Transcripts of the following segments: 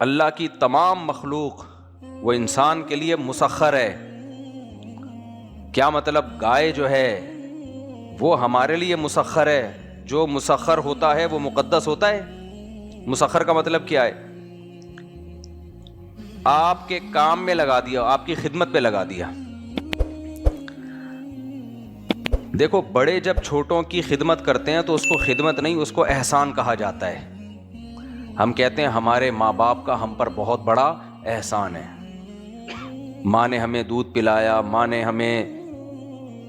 اللہ کی تمام مخلوق وہ انسان کے لیے مسخر ہے. کیا مطلب؟ گائے جو ہے وہ ہمارے لیے مسخر ہے. جو مسخر ہوتا ہے وہ مقدس ہوتا ہے. مسخر کا مطلب کیا ہے؟ آپ کے کام میں لگا دیا، آپ کی خدمت پہ لگا دیا. دیکھو، بڑے جب چھوٹوں کی خدمت کرتے ہیں تو اس کو خدمت نہیں، اس کو احسان کہا جاتا ہے. ہم کہتے ہیں ہمارے ماں باپ کا ہم پر بہت بڑا احسان ہے. ماں نے ہمیں دودھ پلایا، ماں نے ہمیں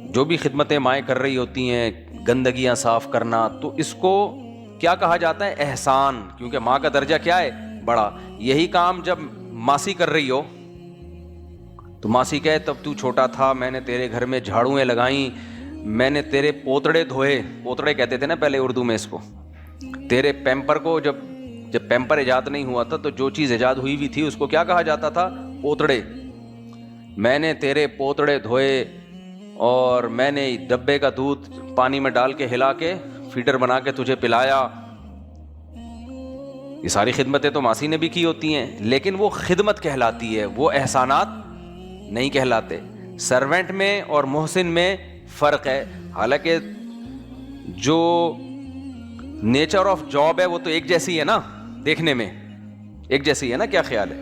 جو بھی خدمتیں مائیں کر رہی ہوتی ہیں، گندگیاں صاف کرنا، تو اس کو کیا کہا جاتا ہے؟ احسان. کیونکہ ماں کا درجہ کیا ہے؟ بڑا. یہی کام جب ماسی کر رہی ہو تو ماسی کہے تب تو چھوٹا تھا، میں نے تیرے گھر میں جھاڑویں لگائیں، میں نے تیرے پوتڑے دھوئے. پوتڑے کہتے تھے نا پہلے اردو میں اس کو. تیرے پیمپر کو جب پیمپر ایجاد نہیں ہوا تھا تو جو چیز ایجاد ہوئی ہوئی تھی اس کو کیا کہا جاتا تھا؟ پوتڑے. میں نے تیرے پوتڑے دھوئے اور میں نے ڈبے کا دودھ پانی میں ڈال کے ہلا کے فیڈر بنا کے تجھے پلایا. یہ ساری خدمتیں تو ماسی نے بھی کی ہوتی ہیں، لیکن وہ خدمت کہلاتی ہے، وہ احسانات نہیں کہلاتے. سرونٹ میں اور محسن میں فرق ہے. حالانکہ جو نیچر آف جاب ہے وہ تو ایک جیسی ہے نا، دیکھنے میں ایک جیسی ہے نا. کیا خیال ہے؟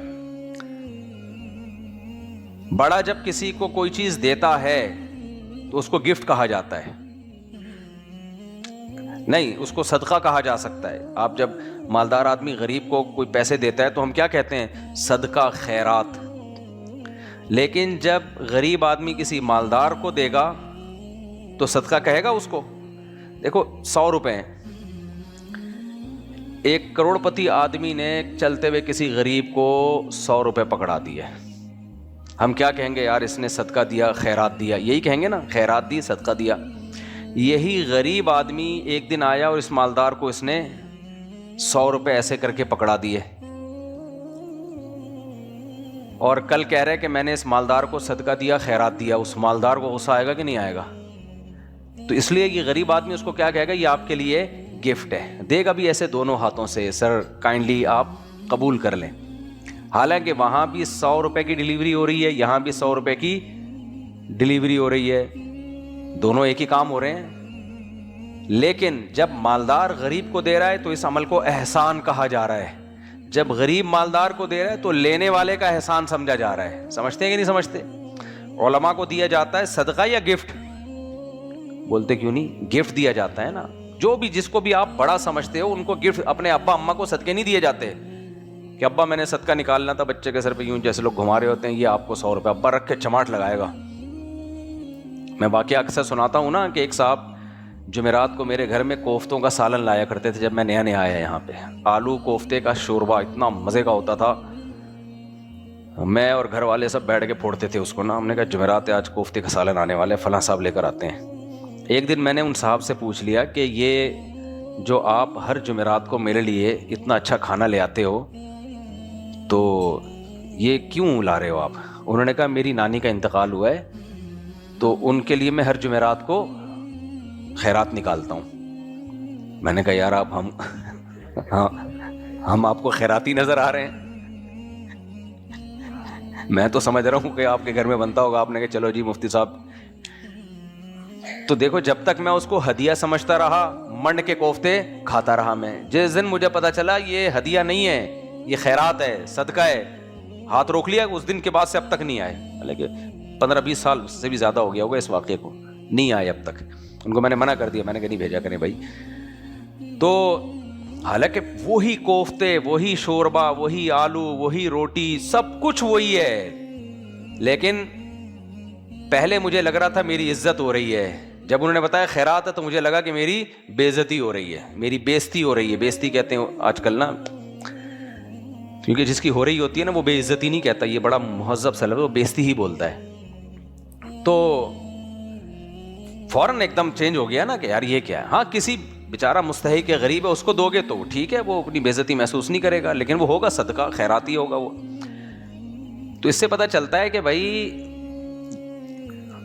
بڑا جب کسی کو کوئی چیز دیتا ہے تو اس کو گفٹ کہا جاتا ہے، نہیں اس کو صدقہ کہا جا سکتا ہے. آپ جب مالدار آدمی غریب کو کوئی پیسے دیتا ہے تو ہم کیا کہتے ہیں؟ صدقہ، خیرات. لیکن جب غریب آدمی کسی مالدار کو دے گا تو صدقہ کہے گا اس کو. دیکھو 100 روپے ہیں، ایک کروڑ پتی آدمی نے چلتے ہوئے کسی غریب کو 100 روپے پکڑا دیے، ہم کیا کہیں گے؟ یار اس نے صدقہ دیا، خیرات دیا. یہی کہیں گے نا، خیرات دی، صدقہ دیا. یہی غریب آدمی ایک دن آیا اور اس مالدار کو اس نے 100 روپے ایسے کر کے پکڑا دیے، اور کل کہہ رہے کہ میں نے اس مالدار کو صدقہ دیا، خیرات دیا. اس مالدار کو غصہ آئے گا کہ نہیں آئے گا؟ تو اس لیے یہ غریب آدمی اس کو کیا کہے گا؟ یہ آپ کے لیے گفٹ ہے. دے گا بھی ایسے دونوں ہاتھوں سے، سر کائنڈلی آپ قبول کر لیں. حالانکہ وہاں بھی 100 روپے کی ڈیلیوری ہو رہی ہے، یہاں بھی 100 روپے کی ڈیلیوری ہو رہی ہے، دونوں ایک ہی کام ہو رہے ہیں. لیکن جب مالدار غریب کو دے رہا ہے تو اس عمل کو احسان کہا جا رہا ہے. جب غریب مالدار کو دے رہا ہے تو لینے والے کا احسان سمجھا جا رہا ہے. سمجھتے ہیں کہ نہیں سمجھتے؟ علماء کو دیا جاتا ہے صدقہ یا گفٹ؟ بولتے کیوں نہیں؟ گفٹ دیا جاتا ہے نا. جو بھی جس کو بھی آپ بڑا سمجھتے ہو ان کو گفٹ. اپنے ابا اماں کو صدقے نہیں دیے جاتے کہ ابا میں نے صدقہ نکالنا تھا بچے کے سر پہ، یوں جیسے لوگ گھما رہے ہوتے ہیں، یہ آپ کو 100 روپے ابا رکھ کے چماٹ لگائے گا. میں واقعہ اکثر سناتا ہوں نا کہ ایک صاحب جمعرات کو میرے گھر میں کوفتوں کا سالن لایا کرتے تھے جب میں نیا نیا آیا یہاں پہ. آلو کوفتے کا شوربہ اتنا مزے کا ہوتا تھا، میں اور گھر والے سب بیٹھ کے پھوڑتے تھے اس کو نا. ہم نے کہا جمعرات آج کوفتے کا سالن آنے والے، فلاں صاحب لے کر آتے ہیں. ایک دن میں نے ان صاحب سے پوچھ لیا کہ یہ جو آپ ہر جمعرات کو میرے لیے اتنا اچھا کھانا لے آتے ہو تو یہ کیوں لا رہے ہو آپ؟ انہوں نے کہا میری نانی کا انتقال ہوا ہے تو ان کے لیے میں ہر جمعرات کو خیرات نکالتا ہوں. میں نے کہا یار آپ ہم آپ کو خیراتی نظر آ رہے ہیں؟ میں تو سمجھ رہا ہوں کہ آپ کے گھر میں بنتا ہوگا. آپ نے کہا چلو جی مفتی صاحب. تو دیکھو جب تک میں اس کو ہدیہ سمجھتا رہا، منڈ کے کوفتے کھاتا رہا. میں جس دن مجھے پتا چلا یہ ہدیہ نہیں ہے، یہ خیرات ہے، صدقہ ہے، ہاتھ روک لیا. اس دن کے بعد سے اب تک نہیں آئے. حالانکہ 15-20 سال سے بھی زیادہ ہو گیا ہوگا اس واقعے کو، نہیں آئے اب تک. ان کو میں نے منع کر دیا، میں نے کہا نہیں بھیجا کریں بھائی. تو حالانکہ وہی کوفتے، وہی شوربہ، وہی آلو، وہی روٹی، سب کچھ وہی ہے. لیکن پہلے مجھے لگ رہا تھا میری عزت ہو رہی ہے. جب انہوں نے بتایا خیرات ہے تو مجھے لگا کہ میری بے عزتی ہو رہی ہے، میری بےزتی ہو رہی ہے. بےزتی کہتے ہیں آج کل نا، کیونکہ جس کی ہو رہی ہوتی ہے نا وہ بے عزتی نہیں کہتا، یہ بڑا مہذب سا لفظ، وہ بےزتی ہی بولتا ہے. تو فوراً ایک دم چینج ہو گیا نا کہ یار یہ کیا ہے. ہاں کسی بیچارہ مستحق غریب ہے اس کو دو گے تو ٹھیک ہے، وہ اپنی بے عزتی محسوس نہیں کرے گا، لیکن وہ ہوگا صدقہ، خیرات ہی ہوگا وہ. تو اس سے پتہ چلتا ہے کہ بھائی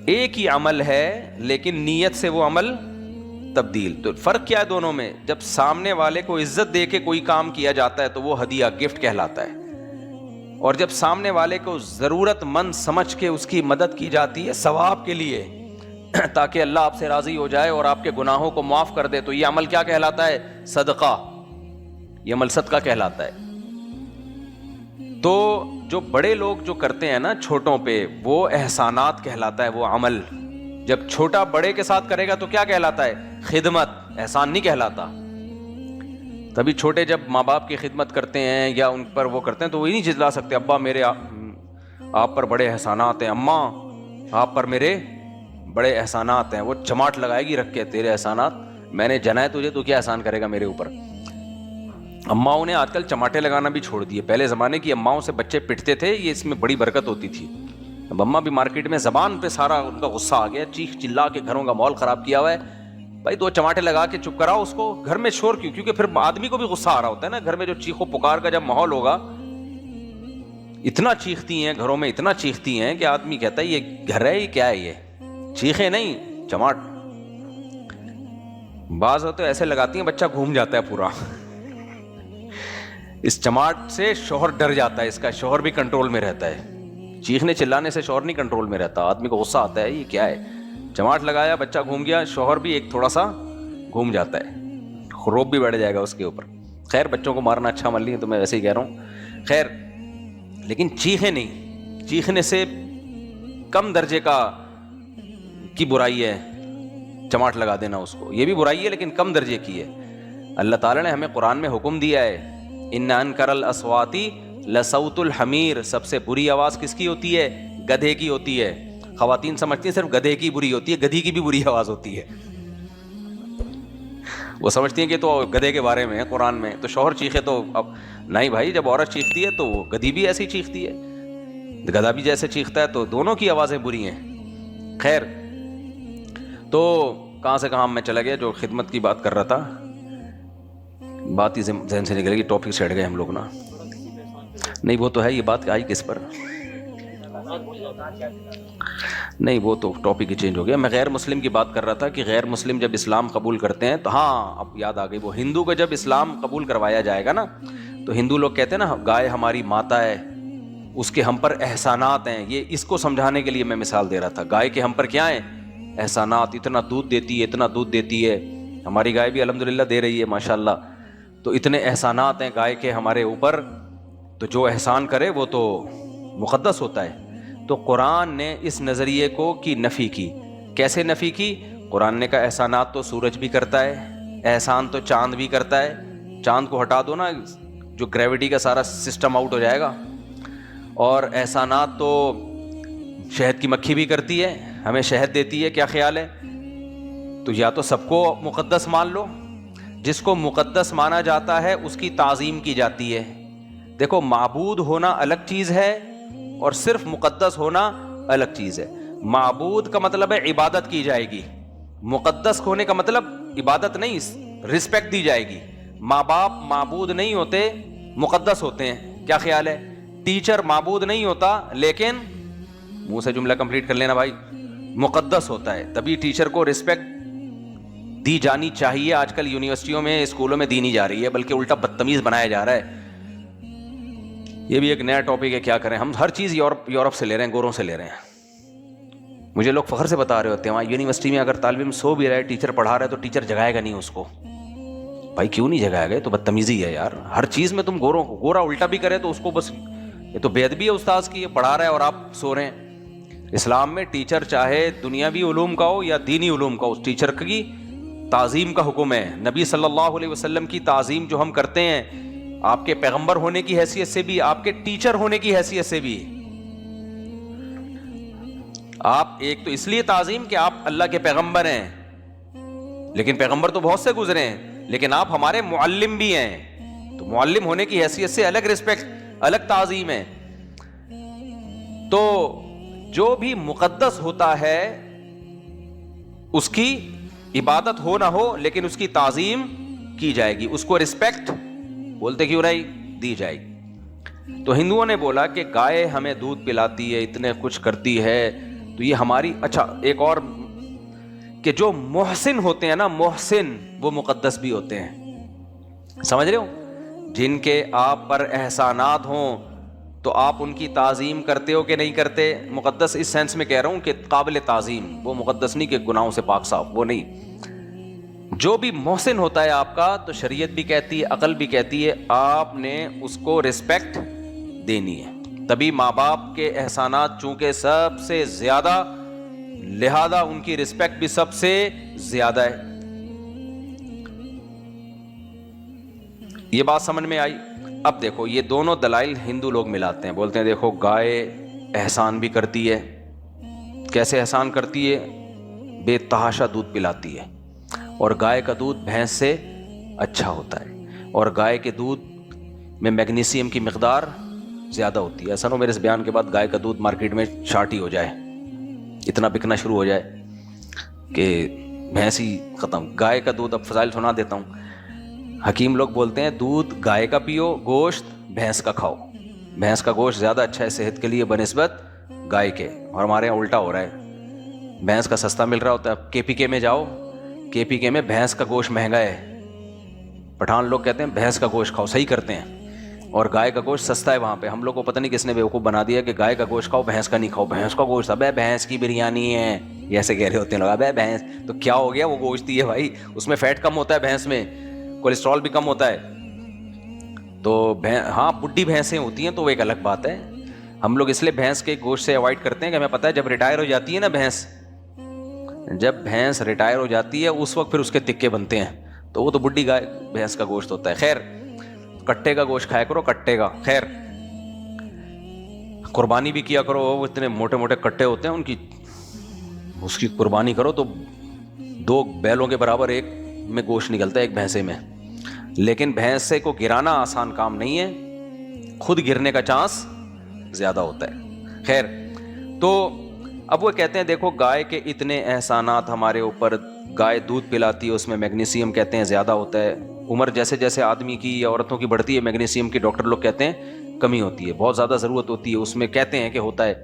ایک ہی عمل ہے لیکن نیت سے وہ عمل تبدیل. تو فرق کیا ہے دونوں میں؟ جب سامنے والے کو عزت دے کے کوئی کام کیا جاتا ہے تو وہ ہدیہ، گفٹ کہلاتا ہے. اور جب سامنے والے کو ضرورت مند سمجھ کے اس کی مدد کی جاتی ہے ثواب کے لیے تاکہ اللہ آپ سے راضی ہو جائے اور آپ کے گناہوں کو معاف کر دے، تو یہ عمل کیا کہلاتا ہے؟ صدقہ. یہ عمل صدقہ کہلاتا ہے. تو جو بڑے لوگ جو کرتے ہیں نا چھوٹوں پہ، وہ احسانات کہلاتا ہے وہ عمل. جب چھوٹا بڑے کے ساتھ کرے گا تو کیا کہلاتا ہے؟ خدمت. احسان نہیں کہلاتا. تبھی چھوٹے جب ماں باپ کی خدمت کرتے ہیں یا ان پر وہ کرتے ہیں تو وہ نہیں جھلا سکتے، ابا میرے آپ پر بڑے احسانات ہیں، اماں آپ پر میرے بڑے احسانات ہیں. وہ چماٹ لگائے گی رکھ کے، تیرے احسانات، میں نے جنا ہے تجھے تو کیا احسان کرے گا میرے اوپر. اماؤں نے آج کل چماٹے لگانا بھی چھوڑ دیے. پہلے زمانے کی اماؤں سے بچے پٹتے تھے، یہ اس میں بڑی برکت ہوتی تھی. اب اماں بھی مارکیٹ میں زبان پہ سارا ان کا غصہ آ گیا، چیخ چلا کے گھروں کا ماحول خراب کیا ہوا ہے. بھائی 2 چماٹے لگا کے چپ کراؤ اس کو، گھر میں شور کیوں؟ کیونکہ پھر آدمی کو بھی غصہ آ رہا ہوتا ہے نا گھر میں، جو چیخو پکار کا جب ماحول ہوگا. اتنا چیختی ہیں گھروں میں، اتنا چیختی ہیں کہ آدمی کہتا ہے یہ گھر ہے یہ کیا ہے، یہ چیخے نہیں چماٹ. بعض ہوتے ایسے لگاتی ہیں بچہ گھوم جاتا ہے پورا. اس چماٹ سے شوہر ڈر جاتا ہے، اس کا شوہر بھی کنٹرول میں رہتا ہے. چیخنے چلانے سے شوہر نہیں کنٹرول میں رہتا، آدمی کو غصہ آتا ہے یہ کیا ہے. چماٹ لگایا بچہ گھوم گیا، شوہر بھی ایک تھوڑا سا گھوم جاتا ہے، خروب بھی بڑھ جائے گا اس کے اوپر. خیر بچوں کو مارنا اچھا عمل نہیں ہے تو میں ویسے ہی کہہ رہا ہوں. خیر لیکن چیخے نہیں، چیخنے سے کم درجے کی برائی ہے چماٹ لگا دینا اس کو. یہ بھی برائی ہے لیکن کم درجے کی ہے. اللہ تعالیٰ نے ہمیں قرآن میں حکم دیا ہے، ان انکر الاصوات لصوت الحمیر. سب سے بری آواز کس کی ہوتی ہے؟ گدھے کی ہوتی ہے. خواتین سمجھتی ہیں صرف گدھے کی بری ہوتی ہے، گدھی کی بھی بری آواز ہوتی ہے. وہ سمجھتی ہیں کہ تو گدھے کے بارے میں ہے قرآن میں، تو شوہر چیخے تو اب نہیں بھائی، جب عورت چیختی ہے تو وہ گدھی بھی ایسی چیختی ہے، گدھا بھی جیسے چیختا ہے، تو دونوں کی آوازیں بری ہیں. خیر تو کہاں سے کہاں میں چلا گیا، جو خدمت کی بات کر رہا تھا، بات ہی ذہن سے نکل گئی، ٹاپک سے ہٹ گئے ہم لوگ نا. نہیں وہ تو ہے، یہ بات آئی کس پر؟ نہیں وہ تو ٹاپک ہی چینج ہو گیا. میں غیر مسلم کی بات کر رہا تھا کہ غیر مسلم جب اسلام قبول کرتے ہیں تو ہاں اب یاد آ گئی، وہ ہندو کو جب اسلام قبول کروایا جائے گا نا تو ہندو لوگ کہتے ہیں نا گائے ہماری ماتا ہے، اس کے ہم پر احسانات ہیں. یہ اس کو سمجھانے کے لیے میں مثال دے رہا تھا. گائے کے ہم پر کیا ہیں؟ احسانات. اتنا دودھ دیتی ہے، اتنا دودھ دیتی ہے. ہماری گائے بھی الحمدللہ دے رہی ہے ماشاءاللہ. تو اتنے احسانات ہیں گائے کے ہمارے اوپر، تو جو احسان کرے وہ تو مقدس ہوتا ہے. تو قرآن نے اس نظریے کو کی نفی کی. کیسے نفی کی؟ قرآن نے کہا احسانات تو سورج بھی کرتا ہے، احسان تو چاند بھی کرتا ہے. چاند کو ہٹا دو نا، جو گریوٹی کا سارا سسٹم آؤٹ ہو جائے گا. اور احسانات تو شہد کی مکھی بھی کرتی ہے، ہمیں شہد دیتی ہے. کیا خیال ہے؟ تو یا تو سب کو مقدس مان لو، جس کو مقدس مانا جاتا ہے اس کی تعظیم کی جاتی ہے. دیکھو معبود ہونا الگ چیز ہے اور صرف مقدس ہونا الگ چیز ہے. معبود کا مطلب ہے عبادت کی جائے گی، مقدس ہونے کا مطلب عبادت نہیں، رسپیکٹ دی جائے گی. ماں باپ معبود نہیں ہوتے، مقدس ہوتے ہیں. کیا خیال ہے؟ ٹیچر معبود نہیں ہوتا لیکن منہ سے جملہ کمپلیٹ کر لینا بھائی، مقدس ہوتا ہے. تبھی ٹیچر کو رسپیکٹ دی جانی چاہیے. آج کل یونیورسٹیوں میں اسکولوں میں دی نہیں جا رہی ہے بلکہ الٹا بدتمیز بنایا جا رہا ہے. یہ بھی ایک نیا ٹاپک ہے، کیا کریں. ہم ہر چیز یورپ سے لے رہے ہیں، گوروں سے لے رہے ہیں. مجھے لوگ فخر سے بتا رہے ہوتے ہیں وہاں یونیورسٹی میں اگر طالب علم سو بھی رہے، ٹیچر پڑھا رہا ہے تو ٹیچر جگائے گا نہیں اس کو. بھائی کیوں نہیں جگائے گا؟ تو بدتمیزی ہے یار. ہر چیز میں تم گورا الٹا بھی کرے تو اس کو بس، یہ تو بے ادبی ہے استاذ کی. یہ پڑھا رہا ہے اور آپ سو رہے ہیں. اسلام میں ٹیچر چاہے دنیاوی علوم کا ہو یا دینی علوم کا ہو، اس ٹیچر کی تعظیم کا حکم ہے. نبی صلی اللہ علیہ وسلم کی تعظیم جو ہم کرتے ہیں، آپ کے پیغمبر ہونے کی حیثیت سے بھی، آپ کے ٹیچر ہونے کی حیثیت سے بھی. آپ ایک تو اس لیے تعظیم کہ آپ اللہ کے پیغمبر ہیں، لیکن پیغمبر تو بہت سے گزرے ہیں، لیکن آپ ہمارے معلم بھی ہیں. تو معلم ہونے کی حیثیت سے الگ رسپیکٹ، الگ تعظیم ہے. تو جو بھی مقدس ہوتا ہے اس کی عبادت ہو نہ ہو لیکن اس کی تعظیم کی جائے گی، اس کو رسپیکٹ بولتے کیوں نہیں دی جائے گی. تو ہندوؤں نے بولا کہ گائے ہمیں دودھ پلاتی ہے، اتنے کچھ کرتی ہے، تو یہ ہماری. اچھا ایک اور کہ جو محسن ہوتے ہیں نا، محسن وہ مقدس بھی ہوتے ہیں. سمجھ رہے ہو؟ جن کے آپ پر احسانات ہوں تو آپ ان کی تعظیم کرتے ہو کہ نہیں کرتے؟ مقدس اس سینس میں کہہ رہا ہوں کہ قابل تعظیم، وہ مقدس نہیں کہ گناہوں سے پاک صاف، وہ نہیں۔ جو بھی محسن ہوتا ہے آپ کا، تو شریعت بھی کہتی ہے، عقل بھی کہتی ہے، آپ نے اس کو رسپیکٹ دینی ہے۔ تبھی ماں باپ کے احسانات چونکہ سب سے زیادہ، لہذا ان کی رسپیکٹ بھی سب سے زیادہ ہے۔ یہ بات سمجھ میں آئی؟ اب دیکھو یہ دونوں دلائل ہندو لوگ ملاتے ہیں، بولتے ہیں دیکھو گائے احسان بھی کرتی ہے۔ کیسے احسان کرتی ہے؟ بے تحاشا دودھ پلاتی ہے، اور گائے کا دودھ بھینس سے اچھا ہوتا ہے، اور گائے کے دودھ میں میگنیشیم کی مقدار زیادہ ہوتی ہے۔ ایسا نہ ہو میرے اس بیان کے بعد گائے کا دودھ مارکیٹ میں شارٹ ہی ہو جائے، اتنا بکنا شروع ہو جائے کہ بھینس ہی ختم۔ گائے کا دودھ اب فضائل سنا دیتا ہوں۔ حکیم لوگ بولتے ہیں دودھ گائے کا پیو، گوشت بھینس کا کھاؤ۔ بھینس کا گوشت زیادہ اچھا ہے صحت کے لیے بنسبت گائے کے، اور ہمارے یہاں الٹا ہو رہا ہے، بھینس کا سستا مل رہا ہوتا ہے۔ کے پی کے میں جاؤ، کے پی کے میں بھینس کا گوشت مہنگا ہے، پٹھان لوگ کہتے ہیں بھینس کا گوشت کھاؤ، صحیح کرتے ہیں، اور گائے کا گوشت سستا ہے وہاں پہ۔ ہم لوگ کو پتہ نہیں کس نے بیوقوف بنا دیا کہ گائے کا گوشت کھاؤ، بھینس کا نہیں کھاؤ۔ بھینس کا گوشت، ابے بھینس کی بریانی ہے، یہ ایسے کہہ رہے ہوتے ہیں لوگ، ابے بھینس تو کیا ہو گیا، وہ گوشت ہی ہے بھائی، اس میں فیٹ کم ہوتا ہے، بھینس میں کولیسٹرول بھی کم ہوتا ہے۔ تو ہاں بڈھی بھینسیں ہوتی ہیں تو وہ ایک الگ بات ہے۔ ہم لوگ اس لیے بھینس کے گوشت سے اوائڈ کرتے ہیں کہ ہمیں پتہ ہے جب ریٹائر ہو جاتی ہے نا بھینس، جب بھینس ریٹائر ہو جاتی ہے اس وقت پھر اس کے تکے بنتے ہیں، تو وہ تو بڈھی گائے بھینس کا گوشت ہوتا ہے۔ خیر کٹے کا گوشت کھایا کرو، کٹے کا، خیر قربانی بھی کیا کرو، وہ اتنے موٹے موٹے کٹے ہوتے ہیں ان کی، اس کی قربانی کرو تو 2 بیلوں کے برابر ایک میں گوشت نکلتا ہے ایک بھینسے میں۔ لیکن بھینسے کو گرانا آسان کام نہیں ہے، خود گرنے کا چانس زیادہ ہوتا ہے۔ خیر تو اب وہ کہتے ہیں دیکھو گائے کے اتنے احسانات ہمارے اوپر، گائے دودھ پلاتی ہے، اس میں میگنیشیم کہتے ہیں زیادہ ہوتا ہے۔ عمر جیسے جیسے آدمی کی یا عورتوں کی بڑھتی ہے، میگنیشیم کی ڈاکٹر لوگ کہتے ہیں کمی ہوتی ہے، بہت زیادہ ضرورت ہوتی ہے اس میں، کہتے ہیں کہ ہوتا ہے۔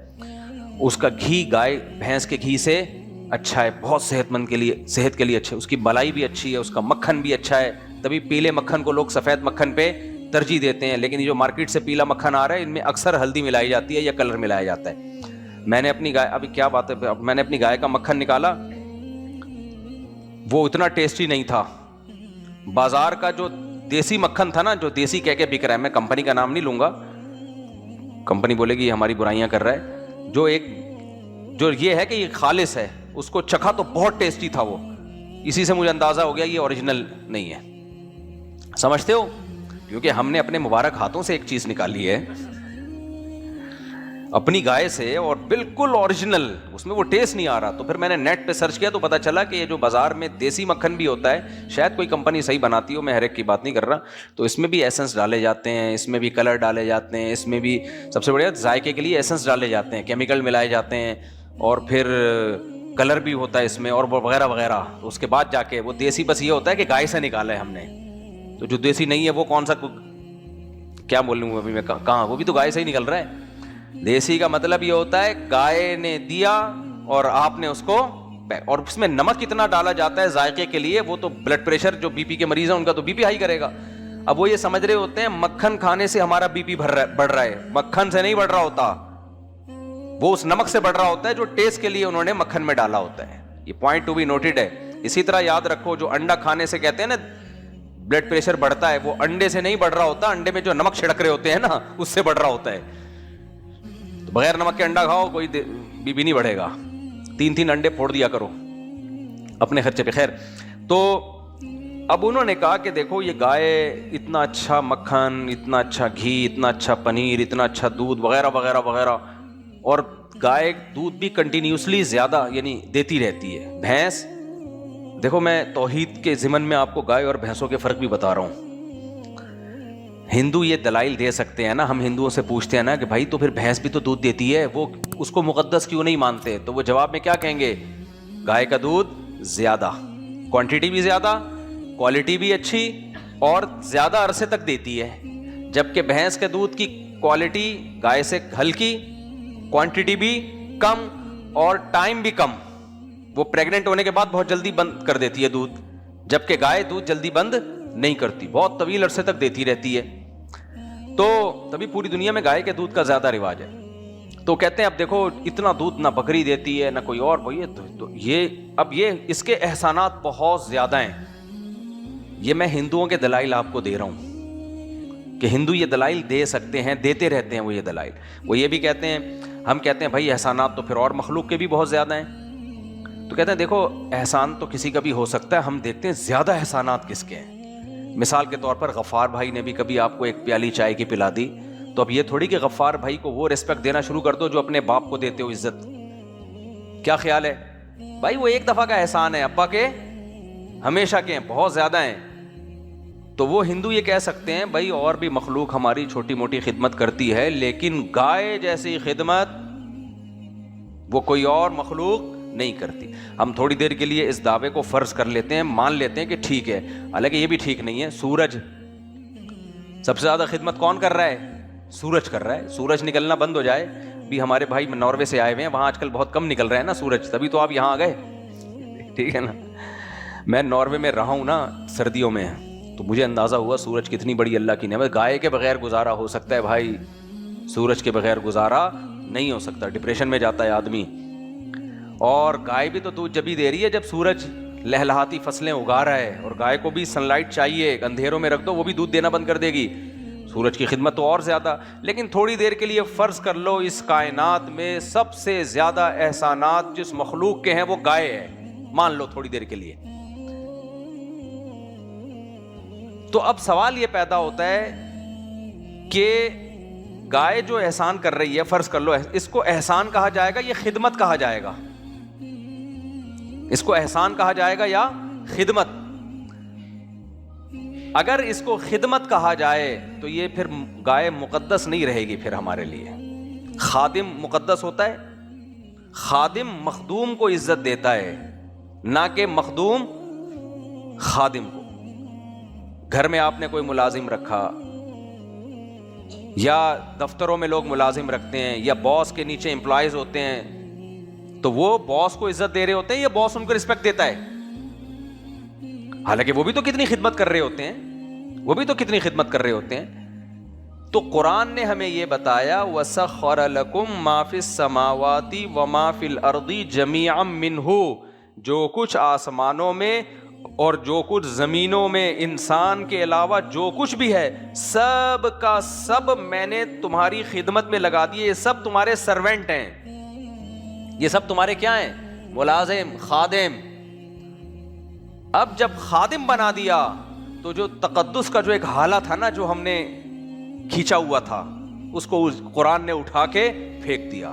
اس کا گھی گائے بھینس کے گھی سے اچھا ہے، بہت صحت مند کے لیے، صحت کے لیے اچھا ہے، اس کی ملائی بھی اچھی ہے، اس کا مکھن بھی اچھا ہے۔ تبھی پیلے مکھن کو لوگ سفید مکھن پہ ترجیح دیتے ہیں، لیکن یہ جو مارکیٹ سے پیلا مکھن آ رہا ہے ان میں اکثر ہلدی ملائی جاتی ہے یا کلر ملایا جاتا ہے۔ میں نے اپنی گائے، ابھی کیا بات ہے، میں نے اپنی گائے کا مکھن نکالا، وہ اتنا ٹیسٹی نہیں تھا۔ بازار کا جو دیسی مکھن تھا نا، جو دیسی کہہ کے بک رہا ہے، میں کمپنی کا نام نہیں لوں گا، کمپنی بولے گی یہ ہماری برائیاں کر رہا ہے، جو یہ ہے کہ یہ خالص ہے، اس کو چکھا تو بہت ٹیسٹی تھا وہ، اسی سے مجھے اندازہ ہو گیا یہ اوریجنل نہیں ہے۔ سمجھتے ہو؟ کیونکہ ہم نے اپنے مبارک ہاتھوں سے ایک چیز نکالی ہے اپنی گائے سے، اور بالکل اوریجنل، اس میں وہ ٹیسٹ نہیں آ رہا۔ تو پھر میں نے نیٹ پہ سرچ کیا تو پتا چلا کہ یہ جو بازار میں دیسی مکھن بھی ہوتا ہے، شاید کوئی کمپنی صحیح بناتی ہو، میں ہر ایک کی بات نہیں کر رہا، تو اس میں بھی ایسنس ڈالے جاتے ہیں، اس میں بھی کلر ڈالے جاتے ہیں، اس میں بھی سب سے بڑھیا ذائقے کے لیے ایسنس ڈالے جاتے ہیں، کیمیکل ملائے جاتے ہیں، اور پھر کلر بھی ہوتا ہے اس میں، اور وغیرہ وغیرہ۔ اس کے بعد جا کے وہ دیسی بس یہ ہوتا ہے کہ گائے سے نکالا ہے ہم نے، تو جو دیسی نہیں ہے وہ کون سا، کیا بولوں ابھی میں، کہاں، وہ بھی تو گائے سے ہی نکل رہا ہے۔ دیسی کا مطلب یہ ہوتا ہے گائے نے دیا اور آپ نے اس کو، اور اس میں نمک کتنا ڈالا جاتا ہے ذائقے کے لیے، وہ تو بلڈ پریشر، جو بی پی کے مریض ہیں ان کا تو بی پی ہائی کرے گا۔ اب وہ یہ سمجھ رہے ہوتے ہیں مکھن کھانے سے ہمارا بی پی بڑھ رہا ہے، مکھن سے نہیں بڑھ رہا ہوتا، وہ اس نمک سے بڑھ رہا ہوتا ہے جو ٹیسٹ کے لیے انہوں نے مکھن میں ڈالا ہوتا ہے۔ یہ پوائنٹ ٹو بی نوٹڈ ہے۔ اسی طرح یاد رکھو جو انڈا کھانے سے کہتے ہیں نا بلڈ پریشر بڑھتا ہے، وہ انڈے سے نہیں بڑھ رہا ہوتا، انڈے میں جو نمک چھڑک رہے ہوتے ہیں نا اس سے بڑھ رہا ہوتا ہے۔ تو بغیر نمک کے انڈا کھاؤ، کوئی بی پی نہیں بڑھے گا، 3 انڈے پھوڑ دیا کرو اپنے خرچے پہ۔ خیر تو اب انہوں نے کہا کہ دیکھو یہ گائے اتنا اچھا مکھن، اتنا اچھا گھی، اتنا اچھا پنیر، اتنا اچھا دودھ وغیرہ وغیرہ وغیرہ، اور گائے دودھ بھی کنٹینیوسلی زیادہ یعنی دیتی رہتی ہے۔ بھینس دیکھو، میں توحید کے ضمن میں آپ کو گائے اور بھینسوں کے فرق بھی بتا رہا ہوں۔ ہندو یہ دلائل دے سکتے ہیں نا، ہم ہندوؤں سے پوچھتے ہیں نا کہ بھائی تو پھر بھینس بھی تو دودھ دیتی ہے، وہ اس کو مقدس کیوں نہیں مانتے؟ تو وہ جواب میں کیا کہیں گے، گائے کا دودھ زیادہ، کوانٹٹی بھی زیادہ، کوالٹی بھی اچھی، اور زیادہ عرصے تک دیتی ہے، جبکہ بھینس کے دودھ کی کوالٹی گائے سے ہلکی، کوانٹٹی بھی کم، اور ٹائم بھی کم، وہ پریگننٹ ہونے کے بعد بہت جلدی بند کر دیتی ہے دودھ، جبکہ گائے دودھ جلدی بند نہیں کرتی، بہت طویل عرصے تک دیتی رہتی ہے۔ تو تو تبھی پوری دنیا میں گائے کے دودھ کا زیادہ رواج ہے. تو کہتے ہیں اب دیکھو اتنا دودھ نہ بکری دیتی ہے نہ کوئی اور, یہ اس کے احسانات بہت زیادہ ہیں. یہ میں ہندوؤں کے دلائل آپ کو دے رہا ہوں کہ ہندو یہ دلائل دے سکتے ہیں, دیتے رہتے ہیں وہ یہ دلائل. وہ یہ بھی کہتے ہیں, ہم کہتے ہیں بھائی احسانات تو پھر اور مخلوق کے بھی بہت زیادہ ہیں. تو کہتے ہیں دیکھو احسان تو کسی کا بھی ہو سکتا ہے, ہم دیکھتے ہیں زیادہ احسانات کس کے ہیں. مثال کے طور پر غفار بھائی نے بھی کبھی آپ کو ایک پیالی چائے کی پلا دی, تو اب یہ تھوڑی کہ غفار بھائی کو وہ ریسپیکٹ دینا شروع کر دو جو اپنے باپ کو دیتے ہو عزت. کیا خیال ہے بھائی؟ وہ ایک دفعہ کا احسان ہے, ابا کے ہمیشہ کے ہیں, بہت زیادہ ہیں. تو وہ ہندو یہ کہہ سکتے ہیں بھائی اور بھی مخلوق ہماری چھوٹی موٹی خدمت کرتی ہے, لیکن گائے جیسی خدمت وہ کوئی اور مخلوق نہیں کرتی. ہم تھوڑی دیر کے لیے اس دعوے کو فرض کر لیتے ہیں, مان لیتے ہیں کہ ٹھیک ہے, حالانکہ یہ بھی ٹھیک نہیں ہے. سورج سب سے زیادہ خدمت کون کر رہا ہے؟ سورج کر رہا ہے. سورج نکلنا بند ہو جائے, بھی ہمارے بھائی ناروے سے آئے ہوئے ہیں, وہاں آج کل بہت کم نکل رہے ہیں نا سورج, تبھی تو آپ یہاں آ گئے, ٹھیک ہے نا. میں ناروے میں رہا ہوں نا سردیوں میں, تو مجھے اندازہ ہوا سورج کتنی بڑی اللہ کی نعمت. گائے کے بغیر گزارا ہو سکتا ہے بھائی, سورج کے بغیر گزارا نہیں ہو سکتا, ڈپریشن میں جاتا ہے آدمی. اور گائے بھی تو دودھ جبھی دے رہی ہے جب سورج لہلہاتی فصلیں اگا رہا ہے, اور گائے کو بھی سن لائٹ چاہیے, اندھیروں میں رکھ دو وہ بھی دودھ دینا بند کر دے گی. سورج کی خدمت تو اور زیادہ. لیکن تھوڑی دیر کے لیے فرض کر لو اس کائنات میں سب سے زیادہ احسانات جس مخلوق کے ہیں وہ گائے ہے, مان لو تھوڑی دیر کے لیے. تو اب سوال یہ پیدا ہوتا ہے کہ گائے جو احسان کر رہی ہے, فرض کر لو اس کو احسان کہا جائے گا یا خدمت کہا جائے گا؟ اس کو احسان کہا جائے گا یا خدمت؟ اگر اس کو خدمت کہا جائے تو یہ پھر گائے مقدس نہیں رہے گی پھر ہمارے لیے. خادم مقدس ہوتا ہے, خادم مخدوم کو عزت دیتا ہے, نہ کہ مخدوم خادم کو. گھر میں آپ نے کوئی ملازم رکھا, یا دفتروں میں لوگ ملازم رکھتے ہیں, یا باس کے نیچے امپلائیز ہوتے ہیں, تو وہ باس کو عزت دے رہے ہوتے ہیں یا باس ان کو رسپیکٹ دیتا ہے؟ حالانکہ وہ بھی تو کتنی خدمت کر رہے ہوتے ہیں, وہ بھی تو کتنی خدمت کر رہے ہوتے ہیں. تو قرآن نے ہمیں یہ بتایا وَسَخَّرَ لَكُم مَا فِي السَّمَاوَاتِ وَمَا فِي الْأَرْضِ جَمِيعًا مِّنْهُ, جو کچھ آسمانوں میں اور جو کچھ زمینوں میں انسان کے علاوہ جو کچھ بھی ہے سب کا سب میں نے تمہاری خدمت میں لگا دیے. یہ سب تمہارے سرونٹ ہیں, یہ سب تمہارے کیا ہیں؟ ملازم, خادم. اب جب خادم بنا دیا تو جو تقدس کا جو ایک حالہ تھا نا, جو ہم نے کھینچا ہوا تھا, اس کو قرآن نے اٹھا کے پھینک دیا.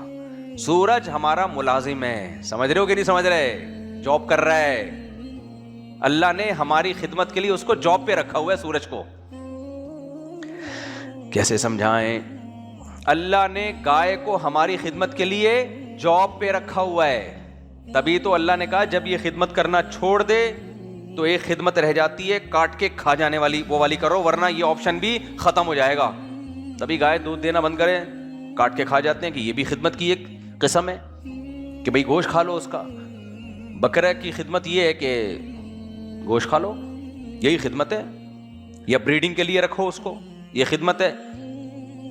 سورج ہمارا ملازم ہے, سمجھ رہے ہو کہ نہیں سمجھ رہے؟ جاب کر رہا ہے. اللہ نے ہماری خدمت کے لیے اس کو جاب پہ رکھا ہوا ہے. سورج کو کیسے سمجھائیں؟ اللہ نے گائے کو ہماری خدمت کے لیے جاب پہ رکھا ہوا ہے. تبھی تو اللہ نے کہا جب یہ خدمت کرنا چھوڑ دے تو ایک خدمت رہ جاتی ہے, کاٹ کے کھا جانے والی, وہ والی کرو ورنہ یہ آپشن بھی ختم ہو جائے گا. تبھی گائے دودھ دینا بند کرے, کاٹ کے کھا جاتے ہیں کہ یہ بھی خدمت کی ایک قسم ہے کہ بھئی گوشت کھا لو اس کا. بکرے کی خدمت یہ ہے کہ گوشت کھا لو, یہی خدمت ہے. یا بریڈنگ کے لیے رکھو اس کو, یہ خدمت ہے.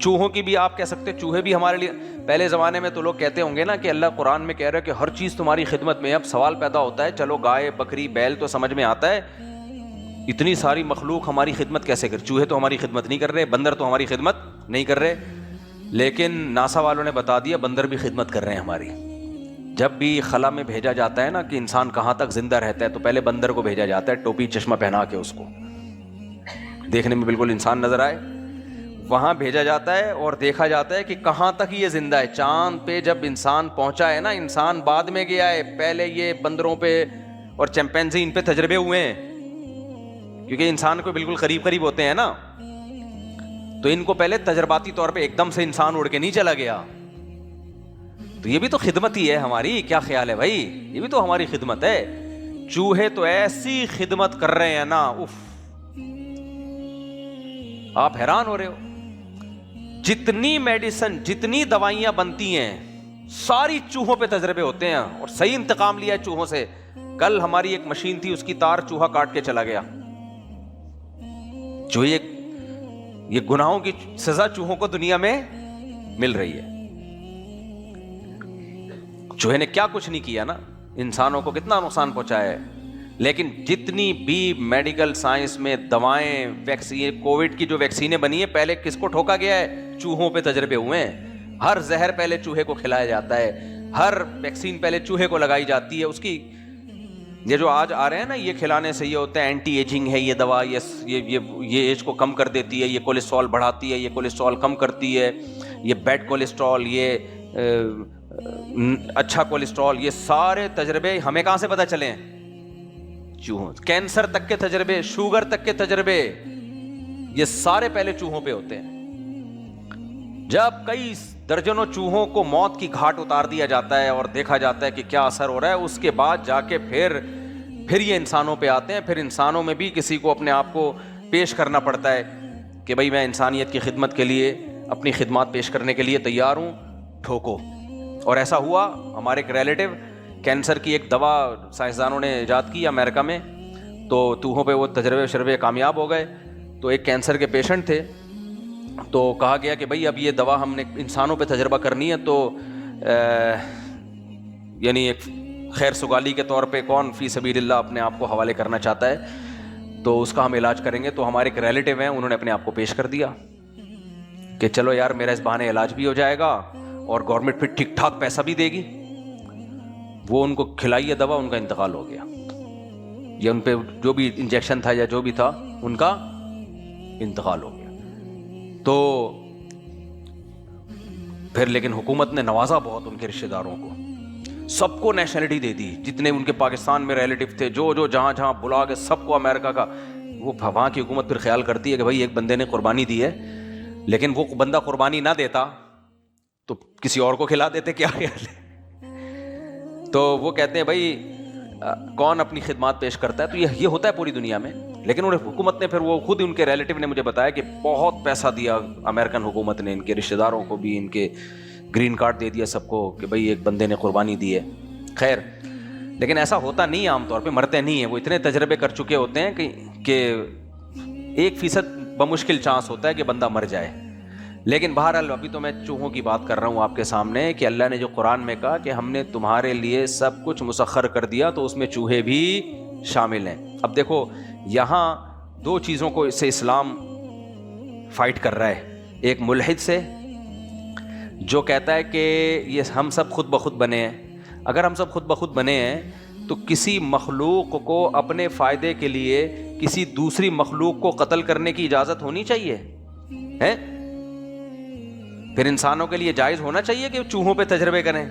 چوہوں کی بھی آپ کہہ سکتے, چوہے بھی ہمارے لیے. پہلے زمانے میں تو لوگ کہتے ہوں گے نا کہ اللہ قرآن میں کہہ رہا ہے کہ ہر چیز تمہاری خدمت میں. اب سوال پیدا ہوتا ہے, چلو گائے بکری بیل تو سمجھ میں آتا ہے, اتنی ساری مخلوق ہماری خدمت کیسے کر؟ چوہے تو ہماری خدمت نہیں کر رہے, بندر تو ہماری خدمت نہیں کر رہے, لیکن ناسا والوں نے بتا دیا بندر بھی خدمت کر رہے ہیں ہماری. جب بھی خلا میں بھیجا جاتا ہے نا کہ انسان کہاں تک زندہ رہتا ہے, تو پہلے بندر کو بھیجا جاتا ہے, ٹوپی چشمہ پہنا کے, اس کو دیکھنے میں بالکل انسان نظر آئے. وہاں بھیجا جاتا ہے اور دیکھا جاتا ہے کہ کہاں تک یہ زندہ ہے. چاند پہ جب انسان پہنچا ہے نا, انسان بعد میں گیا ہے, پہلے یہ بندروں پہ اور چمپینزی ان پہ تجربے ہوئے ہیں, کیونکہ انسان کو بالکل قریب قریب ہوتے ہیں نا, تو ان کو پہلے تجرباتی طور پہ ایک دم سے انسان اڑ کے نہیں چلا گیا. تو یہ بھی تو خدمت ہی ہے ہماری. کیا خیال ہے بھائی؟ یہ بھی تو ہماری خدمت ہے. چوہے تو ایسی خدمت کر رہے ہیں نا, اف, آپ حیران ہو رہے ہو. جتنی میڈیسن, جتنی دوائیاں بنتی ہیں, ساری چوہوں پہ تجربے ہوتے ہیں, اور صحیح انتقام لیا ہے چوہوں سے. کل ہماری ایک مشین تھی, اس کی تار چوہا کاٹ کے چلا گیا. جو ایک یہ گناہوں کی سزا چوہوں کو دنیا میں مل رہی ہے. چوہے نے کیا کچھ نہیں کیا نا, انسانوں کو کتنا نقصان پہنچایا ہے. لیکن جتنی بھی میڈیکل سائنس میں دوائیں, ویکسین, کووڈ کی جو ویکسینیں بنی ہیں, پہلے کس کو ٹھوکا گیا ہے؟ چوہوں پہ تجربے ہوئے ہیں. ہر زہر پہلے چوہے کو کھلایا جاتا ہے, ہر ویکسین پہلے چوہے کو لگائی جاتی ہے. اس کی یہ جو آج آ رہے ہیں نا, یہ کھلانے سے یہ ہوتا ہے اینٹی ایجنگ ہے یہ دوا, یہ ایج کو کم کر دیتی ہے, یہ کولیسٹرول بڑھاتی ہے, یہ کولیسٹرول کم کرتی ہے, یہ بیڈ کولیسٹرول, یہ اچھا کولیسٹرول, یہ سارے تجربے ہمیں کہاں سے پتہ چلے ہیں؟ چوہوں. کینسر تک کے تجربے, شوگر تک کے تجربے, یہ سارے پہلے چوہوں پہ ہوتے ہیں. جب کئی درجنوں چوہوں کو موت کی گھاٹ اتار دیا جاتا ہے اور دیکھا جاتا ہے کہ کیا اثر ہو رہا ہے, اس کے بعد جا کے پھر یہ انسانوں پہ آتے ہیں. پھر انسانوں میں بھی کسی کو اپنے آپ کو پیش کرنا پڑتا ہے کہ بھائی میں انسانیت کی خدمت کے لیے اپنی خدمات پیش کرنے کے لیے تیار ہوں, ٹھوکو. اور ایسا ہوا, ہمارے ایک ریلیٹو کینسر کی ایک دوا سائنسدانوں نے ایجاد کی امریکہ میں, تو چوہوں پہ وہ تجربے کامیاب ہو گئے. تو ایک کینسر کے پیشنٹ تھے, تو کہا گیا کہ بھائی اب یہ دوا ہم نے انسانوں پہ تجربہ کرنی ہے, تو یعنی ایک خیر سگالی کے طور پہ کون فی سبیل اللہ اپنے آپ کو حوالے کرنا چاہتا ہے, تو اس کا ہم علاج کریں گے. تو ہمارے ایک ریلیٹو ہیں, انہوں نے اپنے آپ کو پیش کر دیا کہ چلو یار میرا اس بہانے علاج بھی ہو جائے گا اور گورنمنٹ پھر ٹھیک ٹھاک پیسہ بھی دے گی. وہ ان کو کھلائی ہے دوا, ان کا انتقال ہو گیا, یا ان پہ جو بھی انجیکشن تھا یا جو بھی تھا ان کا انتقال ہو گیا. تو پھر لیکن حکومت نے نوازا بہت ان کے رشتہ داروں کو, سب کو نیشنلٹی دے دی, جتنے ان کے پاکستان میں ریلیٹو تھے, جو جہاں بلا کے سب کو امریکہ کا. وہ وہاں کی حکومت پھر خیال کرتی ہے کہ بھائی ایک بندے نے قربانی دی ہے, لیکن وہ بندہ قربانی نہ دیتا تو کسی اور کو کھلا دیتے, کیا خیال ہے؟ تو وہ کہتے ہیں بھائی کون اپنی خدمات پیش کرتا ہے, تو یہ ہوتا ہے پوری دنیا میں. لیکن انہیں حکومت نے پھر, وہ خود ان کے ریلیٹو نے مجھے بتایا کہ بہت پیسہ دیا امریکن حکومت نے, ان کے رشتہ داروں کو بھی, ان کے گرین کارڈ دے دیا سب کو کہ بھئی ایک بندے نے قربانی دی ہے. خیر, لیکن ایسا ہوتا نہیں, عام طور پہ مرتے نہیں ہیں. وہ اتنے تجربے کر چکے ہوتے ہیں کہ 1% بمشکل چانس ہوتا ہے کہ بندہ مر جائے. لیکن بہرحال ابھی تو میں چوہوں کی بات کر رہا ہوں آپ کے سامنے, کہ اللہ نے جو قرآن میں کہا کہ ہم نے تمہارے لیے سب کچھ مسخر کر دیا, تو اس میں چوہے بھی شامل ہیں. اب دیکھو یہاں دو چیزوں کو اس سے اسلام فائٹ کر رہا ہے. ایک ملحد سے جو کہتا ہے کہ یہ ہم سب خود بخود بنے ہیں. اگر ہم سب خود بخود بنے ہیں تو کسی مخلوق کو اپنے فائدے کے لیے کسی دوسری مخلوق کو قتل کرنے کی اجازت ہونی چاہیے ہے؟ پھر انسانوں کے لیے جائز ہونا چاہیے کہ چوہوں پہ تجربے کریں.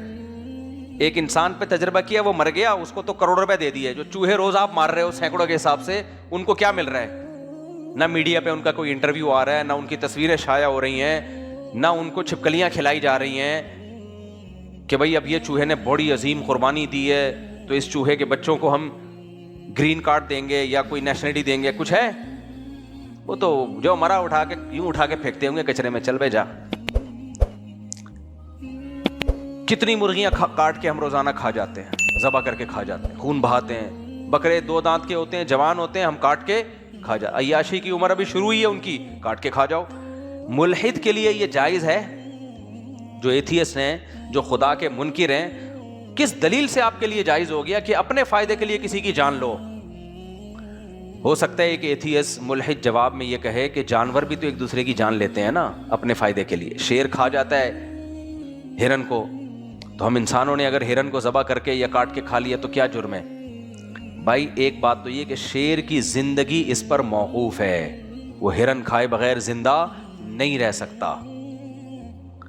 ایک انسان پہ تجربہ کیا, وہ مر گیا, اس کو تو کروڑ روپے دے دیے. جو چوہے روز آپ مار رہے ہو سینکڑوں کے حساب سے, ان کو کیا مل رہا ہے؟ نہ میڈیا پہ ان کا کوئی انٹرویو آ رہا ہے, نہ ان کی تصویریں شائع ہو رہی ہیں, نہ ان کو چھپکلیاں کھلائی جا رہی ہیں کہ بھئی اب یہ چوہے نے بڑی عظیم قربانی دی ہے, تو اس چوہے کے بچوں کو ہم گرین کارڈ دیں گے یا کوئی نیشنلٹی دیں گے. کچھ ہے؟ وہ تو جو مرا اٹھا کے یوں اٹھا کے پھینکتے ہوں گے کچرے میں, چل بے جا. کتنی مرغیاں کاٹ کے ہم روزانہ کھا جاتے ہیں, ذبح کر کے کھا جاتے ہیں, خون بہاتے ہیں. بکرے 2 دانت کے ہوتے ہیں, جوان ہوتے ہیں, ہم کاٹ کے کھا جاتے. عیاشی کی عمر ابھی شروع ہوئی ہے ان کی, کاٹ کے کھا جاؤ. ملحد کے لیے یہ جائز ہے؟ جو ایتھیسٹ ہیں, جو خدا کے منکر ہیں, کس دلیل سے آپ کے لیے جائز ہو گیا کہ اپنے فائدے کے لیے کسی کی جان لو؟ ہو سکتا ہے کہ ایتھیسٹ ملحد جواب میں یہ کہے کہ جانور بھی تو ایک دوسرے کی جان لیتے ہیں نا اپنے فائدے کے لیے. شیر کھا جاتا ہے ہرن کو, تو ہم انسانوں نے اگر ہرن کو ذبح کر کے یا کاٹ کے کھا لیا تو کیا جرم ہے؟ بھائی ایک بات تو یہ کہ شیر کی زندگی اس پر موقوف ہے, وہ ہرن کھائے بغیر زندہ نہیں رہ سکتا.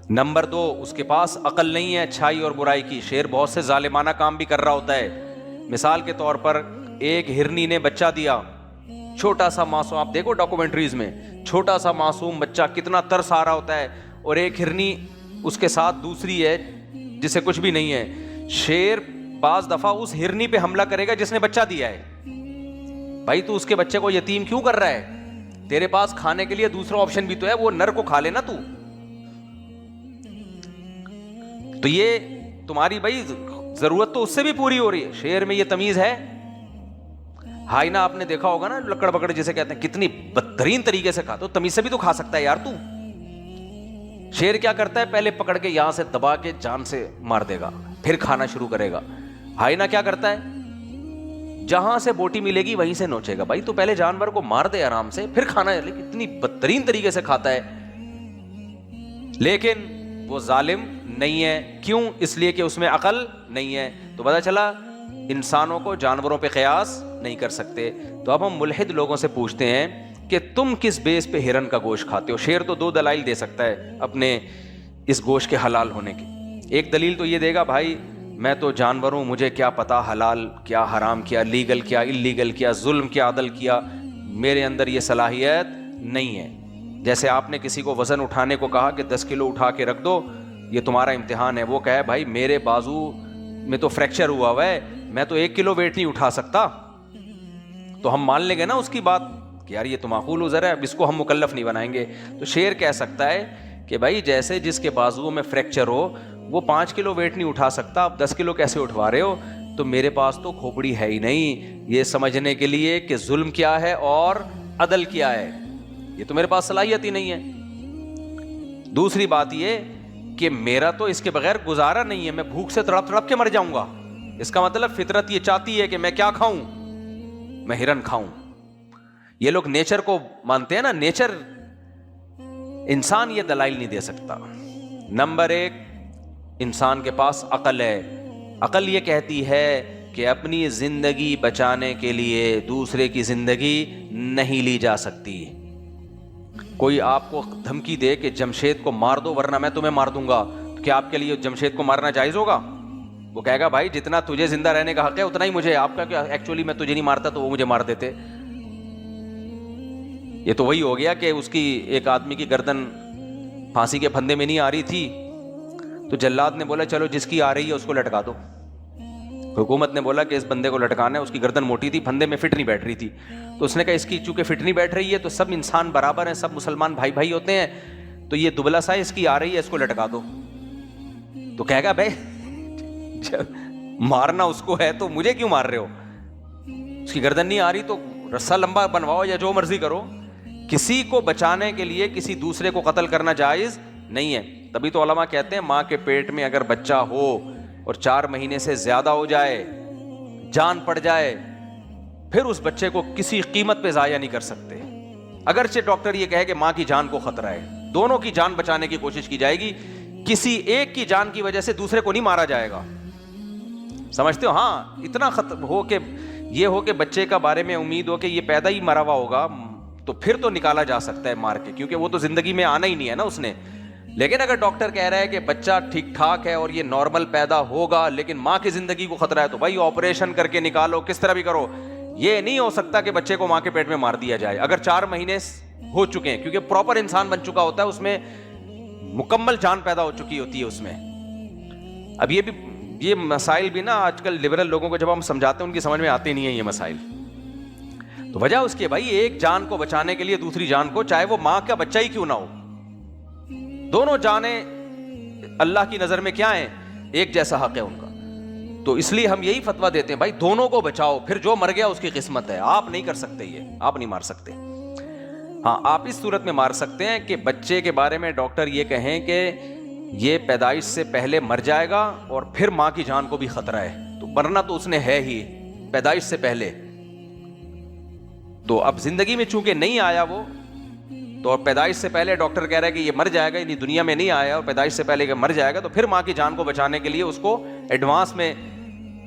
نمبر 2, اس کے پاس عقل نہیں ہے اچھائی اور برائی کی. شیر بہت سے ظالمانہ کام بھی کر رہا ہوتا ہے. مثال کے طور پر ایک ہرنی نے بچہ دیا, چھوٹا سا معصوم, آپ دیکھو ڈاکومنٹریز میں چھوٹا سا معصوم بچہ, کتنا ترس آ رہا ہوتا ہے, اور ایک ہرنی اس کے ساتھ دوسری ہے جسے کچھ بھی نہیں ہے. شیر بعض دفعہ اس ہرنی پہ حملہ کرے گا جس نے بچہ دیا ہے. بھائی تو اس کے بچے کو یتیم کیوں کر رہا ہے؟ تیرے پاس کھانے کے لیے دوسرا آپشن بھی تو ہے, وہ نر کو کھا لینا تو یہ تمہاری بھائی ضرورت تو اس سے بھی پوری ہو رہی ہے. شیر میں یہ تمیز ہے؟ ہائنا آپ نے دیکھا ہوگا نا, لکڑ بکڑ جسے کہتے ہیں, کتنی بدترین طریقے سے کھاتا, تو تمیز سے بھی تو کھا سکتا ہے یار تو. شیر کیا کرتا ہے, پہلے پکڑ کے یہاں سے دبا کے جان سے مار دے گا, پھر کھانا شروع کرے گا. ہائنا کیا کرتا ہے, جہاں سے بوٹی ملے گی وہیں سے نوچے گا. بھائی تو پہلے جانور کو مار دے آرام سے, پھر کھانا. لیکن اتنی بدترین طریقے سے کھاتا ہے. لیکن وہ ظالم نہیں ہے. کیوں؟ اس لیے کہ اس میں عقل نہیں ہے. تو پتا چلا انسانوں کو جانوروں پہ قیاس نہیں کر سکتے. تو اب ہم ملحد لوگوں سے پوچھتے ہیں کہ تم کس بیس پہ ہرن کا گوشت کھاتے ہو؟ شیر تو 2 دلائل دے سکتا ہے اپنے اس گوشت کے حلال ہونے کی. ایک دلیل تو یہ دے گا, بھائی میں تو جانور ہوں, مجھے کیا پتا حلال کیا حرام کیا, لیگل کیا اللیگل کیا, ظلم کیا عدل کیا, میرے اندر یہ صلاحیت نہیں ہے. جیسے آپ نے کسی کو وزن اٹھانے کو کہا کہ 10 کلو اٹھا کے رکھ دو, یہ تمہارا امتحان ہے. وہ کہے بھائی میرے بازو میں تو فریکچر ہوا ہے, میں تو 1 کلو ویٹ نہیں اٹھا سکتا, تو ہم مان لیں گے نا اس کی بات کہ یار یہ تو معقول عذر ہے, اب اس کو ہم مکلف نہیں بنائیں گے. تو شیر کہہ سکتا ہے کہ بھائی جیسے جس کے بازو میں فریکچر ہو وہ 5 کلو ویٹ نہیں اٹھا سکتا, اب 10 کلو کیسے اٹھوا رہے ہو؟ تو میرے پاس تو کھوپڑی ہے ہی نہیں یہ سمجھنے کے لیے کہ ظلم کیا ہے اور عدل کیا ہے, یہ تو میرے پاس صلاحیت ہی نہیں ہے. دوسری بات یہ کہ میرا تو اس کے بغیر گزارا نہیں ہے, میں بھوک سے تڑپ تڑپ کے مر جاؤں گا. اس کا مطلب فطرت یہ چاہتی ہے کہ میں کیا کھاؤں, میں ہرن کھاؤں. یہ لوگ نیچر کو مانتے ہیں نا, نیچر. انسان یہ دلائل نہیں دے سکتا. نمبر 1, انسان کے پاس عقل ہے. عقل یہ کہتی ہے کہ اپنی زندگی بچانے کے لیے دوسرے کی زندگی نہیں لی جا سکتی. کوئی آپ کو دھمکی دے کہ جمشید کو مار دو ورنہ میں تمہیں مار دوں گا, تو کیا آپ کے لیے جمشید کو مارنا جائز ہوگا؟ وہ کہے گا بھائی جتنا تجھے زندہ رہنے کا حق ہے اتنا ہی مجھے. آپ کا کیا, ایکچولی میں تجھے نہیں مارتا تو وہ مجھے مار دیتے. یہ تو وہی ہو گیا کہ اس کی ایک آدمی کی گردن پھانسی کے پھندے میں نہیں آ رہی تھی, تو جلاد نے بولا چلو جس کی آ رہی ہے اس کو لٹکا دو. حکومت نے بولا کہ اس بندے کو لٹکانا ہے, اس کی گردن موٹی تھی, پھندے میں فٹ نہیں بیٹھ رہی تھی. تو اس نے کہا اس کی چونکہ فٹ نہیں بیٹھ رہی ہے تو سب انسان برابر ہیں, سب مسلمان بھائی بھائی ہوتے ہیں, تو یہ دبلا سا اس کی آ رہی ہے اس کو لٹکا دو. تو کہے گا بھائی مارنا اس کو ہے تو مجھے کیوں مار رہے ہو؟ اس کی گردن نہیں آ رہی تو رسہ لمبا بنواؤ یا جو مرضی کرو. کسی کو بچانے کے لیے کسی دوسرے کو قتل کرنا جائز نہیں ہے. تبھی تو علماء کہتے ہیں ماں کے پیٹ میں اگر بچہ ہو اور 4 مہینے سے زیادہ ہو جائے, جان پڑ جائے, پھر اس بچے کو کسی قیمت پہ ضائع نہیں کر سکتے. اگرچہ ڈاکٹر یہ کہے کہ ماں کی جان کو خطرہ ہے, دونوں کی جان بچانے کی کوشش کی جائے گی, کسی ایک کی جان کی وجہ سے دوسرے کو نہیں مارا جائے گا. سمجھتے ہو؟ ہاں, اتنا ختم ہو کہ یہ ہو کہ بچے کا بارے میں امید ہو کہ یہ پیدا ہی مرا ہوا ہوگا, تو پھر تو نکالا جا سکتا ہے مار کے, کیونکہ وہ تو زندگی میں آنا ہی نہیں ہے نا اس نے. لیکن اگر ڈاکٹر کہہ رہا ہے کہ بچہ ٹھیک ٹھاک ہے اور یہ نارمل پیدا ہوگا لیکن ماں کی زندگی کو خطرہ ہے, تو بھائی آپریشن کر کے نکالو, کس طرح بھی کرو. یہ نہیں ہو سکتا کہ بچے کو ماں کے پیٹ میں مار دیا جائے اگر 4 مہینے ہو چکے ہیں, کیونکہ پراپر انسان بن چکا ہوتا ہے, اس میں مکمل جان پیدا ہو چکی ہوتی ہے اس میں. اب یہ مسائل بھی نا آج کل لبرل لوگوں کو جب ہم سمجھاتے ہیں ان کی سمجھ میں آتے نہیں ہیں یہ مسائل. تو وجہ اس کی بھائی ایک جان کو بچانے کے لیے دوسری جان کو, چاہے وہ ماں کا بچہ ہی کیوں نہ ہو, دونوں جانیں اللہ کی نظر میں کیا ہیں, ایک جیسا حق ہے ان کا. تو اس لیے ہم یہی فتویٰ دیتے ہیں بھائی دونوں کو بچاؤ, پھر جو مر گیا اس کی قسمت ہے, آپ نہیں کر سکتے, یہ آپ نہیں مار سکتے. ہاں, آپ اس صورت میں مار سکتے ہیں کہ بچے کے بارے میں ڈاکٹر یہ کہیں کہ یہ پیدائش سے پہلے مر جائے گا اور پھر ماں کی جان کو بھی خطرہ ہے, تو مرنا تو اس نے ہے ہی پیدائش سے پہلے. تو اب زندگی میں چونکہ نہیں آیا وہ, تو پیدائش سے پہلے ڈاکٹر کہہ رہا ہے کہ یہ مر جائے گا, یعنی دنیا میں نہیں آیا اور پیدائش سے پہلے کہ مر جائے گا, تو پھر ماں کی جان کو بچانے کے لیے اس کو ایڈوانس میں,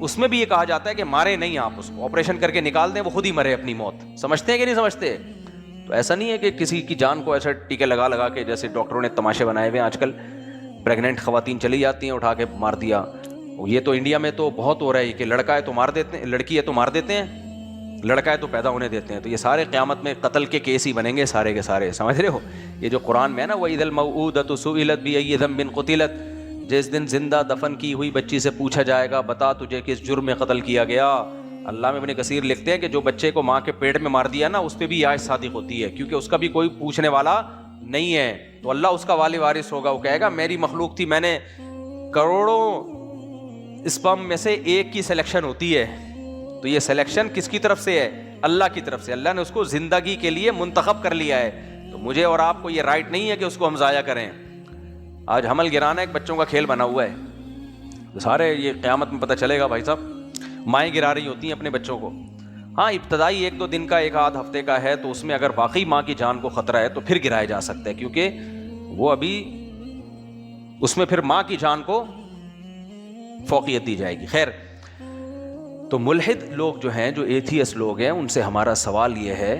اس میں بھی یہ کہا جاتا ہے کہ مارے نہیں آپ, اس کو آپریشن کر کے نکال دیں, وہ خود ہی مرے اپنی موت. سمجھتے ہیں کہ نہیں سمجھتے؟ تو ایسا نہیں ہے کہ کسی کی جان کو ایسا ٹیکے لگا کے, جیسے ڈاکٹروں نے تماشے بنائے ہوئے ہیں آج کل, پریگننٹ خواتین چلی جاتی ہیں اٹھا کے مار دیا. یہ تو انڈیا میں تو بہت ہو رہا ہے کہ لڑکا ہے تو مار دیتے ہیں, لڑکی ہے تو مار دیتے ہیں, لڑکا ہے تو پیدا ہونے دیتے ہیں. تو یہ سارے قیامت میں قتل کے کیس ہی بنیں گے سارے کے سارے, سمجھ رہے ہو؟ یہ جو قرآن میں ہے نا, وَإِذَا الْمَوْءُودَةُ سُئِلَتْ بِأَيِّ ذَنبٍ قُتِلَتْ, جس دن زندہ دفن کی ہوئی بچی سے پوچھا جائے گا بتا تجھے کس جرم میں قتل کیا گیا. علامہ ابن کثیر لکھتے ہیں کہ جو بچے کو ماں کے پیٹ میں مار دیا نا, اس پہ بھی آیت صادق ہوتی ہے, کیونکہ اس کا بھی کوئی پوچھنے والا نہیں ہے, تو اللہ اس کا والی وارث ہوگا. وہ کہے گا میری مخلوق تھی, میں نے کروڑوں اسپرم میں سے ایک کی سلیکشن ہوتی ہے, تو یہ سلیکشن کس کی طرف سے ہے؟ اللہ کی طرف سے, اللہ نے اس کو زندگی کے لیے منتخب کر لیا ہے, تو مجھے اور آپ کو یہ رائٹ نہیں ہے کہ اس کو ہم ضائع کریں. آج حمل گرانا ایک بچوں کا کھیل بنا ہوا ہے, تو سارے یہ قیامت میں پتہ چلے گا بھائی صاحب, مائیں گرا رہی ہوتی ہیں اپنے بچوں کو. ہاں ابتدائی 1-2 دن کا, 1-8 ہفتے کا ہے, تو اس میں اگر واقعی ماں کی جان کو خطرہ ہے تو پھر گرایا جا سکتا ہے, کیونکہ وہ ابھی اس میں پھر ماں کی جان کو فوقیت دی جائے گی. خیر, تو ملحد لوگ جو ہیں, جو ایتھیسٹ لوگ ہیں, ان سے ہمارا سوال یہ ہے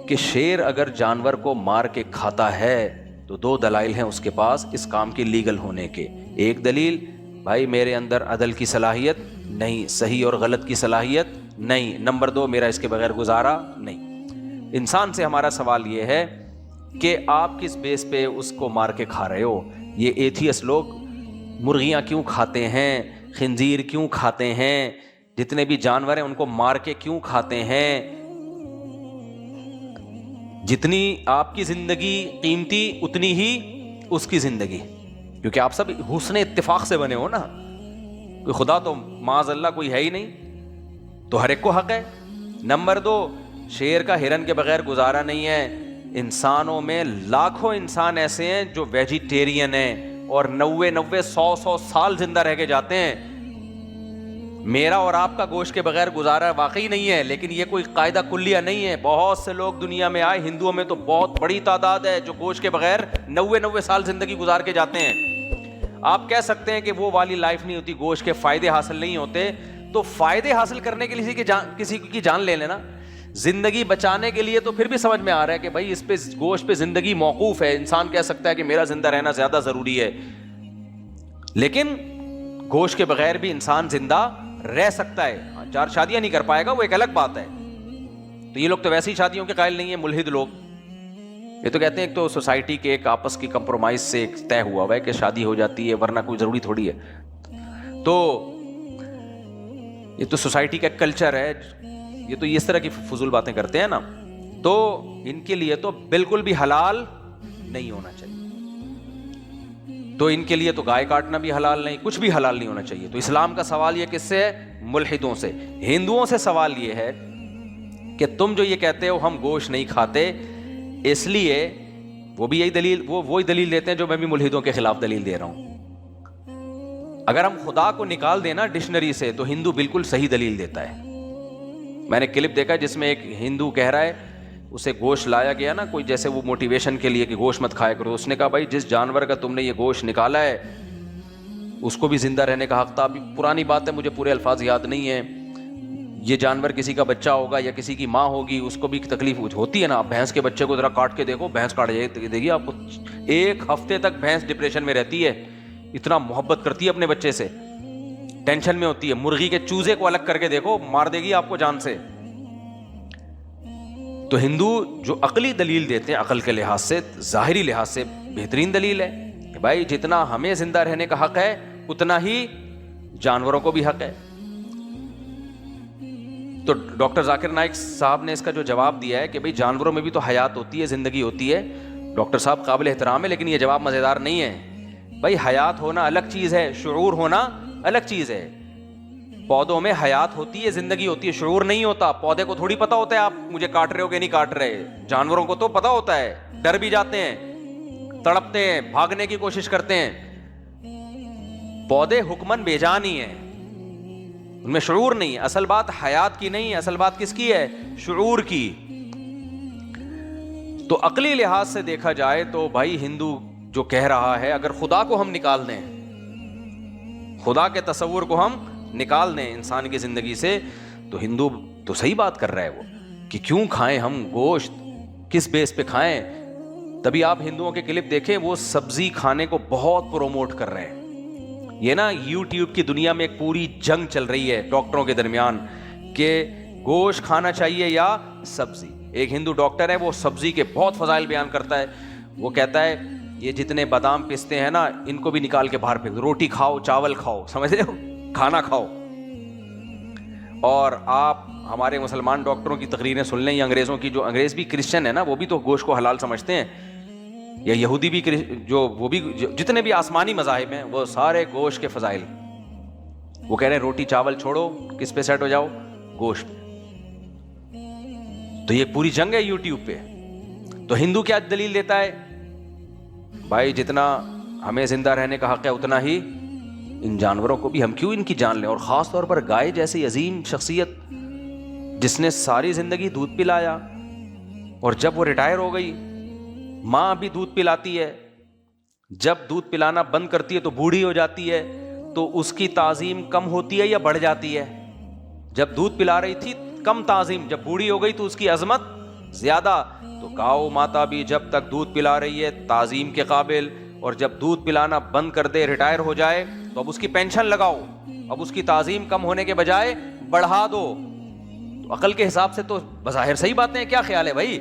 کہ شیر اگر جانور کو مار کے کھاتا ہے تو 2 دلائل ہیں اس کے پاس اس کام کے لیگل ہونے کے. ایک دلیل, بھائی میرے اندر عدل کی صلاحیت نہیں, صحیح اور غلط کی صلاحیت نہیں. نمبر 2, میرا اس کے بغیر گزارا نہیں. انسان سے ہمارا سوال یہ ہے کہ آپ کس بیس پہ اس کو مار کے کھا رہے ہو. یہ ایتھیسٹ لوگ مرغیاں کیوں کھاتے ہیں, خنزیر کیوں کھاتے ہیں, جتنے بھی جانور ہیں ان کو مار کے کیوں کھاتے ہیں؟ جتنی آپ کی زندگی قیمتی اتنی ہی اس کی زندگی, کیونکہ آپ سب حسن اتفاق سے بنے ہو نا, کوئی خدا تو معاذ اللہ کوئی ہے ہی نہیں, تو ہر ایک کو حق ہے. نمبر 2, شیر کا ہرن کے بغیر گزارا نہیں ہے. انسانوں میں لاکھوں انسان ایسے ہیں جو ویجیٹیرین ہیں اور 90-100 سال زندہ رہ کے جاتے ہیں. میرا اور آپ کا گوشت کے بغیر گزارا واقعی نہیں ہے, لیکن یہ کوئی قاعدہ کلیہ نہیں ہے. بہت سے لوگ دنیا میں آئے, ہندوؤں میں تو بہت بڑی تعداد ہے جو گوشت کے بغیر 90 سال زندگی گزار کے جاتے ہیں. آپ کہہ سکتے ہیں کہ وہ والی لائف نہیں ہوتی, گوشت کے فائدے حاصل نہیں ہوتے, تو فائدے حاصل کرنے کے لیے کسی کی جان لے لینا. زندگی بچانے کے لیے تو پھر بھی سمجھ میں آ رہا ہے کہ بھائی اس پہ گوشت پہ زندگی موقوف ہے, انسان کہہ سکتا ہے کہ میرا زندہ رہنا زیادہ ضروری ہے, لیکن گوشت کے بغیر بھی انسان زندہ رہ سکتا ہے. 4 شادیاں نہیں کر پائے گا وہ ایک الگ بات ہے. تو یہ لوگ تو ویسی شادیوں کے قائل نہیں ہیں, ملحد لوگ. یہ تو کہتے ہیں ایک تو سوسائٹی کے ایک آپس کی کمپرومائز سے ایک طے ہوا ہوا ہے کہ شادی ہو جاتی ہے, ورنہ کوئی ضروری تھوڑی ہے. تو یہ تو سوسائٹی کا کلچر ہے, یہ تو اس طرح کی فضول باتیں کرتے ہیں نا, تو ان کے لیے تو بالکل بھی حلال نہیں ہونا چاہیے. تو ان کے لیے تو گائے کاٹنا بھی حلال نہیں, کچھ بھی حلال نہیں ہونا چاہیے. تو اسلام کا سوال یہ کس سے ہے؟ ملحدوں سے. ہندوؤں سے سوال یہ ہے کہ تم جو یہ کہتے ہو ہم گوشت نہیں کھاتے, اس لیے وہ بھی یہی دلیل, وہی دلیل دیتے ہیں جو میں بھی ملحدوں کے خلاف دلیل دے رہا ہوں. اگر ہم خدا کو نکال دینا ڈکشنری سے تو ہندو بالکل صحیح دلیل دیتا ہے. میں نے کلپ دیکھا جس میں ایک ہندو کہہ رہا ہے, اسے گوشت لایا گیا نا کوئی, جیسے وہ موٹیویشن کے لیے کہ گوشت مت کھایا کرو. اس نے کہا بھائی جس جانور کا تم نے یہ گوشت نکالا ہے اس کو بھی زندہ رہنے کا حق تھا. ابھی پرانی بات ہے, مجھے پورے الفاظ یاد نہیں ہیں. یہ جانور کسی کا بچہ ہوگا یا کسی کی ماں ہوگی, اس کو بھی تکلیف ہوتی ہے نا. آپ بھینس کے بچے کو ذرا کاٹ کے دیکھو, بھینس کاٹ دے گی آپ کو. 1 ہفتے تک بھینس ڈپریشن میں رہتی ہے, اتنا محبت کرتی ہے اپنے بچے سے, ٹینشن میں ہوتی ہے. مرغی کے چوزے کو الگ کر کے دیکھو, مار دے گی آپ کو جان سے. تو ہندو جو عقلی دلیل دیتے ہیں, عقل کے لحاظ سے, ظاہری لحاظ سے بہترین دلیل ہے کہ بھائی جتنا ہمیں زندہ رہنے کا حق ہے اتنا ہی جانوروں کو بھی حق ہے. تو ڈاکٹر ذاکر نائک صاحب نے اس کا جو جواب دیا ہے کہ بھئی جانوروں میں بھی تو حیات ہوتی ہے, زندگی ہوتی ہے. ڈاکٹر صاحب قابل احترام ہے, لیکن یہ جواب مزیدار نہیں ہے. بھئی حیات ہونا الگ چیز ہے, شعور ہونا الگ چیز ہے. پودوں میں حیات ہوتی ہے, زندگی ہوتی ہے, شعور نہیں ہوتا. پودے کو تھوڑی پتا ہوتا ہے آپ مجھے کاٹ رہے ہو کہ نہیں کاٹ رہے. جانوروں کو تو پتا ہوتا ہے, ڈر بھی جاتے ہیں, تڑپتے ہیں, بھاگنے کی کوشش کرتے ہیں. پودے حکمن بے جان ہی ہیں, ان میں شعور نہیں ہے. اصل بات حیات کی نہیں ہے, اصل بات کس کی ہے؟ شعور کی. تو عقلی لحاظ سے دیکھا جائے تو بھائی ہندو جو کہہ رہا ہے, اگر خدا کو ہم نکال دیں, خدا کے تصور کو ہم نکال دیں انسان کی زندگی سے, تو ہندو تو صحیح بات کر رہا ہے وہ, کہ کیوں کھائیں ہم گوشت, کس بیس پہ کھائیں. تبھی آپ ہندوؤں کے کلپ دیکھیں, وہ سبزی کھانے کو بہت پروموٹ کر رہے ہیں. یہ نا یوٹیوب کی دنیا میں ایک پوری جنگ چل رہی ہے ڈاکٹروں کے درمیان کہ گوشت کھانا چاہیے یا سبزی. ایک ہندو ڈاکٹر ہے, وہ سبزی کے بہت فضائل بیان کرتا ہے. وہ کہتا ہے یہ جتنے بادام پستے ہیں نا ان کو بھی نکال کے باہر پھینک دو, روٹی کھاؤ, چاول کھاؤ, سمجھ رہے ہو, کھانا کھاؤ. اور آپ ہمارے مسلمان ڈاکٹروں کی تقریریں سن لیں, یا انگریزوں کی, جو انگریز بھی کرسچن ہے نا وہ بھی تو گوشت کو حلال سمجھتے ہیں, یا یہودی بھی, جو وہ بھی جتنے بھی آسمانی مذاہب ہیں وہ سارے گوشت کے فضائل. وہ کہہ رہے ہیں روٹی چاول چھوڑو, کس پہ سیٹ ہو جاؤ؟ گوشت. تو یہ پوری جنگ ہے یوٹیوب پہ. تو ہندو کیا دلیل دیتا ہے؟ بھائی جتنا ہمیں زندہ رہنے کا حق ہے اتنا ہی ان جانوروں کو بھی، ہم کیوں ان کی جان لیں؟ اور خاص طور پر گائے جیسی عظیم شخصیت جس نے ساری زندگی دودھ پلایا، اور جب وہ ریٹائر ہو گئی، ماں بھی دودھ پلاتی ہے، جب دودھ پلانا بند کرتی ہے تو بوڑھی ہو جاتی ہے، تو اس کی تعظیم کم ہوتی ہے یا بڑھ جاتی ہے؟ جب دودھ پلا رہی تھی کم تعظیم، جب بوڑھی ہو گئی تو اس کی عظمت زیادہ. تو گاؤ ماتا بھی جب تک دودھ پلا رہی ہے تعظیم کے قابل، اور جب دودھ پلانا بند کر دے، ریٹائر ہو جائے، تو اب اس کی پینشن لگاؤ، اب اس کی تعظیم کم ہونے کے بجائے بڑھا دو. تو عقل کے حساب سے تو بظاہر صحیح باتیں ہیں. کیا خیال ہے بھائی؟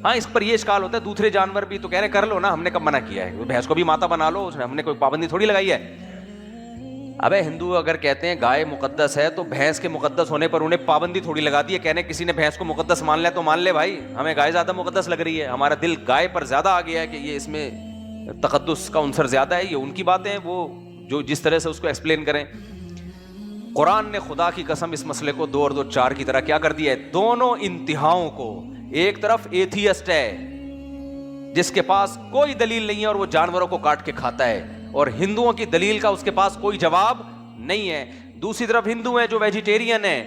ہاں اس پر یہ اشکال ہوتا ہے دوسرے جانور بھی تو کہہ رہے کر لو نا، ہم نے کب منع کیا ہے؟ بھینس کو بھی ماتا بنا لو، ہم نے کوئی پابندی تھوڑی لگائی ہے. ابے ہندو اگر کہتے ہیں گائے مقدس ہے تو بھینس کے مقدس ہونے پر انہیں پابندی تھوڑی لگا دی ہے. کہنے کسی نے بھینس کو مقدس مان لیا تو مان لے بھائی، ہمیں گائے زیادہ مقدس لگ رہی ہے، ہمارا دل گائے پر زیادہ آ گیا ہے کہ یہ اس میں تقدس کا عنصر زیادہ ہے. یہ ان کی باتیں ہیں، وہ جو جس طرح سے اس کو ایکسپلین کریں. قرآن نے خدا کی قسم اس مسئلے کو 2 اور 2 4 کی طرح کیا کر دیا ہے؟ دونوں انتہاؤں کو. ایک طرف ایتھیسٹ ہے جس کے پاس کوئی دلیل نہیں ہے اور وہ جانوروں کو کاٹ کے کھاتا ہے، اور ہندوؤں کی دلیل کا اس کے پاس کوئی جواب نہیں ہے. دوسری طرف ہندو ہیں جو ویجیٹیرین ہیں،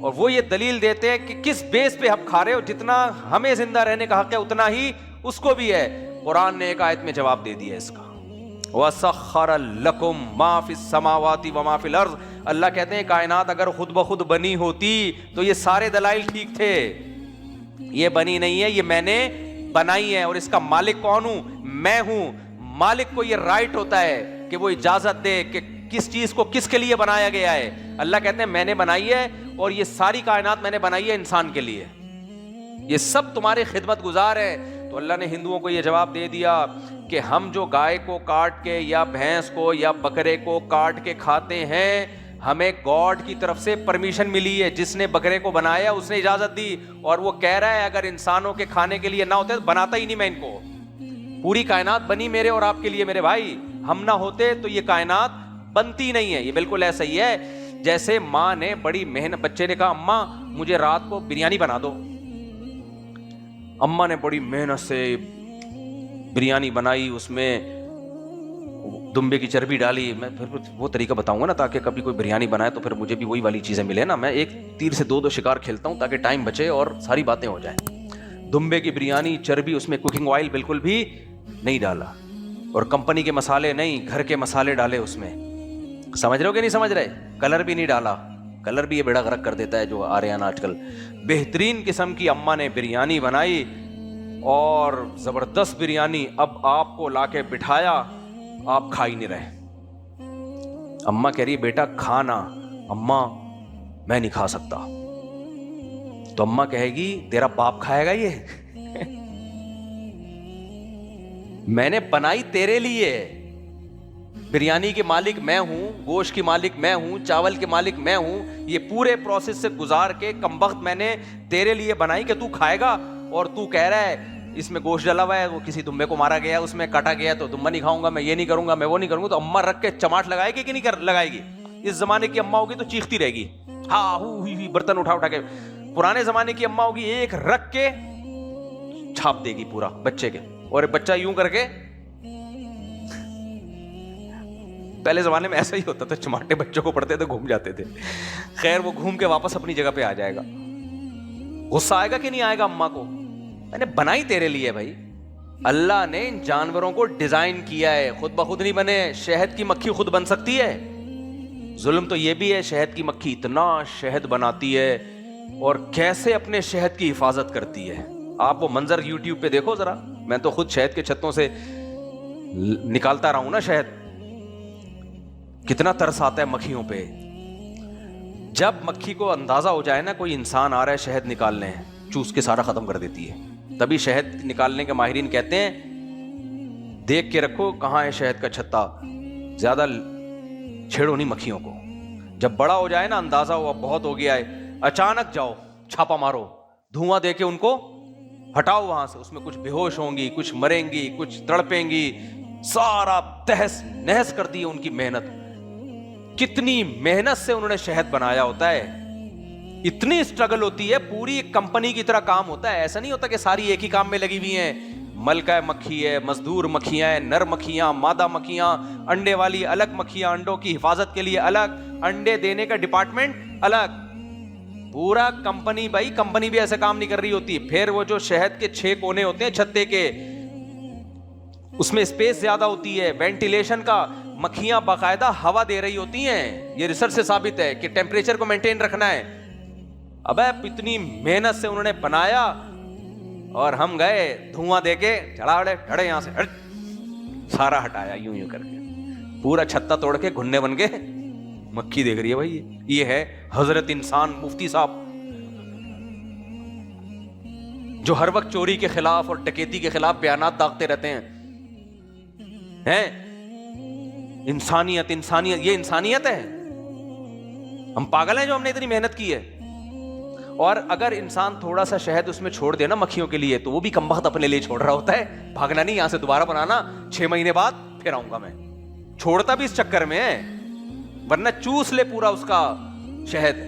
اور وہ یہ دلیل دیتے ہیں کہ کس بیس پہ ہم کھا رہے ہو، جتنا ہمیں زندہ رہنے کا حق ہے اتنا ہی اس کو بھی ہے. قرآن نے ایک آیت میں جواب دے دیا اس کا، وَسَخَّرَ لَكُم مَا فِي السَّمَاوَاتِ وَمَا فِي الْأَرْضِ. اللہ کہتے ہیں کائنات اگر خود بخود بنی ہوتی تو یہ سارے دلائل ٹھیک تھے. یہ بنی نہیں ہے، یہ میں نے بنائی ہے، اور اس کا مالک کون ہوں؟ میں ہوں. مالک کو یہ رائٹ ہوتا ہے کہ وہ اجازت دے کہ کس چیز کو کس کے لیے بنایا گیا ہے. اللہ کہتے ہیں میں نے بنائی ہے، اور یہ ساری کائنات میں نے بنائی ہے انسان کے لیے، یہ سب تمہارے خدمت گزار ہے. تو اللہ نے ہندوؤں کو یہ جواب دے دیا کہ ہم جو گائے کو کاٹ کے یا بھینس کو یا بکرے کو کاٹ کے کھاتے ہیں، ہمیں گاڈ کی طرف سے پرمیشن ملی ہے. جس نے بکرے کو بنایا اس نے اجازت دی، اور وہ کہہ رہا ہے اگر انسانوں کے کھانے کے لیے نہ ہوتے تو بناتا ہی نہیں میں ان کو. پوری کائنات بنی میرے اور آپ کے لیے میرے بھائی، ہم نہ ہوتے تو یہ کائنات بنتی نہیں ہے. یہ بالکل ایسا ہی ہے جیسے ماں نے بڑی محنت، بچے نے کہا اماں مجھے رات کو بریانی بنا دو، اماں نے بڑی محنت سے بریانی بنائی، اس میں دمبے کی چربی ڈالی. میں پھر وہ طریقہ بتاؤں گا نا تاکہ کبھی کوئی بریانی بنائے تو پھر مجھے بھی وہی والی چیزیں ملے نا. میں ایک تیر سے 2 شکار کھیلتا ہوں تاکہ ٹائم بچے اور ساری باتیں ہو جائیں. دمبے کی بریانی، چربی، اس میں کوکنگ آئل بالکل بھی نہیں ڈالا، اور کمپنی کے مسالے نہیں، گھر کے مسالے ڈالے اس میں. سمجھ رہے ہو کہ نہیں سمجھ رہے؟ کلر بھی نہیں ڈالا، کلر بھی یہ بیڑا غرق کر دیتا ہے جو آ رہے ہیں آج کل. بہترین قسم کی اماں نے بریانی بنائی، اور زبردست بریانی. اب آپ کو لا کے بٹھایا، آپ کھا ہی نہیں رہے. اماں کہہ رہی بیٹا کھانا. اماں میں نہیں کھا سکتا. تو اماں کہے گی تیرا باپ کھائے گا یہ؟ میں نے بنائی تیرے لیے. بریانی کے مالک میں ہوں، گوشت کی مالک میں ہوں، چاول کے مالک میں ہوں. یہ پورے پروسیس سے گزار کے کمبخت میں نے تیرے لیے بنائی کہ تو کھائے گا، اور تو کہہ رہا ہے اس میں گوشت ڈلا ہوا ہے، وہ کسی دمبے کو مارا گیا، اس میں کاٹا گیا، تو دمبا نہیں کھاؤں گا، میں یہ نہیں کروں گا، میں وہ نہیں کروں گا. تو اماں رکھ کے چماٹ لگائے گی کہ نہیں لگائے گی؟ اس زمانے کی اماں ہوگی تو چیختی رہے گی، ہاں ہوئی برتن اٹھا کے. پرانے زمانے کی اماں ہوگی ایک رکھ کے چھاپ دے گی پورا بچے کے، اور بچہ یوں کر کے. پہلے زمانے میں ایسا ہی ہوتا تھا، چماٹے بچوں کو پڑتے تھے، گھوم جاتے تھے. خیر وہ گھوم کے واپس اپنی جگہ پہ آ جائے گا. غصہ آئے گا کہ نہیں آئے گا اماں کو؟ میں نے بنائی تیرے لیے بھائی. اللہ نے ان جانوروں کو ڈیزائن کیا ہے، خود بخود نہیں بنے. شہد کی مکھی خود بن سکتی ہے؟ ظلم تو یہ بھی ہے، شہد کی مکھی اتنا شہد بناتی ہے اور کیسے اپنے شہد کی حفاظت کرتی ہے. آپ وہ منظر یوٹیوب پہ دیکھو ذرا. میں تو خود شہد کے چھتوں سے نکالتا رہا ہوں نا شہد. کتنا ترس آتا ہے مکھیوں پہ. جب مکھی کو اندازہ ہو جائے نا کوئی انسان آ رہا ہے شہد نکالنے، چوس کے سارا ختم کر دیتی ہے. تبھی شہد نکالنے کے ماہرین کہتے ہیں دیکھ کے رکھو کہاں ہے شہد کا چھتا، زیادہ چھیڑو نہیں مکھیوں کو. جب بڑا ہو جائے نا، اندازہ ہوا بہت ہو گیا ہے، اچانک جاؤ چھاپا مارو، دھواں دے کے ان کو ہٹاؤ وہاں سے. اس میں کچھ بے ہوش ہوں گی، کچھ مریں گی، کچھ تڑپیں گی. سارا تہس نہس کر دی ان کی محنت. کتنی محنت سے انہوں نے شہد بنایا ہوتا ہے. اتنی اسٹرگل ہوتی ہے, پوری ایک کمپنی کی طرح کام ہوتا ہے. ایسا نہیں ہوتا کہ ساری ایک ہی کام میں لگی ہوئی ہیں. ملکہ مکھی ہے, مزدور مکھیاں ہیں, نر مکھیاں, مادہ مکھیاں, انڈے والی الگ مکھیاں, انڈوں کی حفاظت کے لیے الگ, انڈے دینے کا ڈپارٹمنٹ الگ, پورا کمپنی. بھائی کمپنی بھی ایسے کام نہیں کر رہی ہوتی. پھر وہ جو شہد کے 6 کونے ہوتے ہیں چھتے کے, اس میں اسپیس زیادہ ہوتی ہے, وینٹیلیشن کا, مکھیاں باقاعدہ ہوا دے رہی ہوتی ہیں. یہ ریسرچ سے ثابت ہے کہ ٹیمپریچر کو مینٹین رکھنا ہے. اب اتنی محنت سے انہوں نے بنایا اور ہم گئے دھواں دے کے چڑھے یہاں سے, سارا ہٹایا یوں کر کے, پورا چھتا توڑ کے گھنے بن کے مکھی دیکھ رہی ہے. بھائی یہ ہے حضرت انسان مفتی صاحب, جو ہر وقت چوری کے خلاف اور ڈکیتی کے خلاف بیانات داغتے رہتے ہیں. انسانیت انسانیت, یہ انسانیت ہے؟ ہم پاگل ہیں جو ہم نے اتنی محنت کی ہے. اور اگر انسان تھوڑا سا شہد اس میں چھوڑ دے نا مکھیوں کے لیے, تو وہ بھی کم وقت اپنے لیے چھوڑ رہا ہوتا ہے. بھاگنا نہیں, یہاں سے دوبارہ بنانا, 6 مہینے بعد پھر آؤں گا میں. چھوڑتا بھی اس چکر میں ہے, ورنہ چوس لے پورا اس کا شہد.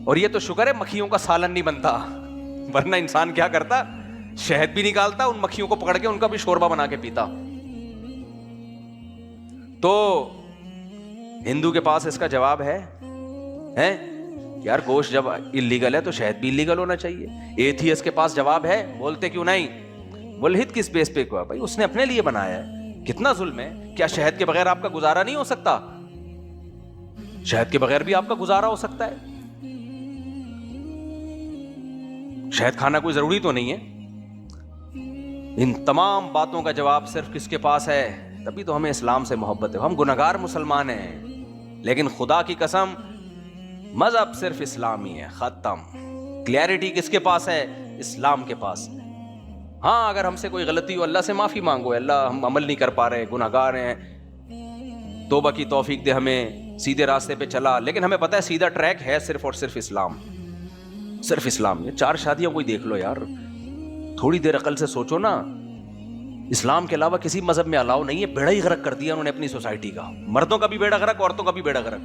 اور یہ تو شکر ہے مکھیوں کا سالن نہیں بنتا, ورنہ انسان کیا کرتا, شہد بھی نکالتا, ان مکھیوں کو پکڑ کے ان کا بھی شوربہ بنا کے پیتا. تو ہندو کے پاس اس کا جواب ہے یار گوشت جب اللیگل ہے تو شہد بھی اللیگل ہونا چاہیے. ایتھیسٹ کے پاس جواب ہے, بولتے کیوں نہیں, ملحد کس بیس پہ ہوا؟ بھائی اس نے اپنے لیے بنایا ہے, کتنا ظلم ہے. کیا شہد کے بغیر آپ کا گزارا نہیں ہو سکتا؟ شہد کے بغیر بھی آپ کا گزارا ہو سکتا ہے. شہد کھانا کوئی ضروری تو نہیں ہے. ان تمام باتوں کا جواب صرف کس کے پاس ہے؟ تبھی تو ہمیں اسلام سے محبت ہے. ہم گنہگار مسلمان ہیں, لیکن خدا کی قسم مذہب صرف اسلامی ہے, ختم. کلیئرٹی کس کے پاس ہے؟ اسلام کے پاس. ہاں اگر ہم سے کوئی غلطی ہو اللہ سے معافی مانگو, اللہ ہم عمل نہیں کر پا رہے, گنہگار ہیں, توبہ کی توفیق دے ہمیں, سیدھے راستے پہ چلا. لیکن ہمیں پتہ ہے سیدھا ٹریک ہے صرف اور صرف اسلام, صرف اسلام. یہ 4 شادیاں کوئی دیکھ لو یار, تھوڑی دیر عقل سے سوچو نا. اسلام کے علاوہ کسی مذہب میں الاؤ نہیں ہے. بیڑا ہی غرق کر دیا انہوں نے اپنی سوسائٹی کا, مردوں کا بھی بیڑا غرق, عورتوں کا بھی بیڑا غرق.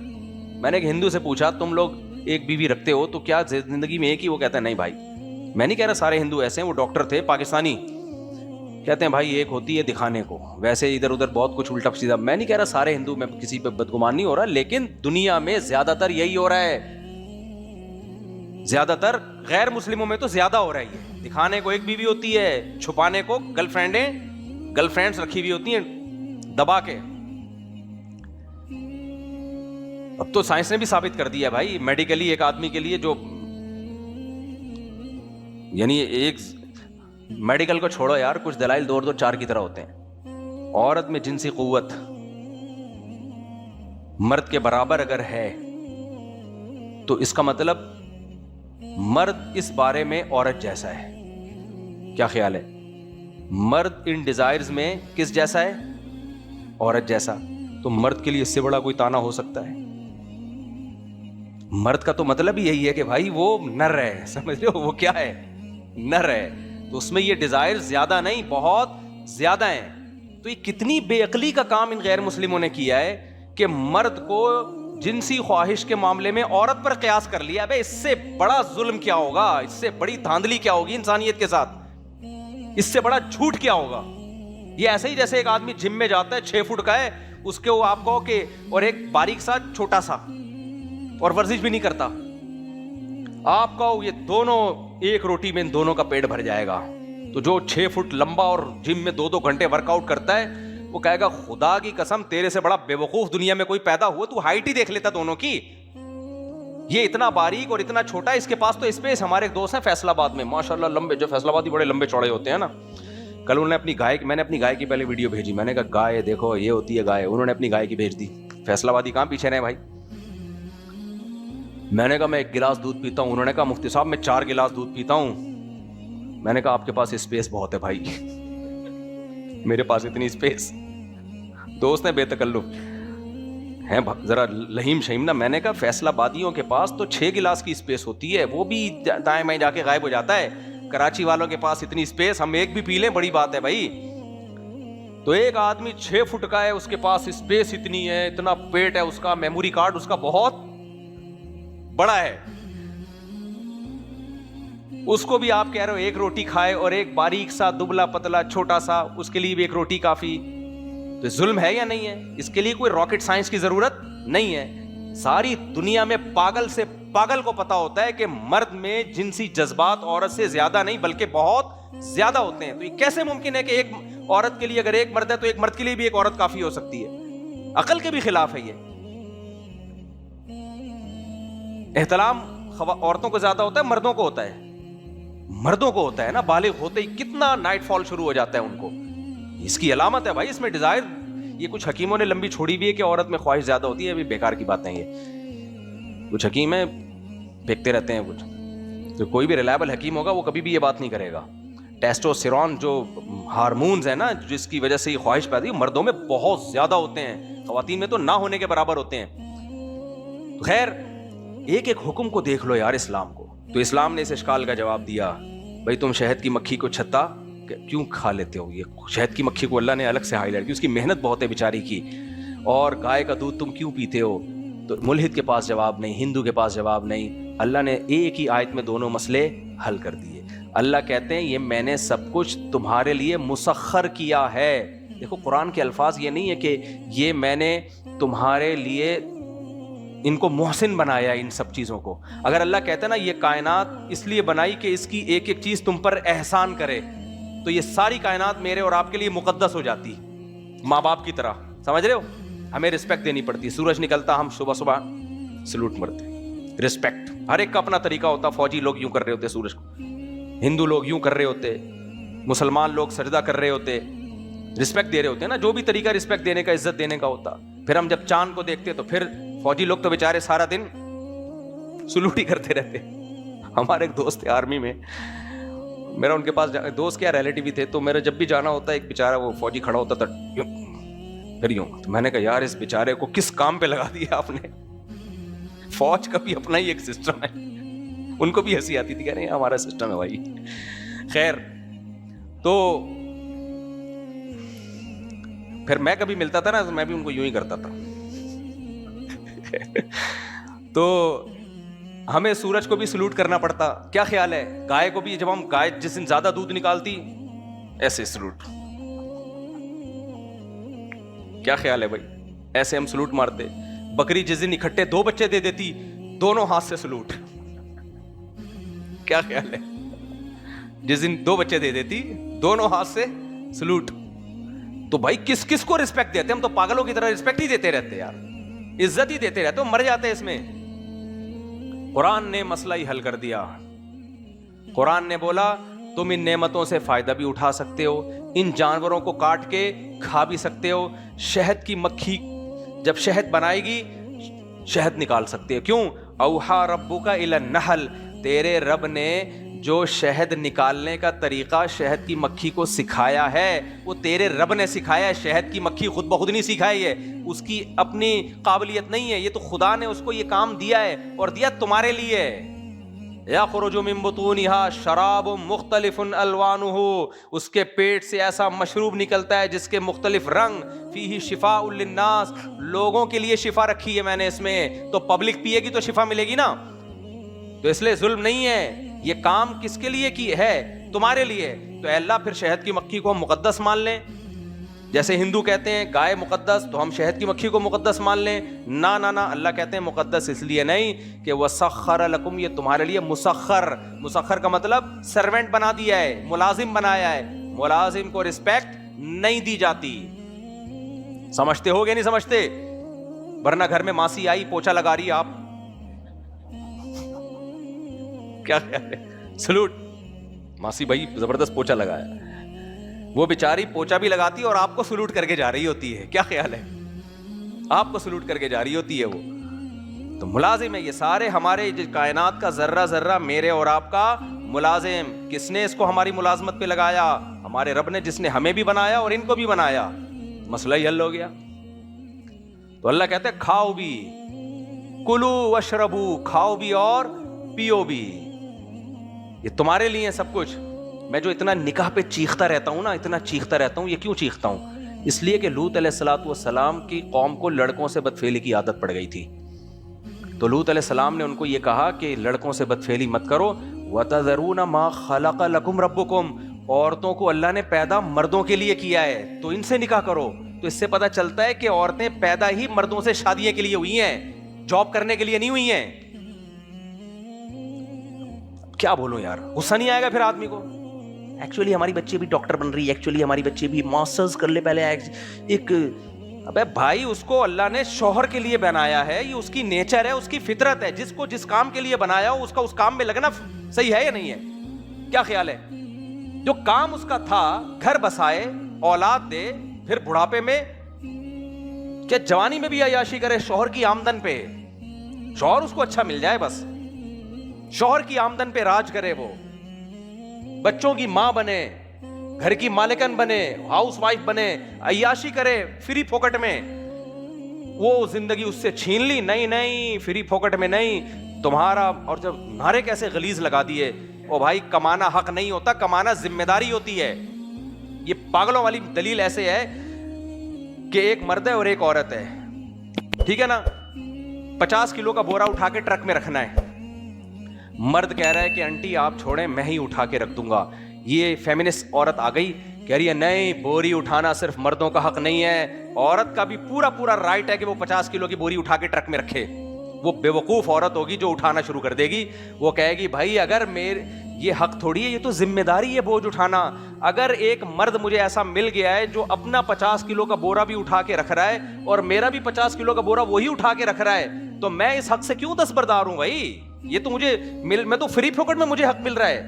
میں نے ایک ہندو سے پوچھا تم لوگ ایک بیوی رکھتے ہو تو کیا زندگی میں ایک ہی؟ وہ کہتا ہے نہیں بھائی. میں نہیں کہہ رہا سارے ہندو ایسے ہیں, وہ ڈاکٹر تھے پاکستانی, کہتے ہیں بھائی ایک ہوتی ہے دکھانے کو, ویسے ادھر ادھر بہت کچھ الٹا سیدھا. میں نہیں کہہ رہا سارے ہندو, میں کسی پہ بدگمان نہیں ہو رہا, لیکن دنیا میں زیادہ تر یہی ہو رہا ہے. زیادہ تر غیر مسلموں میں تو زیادہ ہو رہا ہے یہ. دکھانے کو ایک بیوی ہوتی ہے, چھپانے کو گرل فرینڈس رکھی ہوئی ہوتی ہیں دبا کے. اب تو سائنس نے بھی ثابت کر دیا بھائی میڈیکلی, ایک آدمی کے لیے جو, یعنی ایک میڈیکل کو چھوڑو یار, کچھ دلائل 2 4 کی طرح ہوتے ہیں. عورت میں جنسی قوت مرد کے برابر اگر ہے تو اس کا مطلب مرد اس بارے میں عورت جیسا ہے. کیا خیال ہے؟ مرد ان ڈیزائرز میں کس جیسا ہے؟ عورت جیسا. تو مرد کے لیے اس سے بڑا کوئی تانا ہو سکتا ہے؟ مرد کا تو مطلب ہی یہی ہے کہ بھائی وہ نر ہے, سمجھ لو وہ کیا ہے, نر ہے. تو اس میں یہ ڈیزائر زیادہ نہیں, بہت زیادہ ہیں. تو یہ کتنی بے عقلی کا کام ان غیر مسلموں نے کیا ہے کہ مرد کو جنسی خواہش کے معاملے میں عورت پر قیاس کر لیا. بھائی اس سے بڑا ظلم کیا ہوگا, اس سے بڑی دھاندلی کیا ہوگی انسانیت کے ساتھ, اس سے بڑا جھوٹ کیا ہوگا. یہ ایسے ہی جیسے ایک آدمی جم میں جاتا ہے 6 فٹ کا ہے, اس کے وہ آپ کہو کہ اور ایک باریک سا چھوٹا سا, اور ورزش بھی نہیں کرتا, آپ کہو یہ دونوں ایک روٹی میں ان دونوں کا پیٹ بھر جائے گا. تو جو 6 فٹ لمبا اور جم میں 2 گھنٹے ورک آؤٹ کرتا ہے, وہ کہے گا خدا کی قسم تیرے سے بڑا بے وقوف دنیا میں کوئی پیدا ہوا, تو ہائٹ ہی دیکھ لیتا دونوں کی. یہ اتنا باریک اور اتنا چھوٹا, اس کے پاس تو اسپیس. ہمارے ایک دوست ہیں فیصل آباد میں, ماشاءاللہ لمبے, جو فیصل آبادی بڑے لمبے چوڑے ہوتے ہیں نا. کل انہوں نے اپنی گائے, میں نے اپنی گائے کی پہلے ویڈیو بھیجی, میں نے کہا گائے دیکھو یہ ہوتی ہے گائے. انہوں نے اپنی گائے کی بھیج دی. فیصل آبادی کہاں پیچھے رہے بھائی. میں نے کہا میں 1 گلاس دودھ پیتا ہوں. انہوں نے کہا مفتی صاحب میں 4 گلاس دودھ پیتا ہوں. میں نے کہا آپ کے پاس اسپیس بہت ہے بھائی, میرے پاس اتنی اسپیس. دوست ہیں بے تکلف ہیں, ذرا لہیم شہیم نا. میں نے کہا فیصل آبادیوں کے پاس تو 6 گلاس کی اسپیس ہوتی ہے, وہ بھی دائیں بائیں جا کے غائب ہو جاتا ہے. کراچی والوں کے پاس اتنی اسپیس, ہم ایک بھی پی لیں بڑی بات ہے بھائی. تو ایک آدمی 6 فٹ کا ہے, اس کے پاس اسپیس اتنی ہے, اتنا پیٹ ہے اس کا, میموری کارڈ اس کا بہت بڑا ہے, اس کو بھی آپ کہہ رہے ہو ایک روٹی کھائے, اور ایک باریک سا دبلا پتلا چھوٹا سا, اس کے لیے بھی ایک روٹی کافی. تو ظلم ہے یا نہیں ہے؟ اس کے لیے کوئی راکٹ سائنس کی ضرورت نہیں ہے. ساری دنیا میں پاگل سے پاگل کو پتا ہوتا ہے کہ مرد میں جنسی جذبات عورت سے زیادہ نہیں بلکہ بہت زیادہ ہوتے ہیں. تو یہ کیسے ممکن ہے کہ ایک عورت کے لیے اگر ایک مرد ہے تو ایک مرد کے لیے بھی ایک عورت کافی ہو سکتی ہے؟ عقل کے بھی خلاف ہے یہ. احترام عورتوں کو زیادہ ہوتا ہے, مردوں کو ہوتا ہے, مردوں کو ہوتا ہے نا. بالغ ہوتے ہی کتنا نائٹ فال شروع ہو جاتا ہے ان کو. اس کی علامت ہے بھائی, اس میں ڈیزائر. یہ کچھ حکیموں نے لمبی چھوڑی بھی ہے کہ عورت میں خواہش زیادہ ہوتی ہے, ابھی بیکار کی باتیں یہ. کچھ حکیم ہیں پھینکتے رہتے ہیں کچھ, تو کوئی بھی ریلائبل حکیم ہوگا وہ کبھی بھی یہ بات نہیں کرے گا. ٹیسٹوسٹیرون جو ہارمونز ہیں نا, جس کی وجہ سے یہ خواہش پیدا ہوئی, مردوں میں بہت زیادہ ہوتے ہیں, خواتین میں تو نہ ہونے کے برابر ہوتے ہیں. خیر, ایک ایک حکم کو دیکھ لو یار اسلام کو. تو اسلام نے اس اشکال کا جواب دیا, بھائی تم شہد کی مکھی کو چھتا کیوں کھا لیتے ہو؟ یہ شہد کی مکھی کو اللہ نے الگ سے ہائی لائٹ کی, اس کی محنت بہت ہے بیچاری کی. اور گائے کا دودھ تم کیوں پیتے ہو؟ تو ملحد کے پاس جواب نہیں, ہندو کے پاس جواب نہیں. اللہ نے ایک ہی آیت میں دونوں مسئلے حل کر دیے. اللہ کہتے ہیں یہ میں نے سب کچھ تمہارے لیے مسخر کیا ہے. دیکھو قرآن کے الفاظ یہ نہیں ہے کہ یہ میں نے تمہارے لیے ان کو محسن بنایا ان سب چیزوں کو. اگر اللہ کہتا ہے نا یہ کائنات اس لیے بنائی کہ اس کی ایک ایک چیز تم پر احسان کرے, تو یہ ساری کائنات میرے اور آپ کے لیے مقدس ہو جاتی, ماں باپ کی طرح. سمجھ رہے ہو؟ ہمیں رسپیکٹ دینی پڑتی. سورج نکلتا ہم صبح صبح سلوٹ مرتے, رسپیکٹ. ہر ایک کا اپنا طریقہ ہوتا. فوجی لوگ یوں کر رہے ہوتے سورج کو, ہندو لوگ یوں کر رہے ہوتے, مسلمان لوگ سجدہ کر رہے ہوتے, رسپیکٹ دے رہے ہوتے ہیں نا, جو بھی طریقہ رسپیکٹ دینے کا, عزت دینے کا ہوتا. پھر ہم جب چاند کو دیکھتے تو پھر فوجی لوگ تو بیچارے سارا دن سلوٹ ہی کرتے رہتے. ہمارے ایک دوست تھے آرمی میں, میرا ان کے پاس دوست کیا ریلیٹیو بھی تھے, تو میرا جب بھی جانا ہوتا ایک بیچارہ وہ فوجی کھڑا ہوتا تھا پھر یوں. تو میں نے کہا یار اس بیچارے کو کس کام پہ لگا دیا آپ نے؟ فوج کا بھی اپنا ہی ایک سسٹم ہے. ان کو بھی ہنسی آتی تھی, کہہ رہے ہیں ہمارا سسٹم ہے بھائی. خیر, تو پھر میں کبھی ملتا تھا نا تو میں بھی ان کو یوں ہی کرتا تھا. تو ہمیں سورج کو بھی سلوٹ کرنا پڑتا. کیا خیال ہے گائے کو بھی, جب ہم گائے جس دن زیادہ دودھ نکالتی ایسے سلوٹ. کیا خیال ہے بھائی, ایسے ہم سلوٹ مارتے. بکری جس دن اکٹھے 2 بچے دے دیتی, دونوں ہاتھ سے سلوٹ. کیا خیال ہے, جس دن 2 بچے دے دیتی دونوں ہاتھ سے سلوٹ. تو بھائی کس کس کو رسپیکٹ دیتے؟ ہم تو پاگلوں کی طرح رسپیکٹ ہی دیتے رہتے یار, عزت ہی دیتے رہتے, مر جاتے اس میں. قرآن نے مسئلہ ہی حل کر دیا. قرآن نے بولا تم ان نعمتوں سے فائدہ بھی اٹھا سکتے ہو, ان جانوروں کو کاٹ کے کھا بھی سکتے ہو. شہد کی مکھی جب شہد بنائے گی شہد نکال سکتے ہو. کیوں؟ اوحا ربک الی النحل, تیرے رب نے جو شہد نکالنے کا طریقہ شہد کی مکھی کو سکھایا ہے وہ تیرے رب نے سکھایا ہے. شہد کی مکھی خود بخود نہیں سکھائی ہے, اس کی اپنی قابلیت نہیں ہے, یہ تو خدا نے اس کو یہ کام دیا ہے, اور دیا تمہارے لیے. یخرج من بطونها شراب مختلف الوانہ, اس کے پیٹ سے ایسا مشروب نکلتا ہے جس کے مختلف رنگ. فیہ شفاء للناس, لوگوں کے لیے شفا رکھی ہے میں نے اس میں, تو پبلک پیے گی تو شفا ملے گی نا. تو اس لیے ظلم نہیں ہے, یہ کام کس کے لیے کی ہے؟ تمہارے لیے. تو اے اللہ پھر شہد کی مکھی کو ہم مقدس مان لیں, جیسے ہندو کہتے ہیں گائے مقدس, تو ہم شہد کی مکھی کو مقدس مان لیں؟ نہ نہ نہ, اللہ کہتے ہیں مقدس اس لیے نہیں کہ وسخر لکم, یہ تمہارے لیے مسخر. مسخر کا مطلب سرونٹ بنا دیا ہے, ملازم بنایا ہے. ملازم کو رسپیکٹ نہیں دی جاتی. سمجھتے ہو گے نہیں سمجھتے؟ ورنہ گھر میں ماسی آئی پوچھا لگا رہی آپ, کیا خیال ہے؟ سلوٹ. ماسی بھائی زبردست پوچھا لگایا, وہ بیچاری پوچھا بھی لگاتی اور آپ کو سلوٹ کر کے جا رہی ہوتی ہے. کیا خیال ہے؟ آپ کو سلوٹ کر کے جا رہی ہوتی ہے وہ. تو ملازم ہے یہ سارے, ہمارے کائنات کا ذرہ ذرہ میرے اور آپ کا ملازم. کس نے اس کو ہماری ملازمت پہ لگایا؟ ہمارے رب نے, جس نے ہمیں بھی بنایا اور ان کو بھی بنایا. مسئلہ ہی حل ہو گیا. تو اللہ کہتے ہیں کھاؤ بھی, کلو واشربو, کھاؤ بھی اور پیو بھی, یہ تمہارے لیے سب کچھ. میں جو اتنا نکاح پہ چیختا رہتا ہوں نا, اتنا چیختا رہتا ہوں, یہ کیوں چیختا ہوں؟ اس لیے کہ لوط علیہ الصلوۃ والسلام کی قوم کو لڑکوں سے بدفعلی کی عادت پڑ گئی تھی. تو لوط علیہ السلام نے ان کو یہ کہا کہ لڑکوں سے بدفعلی مت کرو. وَتَذَرُونَ مَا خَلَقَ لَكُمْ رَبُّكُمْ, عورتوں کو اللہ نے پیدا مردوں کے لیے کیا ہے تو ان سے نکاح کرو. تو اس سے پتہ چلتا ہے کہ عورتیں پیدا ہی مردوں سے شادیوں کے لیے ہوئی ہیں, جاب کرنے کے لیے نہیں ہوئی ہیں. کیا بولوں یار, غصہ نہیں آئے گا پھر آدمی کو؟ ایکچولی ہماری بچی بھی ڈاکٹر بن رہی ہے, ایکچولی ہماری بچی بھی ماسٹرز کر لے پہلے ایک. ابے بھائی, اس کو اللہ نے شوہر کے لیے بنایا ہے, یہ اس کی نیچر ہے, اس کی فطرت ہے. جس کو جس کام کے لیے بنایا ہو اس کا اس کام میں لگنا صحیح ہے یا نہیں ہے؟ کیا خیال ہے؟ جو کام اس کا تھا گھر بسائے, اولاد دے, پھر بڑھاپے میں کیا جوانی میں بھی عیاشی کرے شوہر کی آمدن پہ, شوہر اس کو اچھا مل جائے بس, شوہر کی آمدن پہ راج کرے, وہ بچوں کی ماں بنے, گھر کی مالکن بنے, ہاؤس وائف بنے, عیاشی کرے فری پھوکٹ میں. وہ زندگی اس سے چھین لی, نہیں فری پھوکٹ میں نہیں تمہارا. اور جب نعرے کیسے غلیظ لگا دیے, او بھائی کمانا حق نہیں ہوتا, کمانا ذمہ داری ہوتی ہے. یہ پاگلوں والی دلیل ایسے ہے کہ ایک مرد ہے اور ایک عورت ہے, ٹھیک ہے نا, 50 کلو کا بورا اٹھا کے ٹرک میں رکھنا ہے. مرد کہہ رہا ہے کہ آنٹی آپ چھوڑیں, میں ہی اٹھا کے رکھ دوں گا. یہ فیمنسٹ عورت آ گئی, کہہ رہی ہے نہیں, بوری اٹھانا صرف مردوں کا حق نہیں ہے, عورت کا بھی پورا رائٹ ہے کہ وہ 50 کلو کی بوری اٹھا کے ٹرک میں رکھے. وہ بے وقوف عورت ہوگی جو اٹھانا شروع کر دے گی. وہ کہے گی بھائی اگر یہ حق تھوڑی ہے, یہ تو ذمہ داری ہے بوجھ اٹھانا. اگر ایک مرد مجھے ایسا مل گیا ہے جو اپنا 50 کلو کا بورا بھی اٹھا کے رکھ رہا ہے اور میرا بھی 50 کلو کا بورا وہی اٹھا کے رکھ رہا ہے, تو میں اس حق سے کیوں دستبردار ہوں بھائی؟ یہ تو مجھے میں تو فری پھوکٹ میں مجھے حق مل رہا ہے.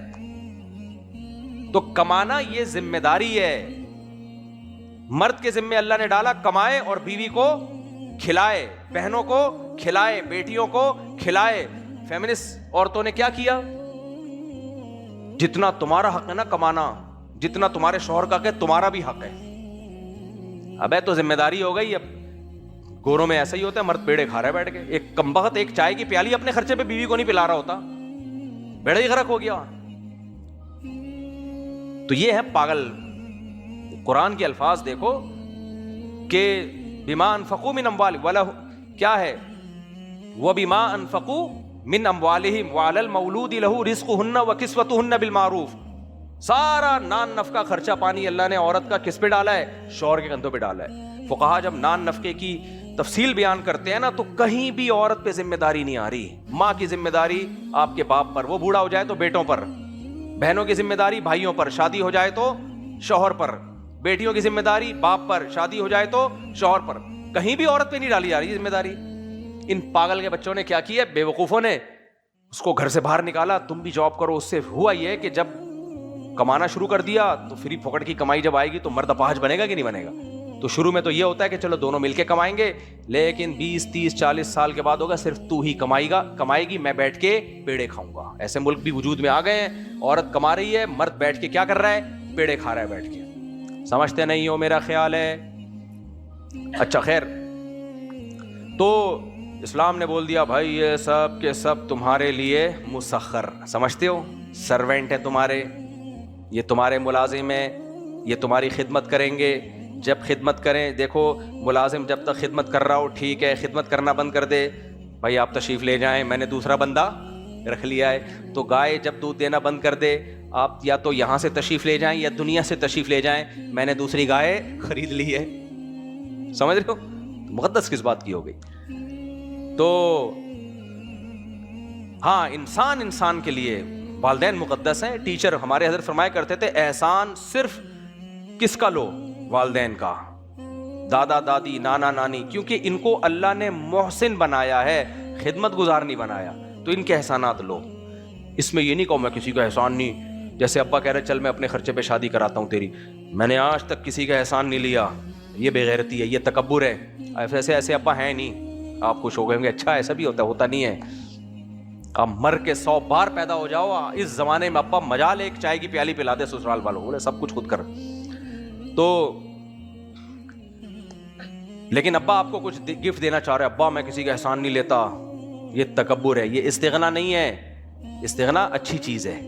تو کمانا یہ ذمہ داری ہے, مرد کے ذمہ اللہ نے ڈالا, کمائے اور بیوی کو کھلائے, بہنوں کو کھلائے, بیٹیوں کو کھلائے. فیمنسٹ عورتوں نے کیا کیا؟ جتنا تمہارا حق ہے نا کمانا, جتنا تمہارے شوہر کا حق ہے تمہارا بھی حق ہے. ابے تو ذمہ داری ہو گئی. اب گوروں میں ایسا ہی ہوتا ہے, مرد پیڑے کھا رہا ہے بیٹھ کے, ایک کمبخت ایک چائے کی پیالی اپنے خرچے پہ بیوی کو نہیں پلا رہا ہوتا, بیڑا ہی غرق ہو گیا. تو یہ ہے پاگل. قرآن کے الفاظ دیکھو کہ بما انفقوا من اموالهم کیا ہے, وبما انفقوا من اموالهم وعلى المولود له رزقهن وكسوتهن بالمعروف. سارا نان نفقہ خرچہ پانی اللہ نے عورت کا کس پہ ڈالا ہے؟ شوہر کے کندھوں پہ ڈالا ہے. فقہا جب نان نفقے کی تفصیل بیان کرتے ہیں نا تو کہیں بھی عورت پہ ذمہ داری نہیں آ رہی. ماں کی ذمہ داری آپ کے باپ پر, وہ بوڑھا ہو جائے تو بیٹوں پر, بہنوں کی ذمہ داری بھائیوں پر, شادی ہو جائے تو شوہر پر, بیٹیوں کی ذمہ داری باپ پر, شادی ہو جائے تو شوہر پر. کہیں بھی عورت پہ نہیں ڈالی جا رہی ذمہ داری. ان پاگل کے بچوں نے کیا کیا, بے وقوفوں نے اس کو گھر سے باہر نکالا, تم بھی جاب کرو. اس سے ہوا یہ کہ جب کمانا شروع کر دیا تو فری پھوکٹ کی کمائی جب آئے گی تو مرد اپاہج بنے گا کہ نہیں بنے گا؟ تو شروع میں تو یہ ہوتا ہے کہ چلو دونوں مل کے کمائیں گے, لیکن 20 30 40 سال کے بعد ہوگا صرف تو ہی کمائے گی, میں بیٹھ کے پیڑے کھاؤں گا. ایسے ملک بھی وجود میں آ گئے ہیں, عورت کما رہی ہے, مرد بیٹھ کے کیا کر رہا ہے؟ پیڑے کھا رہا ہے بیٹھ کے. سمجھتے نہیں ہو میرا خیال ہے. اچھا خیر, تو اسلام نے بول دیا بھائی یہ سب کے سب تمہارے لیے مسخر. سمجھتے ہو, سروینٹ ہے تمہارے, یہ تمہارے ملازم ہیں, یہ تمہاری خدمت کریں گے. جب خدمت کریں, دیکھو ملازم جب تک خدمت کر رہا ہو ٹھیک ہے, خدمت کرنا بند کر دے, بھائی آپ تشریف لے جائیں, میں نے دوسرا بندہ رکھ لیا ہے. تو گائے جب دودھ دینا بند کر دے, آپ یا تو یہاں سے تشریف لے جائیں یا دنیا سے تشریف لے جائیں, میں نے دوسری گائے خرید لی ہے. سمجھ رہے ہو مقدس کس بات کی ہو گئی؟ تو ہاں, انسان کے لیے والدین مقدس ہیں. ٹیچر ہمارے حضرت فرمایا کرتے تھے احسان صرف کس کا لو؟ والدین کا, دادا دادی نانا نانی, کیونکہ ان کو اللہ نے محسن بنایا ہے, خدمت گزار نہیں بنایا. تو ان کے احسانات لو. اس میں یہ نہیں کہو میں کسی کا احسان نہیں, جیسے ابا کہہ رہے چل میں اپنے خرچے پہ شادی کراتا ہوں تیری, میں نے آج تک کسی کا احسان نہیں لیا, یہ بے غیرتی ہے, یہ تکبر ہے. ایسے ابا ہیں نہیں. آپ خوش ہو گئے ہوں گے, اچھا ایسا بھی ہوتا نہیں ہے. اب مر کے 100 بار پیدا ہو جاؤ, اس زمانے میں ابا مجال ایک چائے کی پیالی پلا دے سسرال والوں, بولے سب کچھ خود کر. تو لیکن ابا آپ کو کچھ گفٹ دینا چاہ رہے, ابا میں کسی کا احسان نہیں لیتا, یہ تکبر ہے, یہ استغنا نہیں ہے. استغنا اچھی چیز ہے,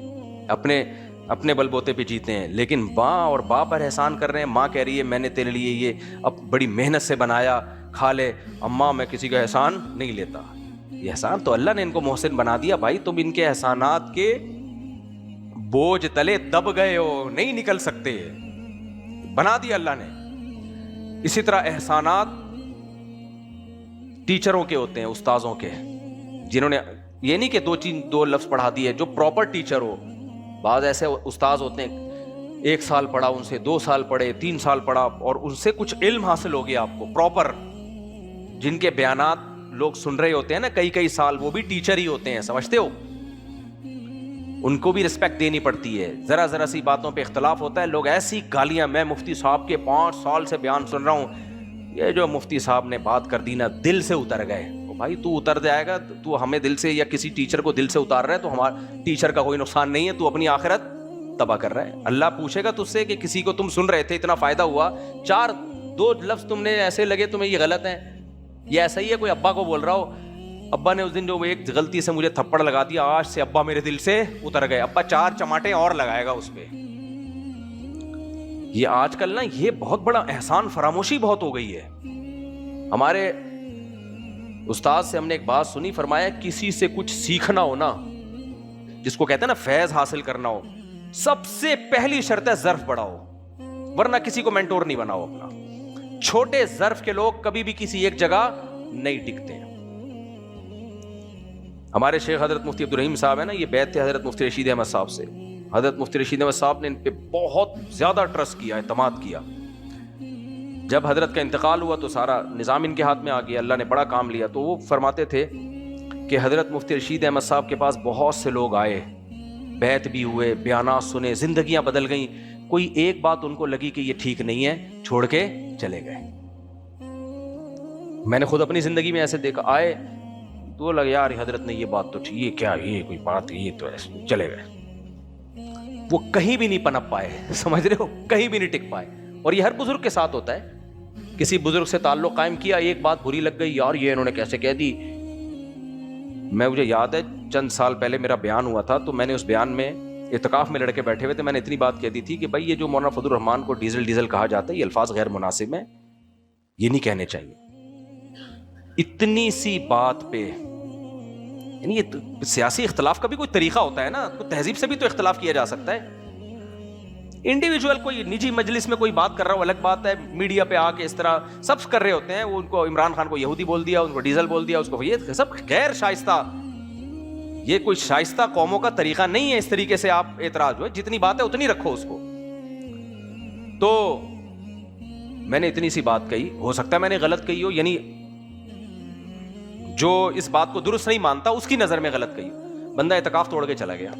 اپنے بل بوتے پہ جیتے ہیں, لیکن ماں اور باپ پر احسان کر رہے ہیں. ماں کہہ رہی ہے میں نے تیرے لیے یہ اب بڑی محنت سے بنایا, کھا لے. اماں میں کسی کا احسان نہیں لیتا. یہ احسان تو اللہ نے ان کو محسن بنا دیا بھائی, تم ان کے احسانات کے بوجھ تلے دب گئے ہو, نہیں نکل سکتے, بنا دیا اللہ نے. اسی طرح احسانات ٹیچروں کے ہوتے ہیں, استاذوں کے, جنہوں نے یہ نہیں کہ دو لفظ پڑھا دیے, جو پراپر ٹیچر ہو. بعض ایسے استاذ ہوتے ہیں 1 سال پڑھا ان سے, 2 سال پڑھے, 3 سال پڑھا, اور ان سے کچھ علم حاصل ہو گیا آپ کو پراپر, جن کے بیانات لوگ سن رہے ہوتے ہیں نا کئی سال, وہ بھی ٹیچر ہی ہوتے ہیں, سمجھتے ہو. ان کو بھی رسپیکٹ دینی پڑتی ہے. ذرا سی باتوں پہ اختلاف ہوتا ہے, لوگ ایسی گالیاں, میں مفتی صاحب کے 5 سال سے بیان سن رہا ہوں, یہ جو مفتی صاحب نے بات کر دی نا, دل سے اتر گئے. بھائی تو اتر جائے گا, تو ہمیں دل سے, یا کسی ٹیچر کو دل سے اتار رہا ہے, تو ہمارا ٹیچر کا کوئی نقصان نہیں ہے, تو اپنی آخرت تباہ کر رہا ہے. اللہ پوچھے گا تجھ سے کہ کسی کو تم سن رہے تھے, اتنا فائدہ ہوا, 2 لفظ تم نے ایسے لگے تمہیں یہ غلط ہیں, یہ ایسا ہی ہے کوئی ابا کو بول رہا ہو, ابا نے اس دن جو ایک غلطی سے مجھے تھپڑ لگا دیا, آج سے ابا میرے دل سے اتر گئے, ابا 4 چماٹے اور لگائے گا اس پہ. یہ آج کل نا یہ بہت بڑا احسان فراموشی بہت ہو گئی ہے. ہمارے استاد سے ہم نے ایک بات سنی, فرمایا کسی سے کچھ سیکھنا ہو نا, جس کو کہتے ہیں نا فیض حاصل کرنا ہو, سب سے پہلی شرط ہے ظرف بڑا ہو, ورنہ کسی کو مینٹور نہیں بناؤ اپنا. چھوٹے ظرف کے لوگ کبھی بھی کسی ایک جگہ نہیں ٹکتے. ہمارے شیخ حضرت مفتی عبدالرحیم صاحب ہیں نا, یہ بیعت تھے حضرت مفتی رشید احمد صاحب سے. حضرت مفتی رشید احمد صاحب نے ان پہ بہت زیادہ ٹرسٹ کیا, اعتماد کیا. جب حضرت کا انتقال ہوا تو سارا نظام ان کے ہاتھ میں آ گیا, اللہ نے بڑا کام لیا. تو وہ فرماتے تھے کہ حضرت مفتی رشید احمد صاحب کے پاس بہت سے لوگ آئے, بیعت بھی ہوئے, بیانات سنے, زندگیاں بدل گئیں, کوئی ایک بات ان کو لگی کہ یہ ٹھیک نہیں ہے, چھوڑ کے چلے گئے. میں نے خود اپنی زندگی میں ایسے دیکھا, آئے تو لگا یار حضرت نے یہ بات تو ٹھیک, یہ کیا, یہ کوئی بات, یہ تو ایسے چلے گئے. وہ کہیں بھی نہیں پنپ پائے, سمجھ رہے ہو, کہیں بھی نہیں ٹک پائے. اور یہ ہر بزرگ کے ساتھ ہوتا ہے. کسی بزرگ سے تعلق قائم کیا, ایک بات بری لگ گئی, یار یہ انہوں نے کیسے کہہ دی. مجھے یاد ہے چند سال پہلے میرا بیان ہوا تھا, تو میں نے اس بیان میں اعتکاف میں لڑکے بیٹھے ہوئے تھے, میں نے اتنی بات کہہ دی تھی کہ بھائی یہ جو مولانا فضل الرحمان کو ڈیزل کہا جاتا ہے, یہ الفاظ غیر مناسب ہیں, یہ نہیں کہنے چاہیے. اتنی سی بات پہ, یعنی یہ سیاسی اختلاف کا بھی کوئی طریقہ ہوتا ہے نا, تو تہذیب سے بھی تو اختلاف کیا جا سکتا ہے. انڈیویجول کوئی نجی مجلس میں کوئی بات کر رہا ہو الگ بات ہے, میڈیا پہ آ کے اس طرح سب کر رہے ہوتے ہیں, وہ ان کو عمران خان کو یہودی بول دیا, ان کو ڈیزل بول دیا, اس کو یہ سب غیر شائستہ, یہ کوئی شائستہ قوموں کا طریقہ نہیں ہے. اس طریقے سے آپ اعتراض ہوئے, جتنی بات ہے اتنی رکھو اس کو. تو میں نے اتنی سی بات کہی, ہو سکتا ہے میں نے غلط کہی ہو, یعنی جو اس بات کو درست نہیں مانتا اس کی نظر میں غلط کہی. بندہ اعتکاف توڑ کے چلا گیا,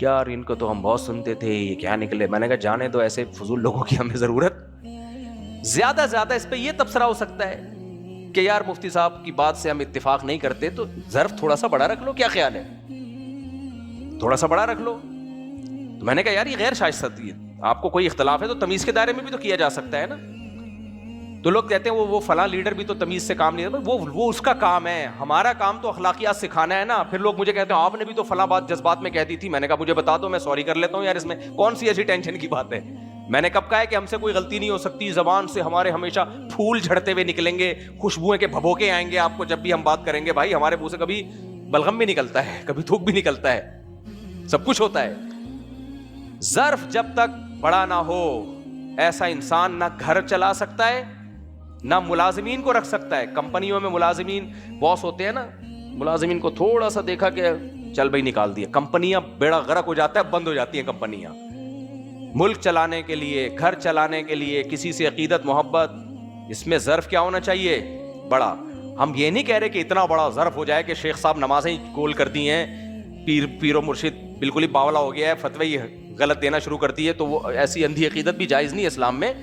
یار ان کو تو ہم بہت سنتے تھے, یہ کیا نکلے. میں نے کہا جانے دو, ایسے فضول لوگوں کی ہمیں ضرورت. زیادہ اس پہ یہ تبصرہ ہو سکتا ہے کہ یار مفتی صاحب کی بات سے ہم اتفاق نہیں کرتے, تو ظرف تھوڑا سا بڑا رکھ لو, کیا خیال ہے, تھوڑا سا بڑا رکھ لو. تو میں نے کہا یار یہ غیر شائستہ, آپ کو کوئی اختلاف ہے تو تمیز کے دائرے میں بھی تو کیا جا سکتا ہے نا. تو لوگ کہتے ہیں وہ فلاں لیڈر بھی تو تمیز سے کام نہیں کرتا, وہ اس کا کام ہے, ہمارا کام تو اخلاقیات سکھانا ہے نا. پھر لوگ مجھے کہتے ہیں آپ نے بھی تو فلاں بات جذبات میں کہہ دی تھی. میں نے کہا مجھے بتا دو, میں سوری کر لیتا ہوں یار, اس میں کون سی ایسی ٹینشن کی بات ہے. میں نے کب کہا ہے کہ ہم سے کوئی غلطی نہیں ہو سکتی, زبان سے ہمارے ہمیشہ پھول جھڑتے ہوئے نکلیں گے, خوشبوئیں کے بھبوکے آئیں گے آپ کو جب بھی ہم بات کریں گے. بھائی ہمارے منہ سے کبھی بلغم بھی نکلتا ہے, کبھی تھوک بھی نکلتا ہے, سب کچھ ہوتا ہے. ظرف جب تک بڑا نہ ہو, ایسا انسان نہ گھر چلا سکتا ہے نہ ملازمین کو رکھ سکتا ہے. کمپنیوں میں ملازمین باس ہوتے ہیں نا, ملازمین کو تھوڑا سا دیکھا کہ چل بھائی نکال دیا, کمپنیاں بیڑا غرق ہو جاتا ہے, بند ہو جاتی ہیں کمپنیاں. ملک چلانے کے لیے, گھر چلانے کے لیے, کسی سے عقیدت محبت, اس میں ظرف کیا ہونا چاہیے, بڑا. ہم یہ نہیں کہہ رہے کہ اتنا بڑا ظرف ہو جائے کہ شیخ صاحب نمازیں گول کر دی ہیں, پیر و مرشد بالکل ہی باولا ہو گیا ہے, فتوی غلط دینا شروع کرتی ہے, تو وہ ایسی اندھی عقیدت بھی جائز نہیں اسلام میں.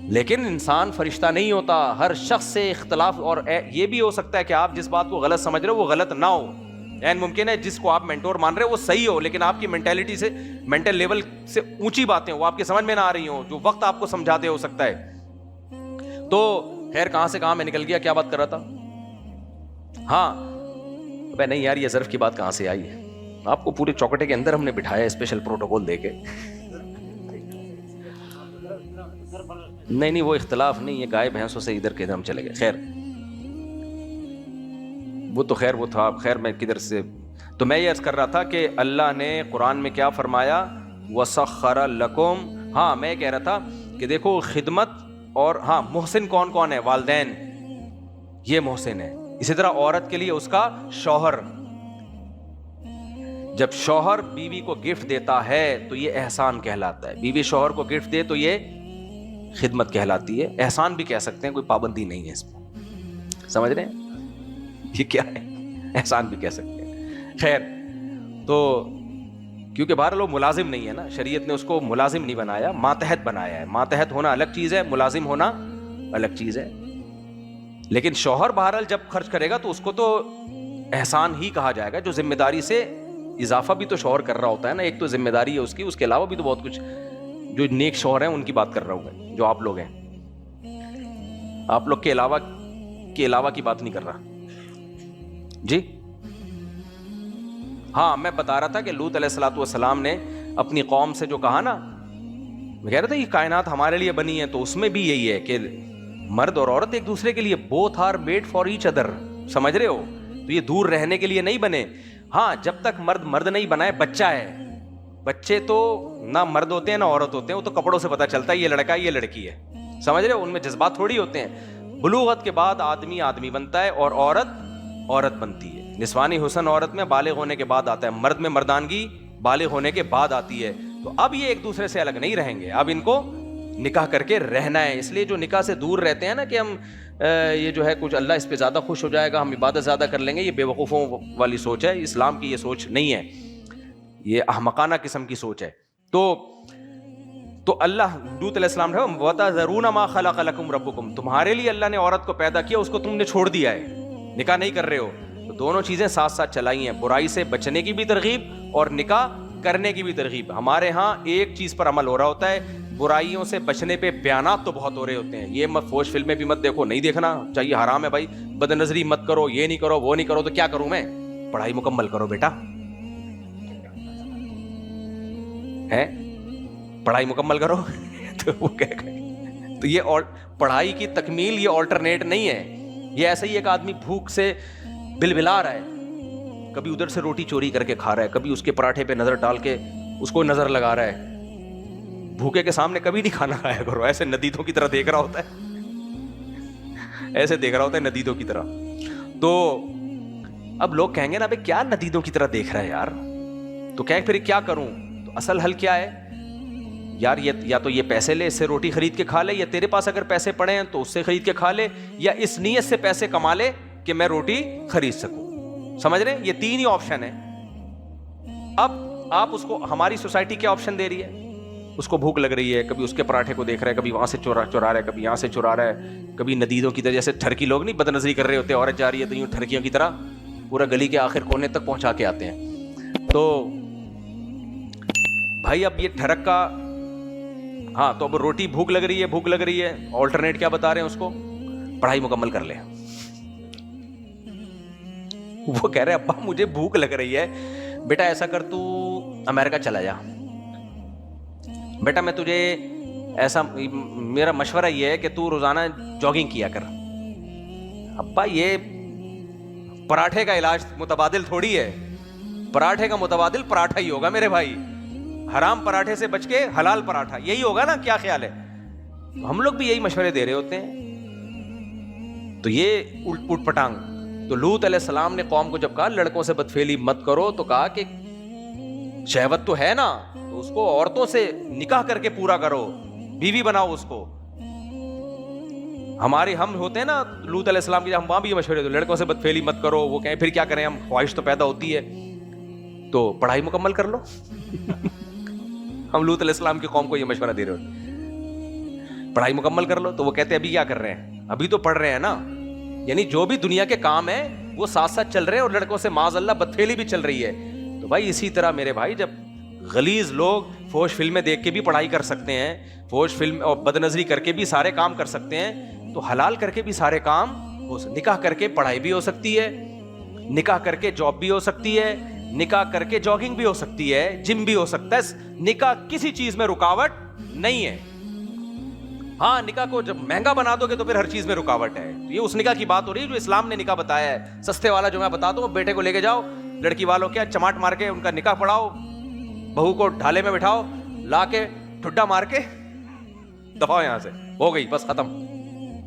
لیکن انسان فرشتہ نہیں ہوتا, ہر شخص سے اختلاف, اور یہ بھی ہو سکتا ہے کہ آپ جس بات کو غلط سمجھ رہے ہو وہ غلط نہ ہو. این ممکن ہے جس کو آپ مینٹور مان رہے ہو وہ صحیح ہو, لیکن آپ کی مینٹیلٹی سے, مینٹل لیول سے اونچی باتیں وہ آپ کی سمجھ میں نہ آ رہی ہوں, جو وقت آپ کو سمجھاتے ہو سکتا ہے. تو خیر کہاں سے کہاں میں نکل گیا, کیا بات کر رہا تھا. ہاں نہیں یار یہ ظرف کی بات کہاں سے آئی ہے, آپ کو پورے چوکٹے کے اندر ہم نے بٹھایا اسپیشل پروٹوکول دے کے. نہیں وہ اختلاف نہیں, یہ گائے بھینسوں سے ادھر کے ادھر ہم چلے گئے. خیر وہ تو خیر وہ تھا، خیر میں کدھر سے. تو میں یہ عرض کر رہا تھا کہ اللہ نے قرآن میں کیا فرمایا، وَسَخَّرَ لَكُمْ. ہاں میں کہہ رہا تھا کہ دیکھو خدمت اور ہاں محسن کون کون ہے، والدین یہ محسن ہے. اسی طرح عورت کے لیے اس کا شوہر، جب شوہر بیوی کو گفٹ دیتا ہے تو یہ احسان کہلاتا ہے. بیوی شوہر کو گفٹ دے تو یہ خدمت کہلاتی ہے. احسان بھی کہہ سکتے ہیں، کوئی پابندی نہیں ہے اس میں. سمجھ رہے ہیں یہ کیا ہے، احسان بھی کہہ سکتے ہیں. خیر تو کیونکہ بہرحال وہ ملازم نہیں ہے نا، شریعت نے اس کو ملازم نہیں بنایا، ماتحت بنایا ہے. ماتحت ہونا الگ چیز ہے، ملازم ہونا الگ چیز ہے. لیکن شوہر بہرحال جب خرچ کرے گا تو اس کو تو احسان ہی کہا جائے گا. جو ذمہ داری سے اضافہ بھی تو شوہر کر رہا ہوتا ہے نا، ایک تو ذمہ داری ہے اس کی، اس کے علاوہ بھی تو بہت کچھ. جو نیک شوہر ہیں ان کی بات کر رہا ہوں میں، جو آپ لوگ ہیں، آپ لوگ کے علاوہ کی بات نہیں کر رہا. جی ہاں میں بتا رہا تھا کہ لوط علیہ الصلوۃ والسلام نے اپنی قوم سے جو کہا نا، میں کہہ رہا تھا یہ کائنات ہمارے لیے بنی ہے، تو اس میں بھی یہی ہے کہ مرد اور عورت ایک دوسرے کے لیے، both are made for each other. سمجھ رہے ہو؟ تو یہ دور رہنے کے لیے نہیں بنے. ہاں جب تک مرد نہیں بنائے، بچہ ہے. بچے تو نہ مرد ہوتے ہیں نہ عورت ہوتے ہیں، وہ تو کپڑوں سے پتہ چلتا ہے یہ لڑکا ہے یہ لڑکی ہے. سمجھ رہے ہو؟ ان میں جذبات تھوڑی ہوتے ہیں. بلوغت کے بعد آدمی بنتا ہے اور عورت بنتی ہے. نسوانی حسن عورت میں بالغ ہونے کے بعد آتا ہے، مرد میں مردانگی بالغ ہونے کے بعد آتی ہے. تو اب یہ ایک دوسرے سے الگ نہیں رہیں گے، اب ان کو نکاح کر کے رہنا ہے. اس لیے جو نکاح سے دور رہتے ہیں نا کہ ہم یہ جو ہے کچھ اللہ اس پہ زیادہ خوش ہو جائے گا، ہم عبادت زیادہ کر لیں گے، یہ بے وقوفوں والی سوچ ہے. اسلام کی یہ سوچ نہیں ہے، یہ احمقانہ قسم کی سوچ ہے. تو اللہ لوط علیہ السلام نے وَتَذَرُونَ مَا خَلَقَ لَكُمْ رَبُّكُمْ، تمہارے لیے اللہ نے عورت کو پیدا کیا، اس کو تم نے چھوڑ دیا ہے، نکاح نہیں کر رہے ہو. تو دونوں چیزیں ساتھ ساتھ چلائی ہیں، برائی سے بچنے کی بھی ترغیب اور نکاح کرنے کی بھی ترغیب. ہمارے ہاں ایک چیز پر عمل ہو رہا ہوتا ہے، برائیوں سے بچنے پہ بیانات تو بہت ہو رہے ہوتے ہیں. یہ مت فوش فلمیں بھی مت دیکھو، نہیں دیکھنا چاہیے، حرام ہے بھائی. بد نظری مت کرو، یہ نہیں کرو، وہ نہیں کرو. تو کیا کروں میں؟ پڑھائی مکمل کرو بیٹا، ہے پڑھائی مکمل کرو. تو وہ تو یہ پڑھائی کی تکمیل یہ آلٹرنیٹ نہیں ہے. یہ ایسا ہی ایک آدمی بھوک سے بلبلا رہا ہے، کبھی ادھر سے روٹی چوری کر کے کھا رہا ہے، کبھی اس کے پراٹھے پہ نظر ڈال کے اس کو نظر لگا رہا ہے. بھوکے کے سامنے کبھی نہیں کھانا کھایا کرو، ایسے ندیدوں کی طرح دیکھ رہا ہوتا ہے، ایسے دیکھ رہا ہوتا ہے ندیدوں کی طرح. تو اب لوگ کہیں گے نا بھائی کیا ندیدوں کی طرح دیکھ رہا ہے یار، تو کہ پھر کیا کروں؟ تو اصل حل کیا ہے یار؟ یا تو یہ پیسے لے، اس سے روٹی خرید کے کھا لے، یا تیرے پاس اگر پیسے پڑے ہیں تو اس سے خرید کے کھا لے، یا اس نیت سے پیسے کما لے کہ میں روٹی خرید سکوں. سمجھ رہے ہیں؟ یہ تین ہی آپشن ہیں. اب آپ اس کو، ہماری سوسائٹی کیا آپشن دے رہی ہے؟ اس کو بھوک لگ رہی ہے، کبھی اس کے پراٹھے کو دیکھ رہا ہے، کبھی وہاں سے چورا رہا ہے، کبھی یہاں سے چورا رہا ہے، کبھی ندیدوں کی طرح، جیسے ٹھرکی لوگ نہیں بد نظری کر رہے ہوتے، عورت جا رہی ہے تو یوں ٹھرکیوں کی طرح پورا گلی کے آخر کونے تک پہنچا کے آتے ہیں. تو بھائی اب یہ ٹھرک کا، ہاں تو اب روٹی بھوک لگ رہی ہے، آلٹرنیٹ کیا بتا رہے ہیں اس کو؟ پڑھائی مکمل کر لے. وہ کہہ رہے ابا مجھے بھوک لگ رہی ہے. بیٹا ایسا کر، تو امریکہ چلا جا. بیٹا میں تجھے ایسا، میرا مشورہ یہ ہے کہ تو روزانہ جاگنگ کیا کر. ابا یہ پراٹھے کا علاج متبادل تھوڑی ہے، پراٹھے کا متبادل پراٹھا ہی ہوگا میرے بھائی. حرام پراٹھے سے بچ کے حلال پراٹھا، یہی ہوگا نا؟ کیا خیال ہے؟ ہم لوگ بھی یہی مشورے دے رہے ہوتے ہیں. تو یہ اٹ پٹانگ. تو لوط علیہ السلام نے قوم کو جب کہا لڑکوں سے بدفعلی مت کرو، تو کہا کہ شہوت تو ہے نا، تو اس کو عورتوں سے نکاح کر کے پورا کرو، بیوی بناؤ اس کو. ہم ہوتے ہیں نا لوط علیہ السلام کی، ہم وہاں بھی یہ مشورے دو لڑکوں سے بدفعلی مت کرو. وہ کہیں پھر کیا کریں ہم، خواہش تو پیدا ہوتی ہے. تو پڑھائی مکمل کر لو. ہم لوط علیہ السلام کی قوم کو یہ مشورہ دے رہے ہوتے، پڑھائی مکمل کر لو. تو وہ کہتے ہیں ابھی کیا کر رہے ہیں؟ ابھی تو پڑھ رہے ہیں نا. یعنی جو بھی دنیا کے کام ہیں وہ ساتھ ساتھ چل رہے ہیں، اور لڑکوں سے معاذ اللہ بدفعلی بھی چل رہی ہے. تو بھائی اسی طرح میرے بھائی، جب غلیظ لوگ فوش فلمیں دیکھ کے بھی پڑھائی کر سکتے ہیں، فوش فلم اور بد نظری کر کے بھی سارے کام کر سکتے ہیں، تو حلال کر کے بھی سارے کام نکاح کر کے پڑھائی بھی ہو سکتی ہے، نکاح کر کے جاب بھی ہو سکتی ہے، نکاح کر کے جاگنگ بھی ہو سکتی ہے، جم بھی ہو سکتا ہے. نکاح کسی چیز میں رکاوٹ نہیں ہے. ہاں نکاح کو جب مہنگا بنا دو گے تو پھر ہر چیز میں رکاوٹ ہے. تو یہ اس نکاح کی بات ہو رہی ہے جو اسلام نے نکاح بتایا ہے. سستے والا جو میں بتاتا ہوں, بیٹے کو لے کے جاؤ, لڑکی والوں کیا چماٹ مار کے ان کا نکاح پڑھاؤ, بہو کو ڈھالے میں بٹھاؤ, لا کے ٹھڈا مار کے دفاع یہاں سے, ہو گئی بس ختم.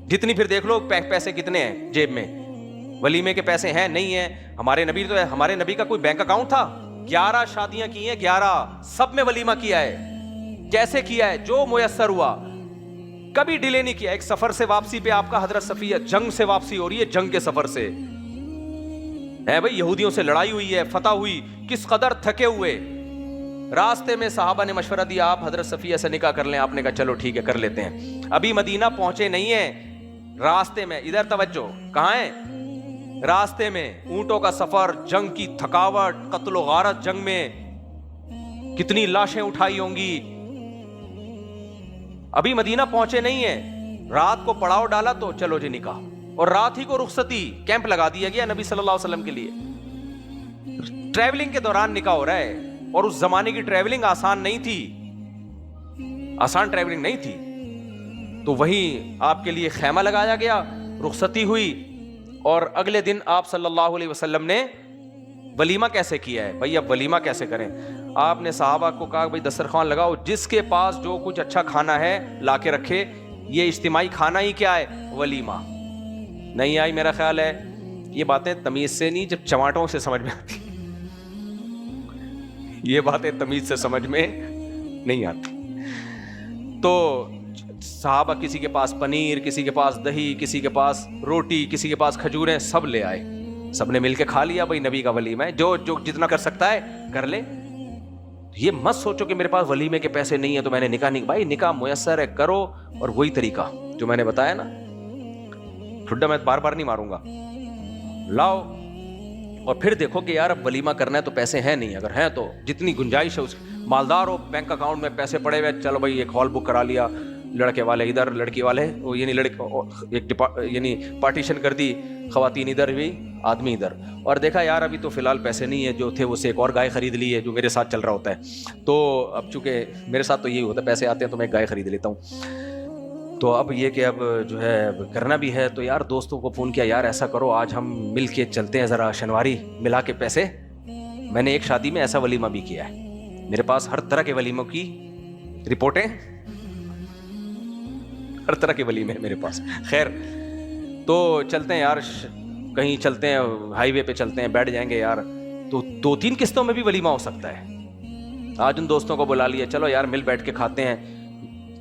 جتنی پھر دیکھ لو پیسے کتنے ہیں جیب میں, ولیمے کے پیسے ہیں نہیں ہیں. ہمارے نبی تو ہے, ہمارے نبی کا کوئی بینک اکاؤنٹ تھا؟ 11 شادیاں کی ہیں, 11 سب میں ولیمہ کیا ہے. کیسے کیا ہے؟ جو میسر ہوا, کبھی ڈیلے نہیں کیا. ایک سفر سے واپسی پہ آپ کا حضرت صفیہ, جنگ سے واپسی ہو رہی ہے, جنگ کے سفر سے ہے بھائی, یہودیوں سے لڑائی ہوئی ہے, فتح ہوئی, کس قدر تھکے ہوئے. راستے میں صحابہ نے مشورہ دیا آپ حضرت صفیہ سے نکاح کر لیں. آپ نے کہا چلو ٹھیک ہے کر لیتے ہیں. ابھی مدینہ پہنچے نہیں ہیں, راستے میں, ادھر توجہ, کہاں ہیں؟ راستے میں. اونٹوں کا سفر, جنگ کی تھکاوٹ, قتل و غارت جنگ میں, کتنی لاشیں اٹھائی ہوں گی. ابھی مدینہ پہنچے نہیں ہیں, رات کو پڑاؤ ڈالا تو چلو جی نکاح, اور رات ہی کو رخصتی, کیمپ لگا دیا گیا نبی صلی اللہ علیہ وسلم کے لیے. ٹریولنگ کے دوران نکاح ہو رہا ہے, اور اس زمانے کی ٹریولنگ آسان نہیں تھی, آسان ٹریولنگ نہیں تھی. تو وہیں آپ کے لیے خیمہ لگایا گیا, رخصتی ہوئی, اور اگلے دن آپ صلی اللہ علیہ وسلم نے ولیمہ کیسے کیا ہے بھائی. اب ولیمہ کیسے کریں؟ آپ نے صحابہ کو کہا بھائی دسترخوان لگاؤ, جس کے پاس جو کچھ اچھا کھانا ہے لا کے رکھے. یہ اجتماعی کھانا ہی کیا ہے؟ ولیمہ. نہیں آئی میرا خیال ہے یہ باتیں تمیز سے نہیں, جب چماٹوں سے سمجھ میں آتی. یہ باتیں تمیز سے سمجھ میں نہیں آتی. تو صحابہ کسی کے پاس پنیر, کسی کے پاس دہی, کسی کے پاس روٹی, کسی کے پاس کھجوریں, سب لے آئے, سب نے مل کے کھا لیا. بھائی نبی کا ولیمہ ہے, جو جتنا کر سکتا ہے کر لے. یہ مت سوچو کہ میرے پاس ولیمے کے پیسے نہیں ہیں تو میں نے نکاح نہیں. بھائی نکاح میسر ہے, کرو. اور وہی طریقہ جو میں نے بتایا نا, ٹھڈا میں بار بار نہیں ماروں گا, لاؤ اور پھر دیکھو کہ یار اب ولیمہ کرنا ہے تو پیسے ہیں نہیں, اگر ہیں تو جتنی گنجائش ہے اس, مالدار ہو, بینک اکاؤنٹ میں پیسے پڑے ہوئے, چلو بھائی ایک ہال بک کرا لیا, لڑکے والے ادھر, لڑکی والے یعنی یعنی پارٹیشن کر دی, خواتین ادھر بھی, آدمی ادھر. اور دیکھا یار ابھی تو فی الحال پیسے نہیں ہے, جو تھے وہ سے ایک اور گائے خرید لی ہے, جو میرے ساتھ چل رہا ہوتا ہے. تو اب چونکہ میرے ساتھ تو یہی ہوتا ہے, پیسے آتے ہیں تو میں ایک گائے خرید لیتا ہوں. تو اب یہ کہ اب جو ہے کرنا بھی ہے, تو یار دوستوں کو فون کیا, یار ایسا کرو آج ہم مل کے چلتے ہیں ذرا شنواری ملا کے پیسے. میں نے ایک شادی میں ایسا ولیمہ بھی کیا ہے, میرے پاس ہر طرح کے ولیموں کی رپورٹیں, ہر طرح کے ولیمے ہیں میرے پاس. خیر تو چلتے ہیں یار, کہیں چلتے ہیں, ہائی وے پہ چلتے ہیں, بیٹھ جائیں گے یار, تو 2-3 قسطوں میں بھی ولیمہ ہو سکتا ہے. آج ان دوستوں کو بلا لیا, چلو یار مل بیٹھ کے کھاتے ہیں.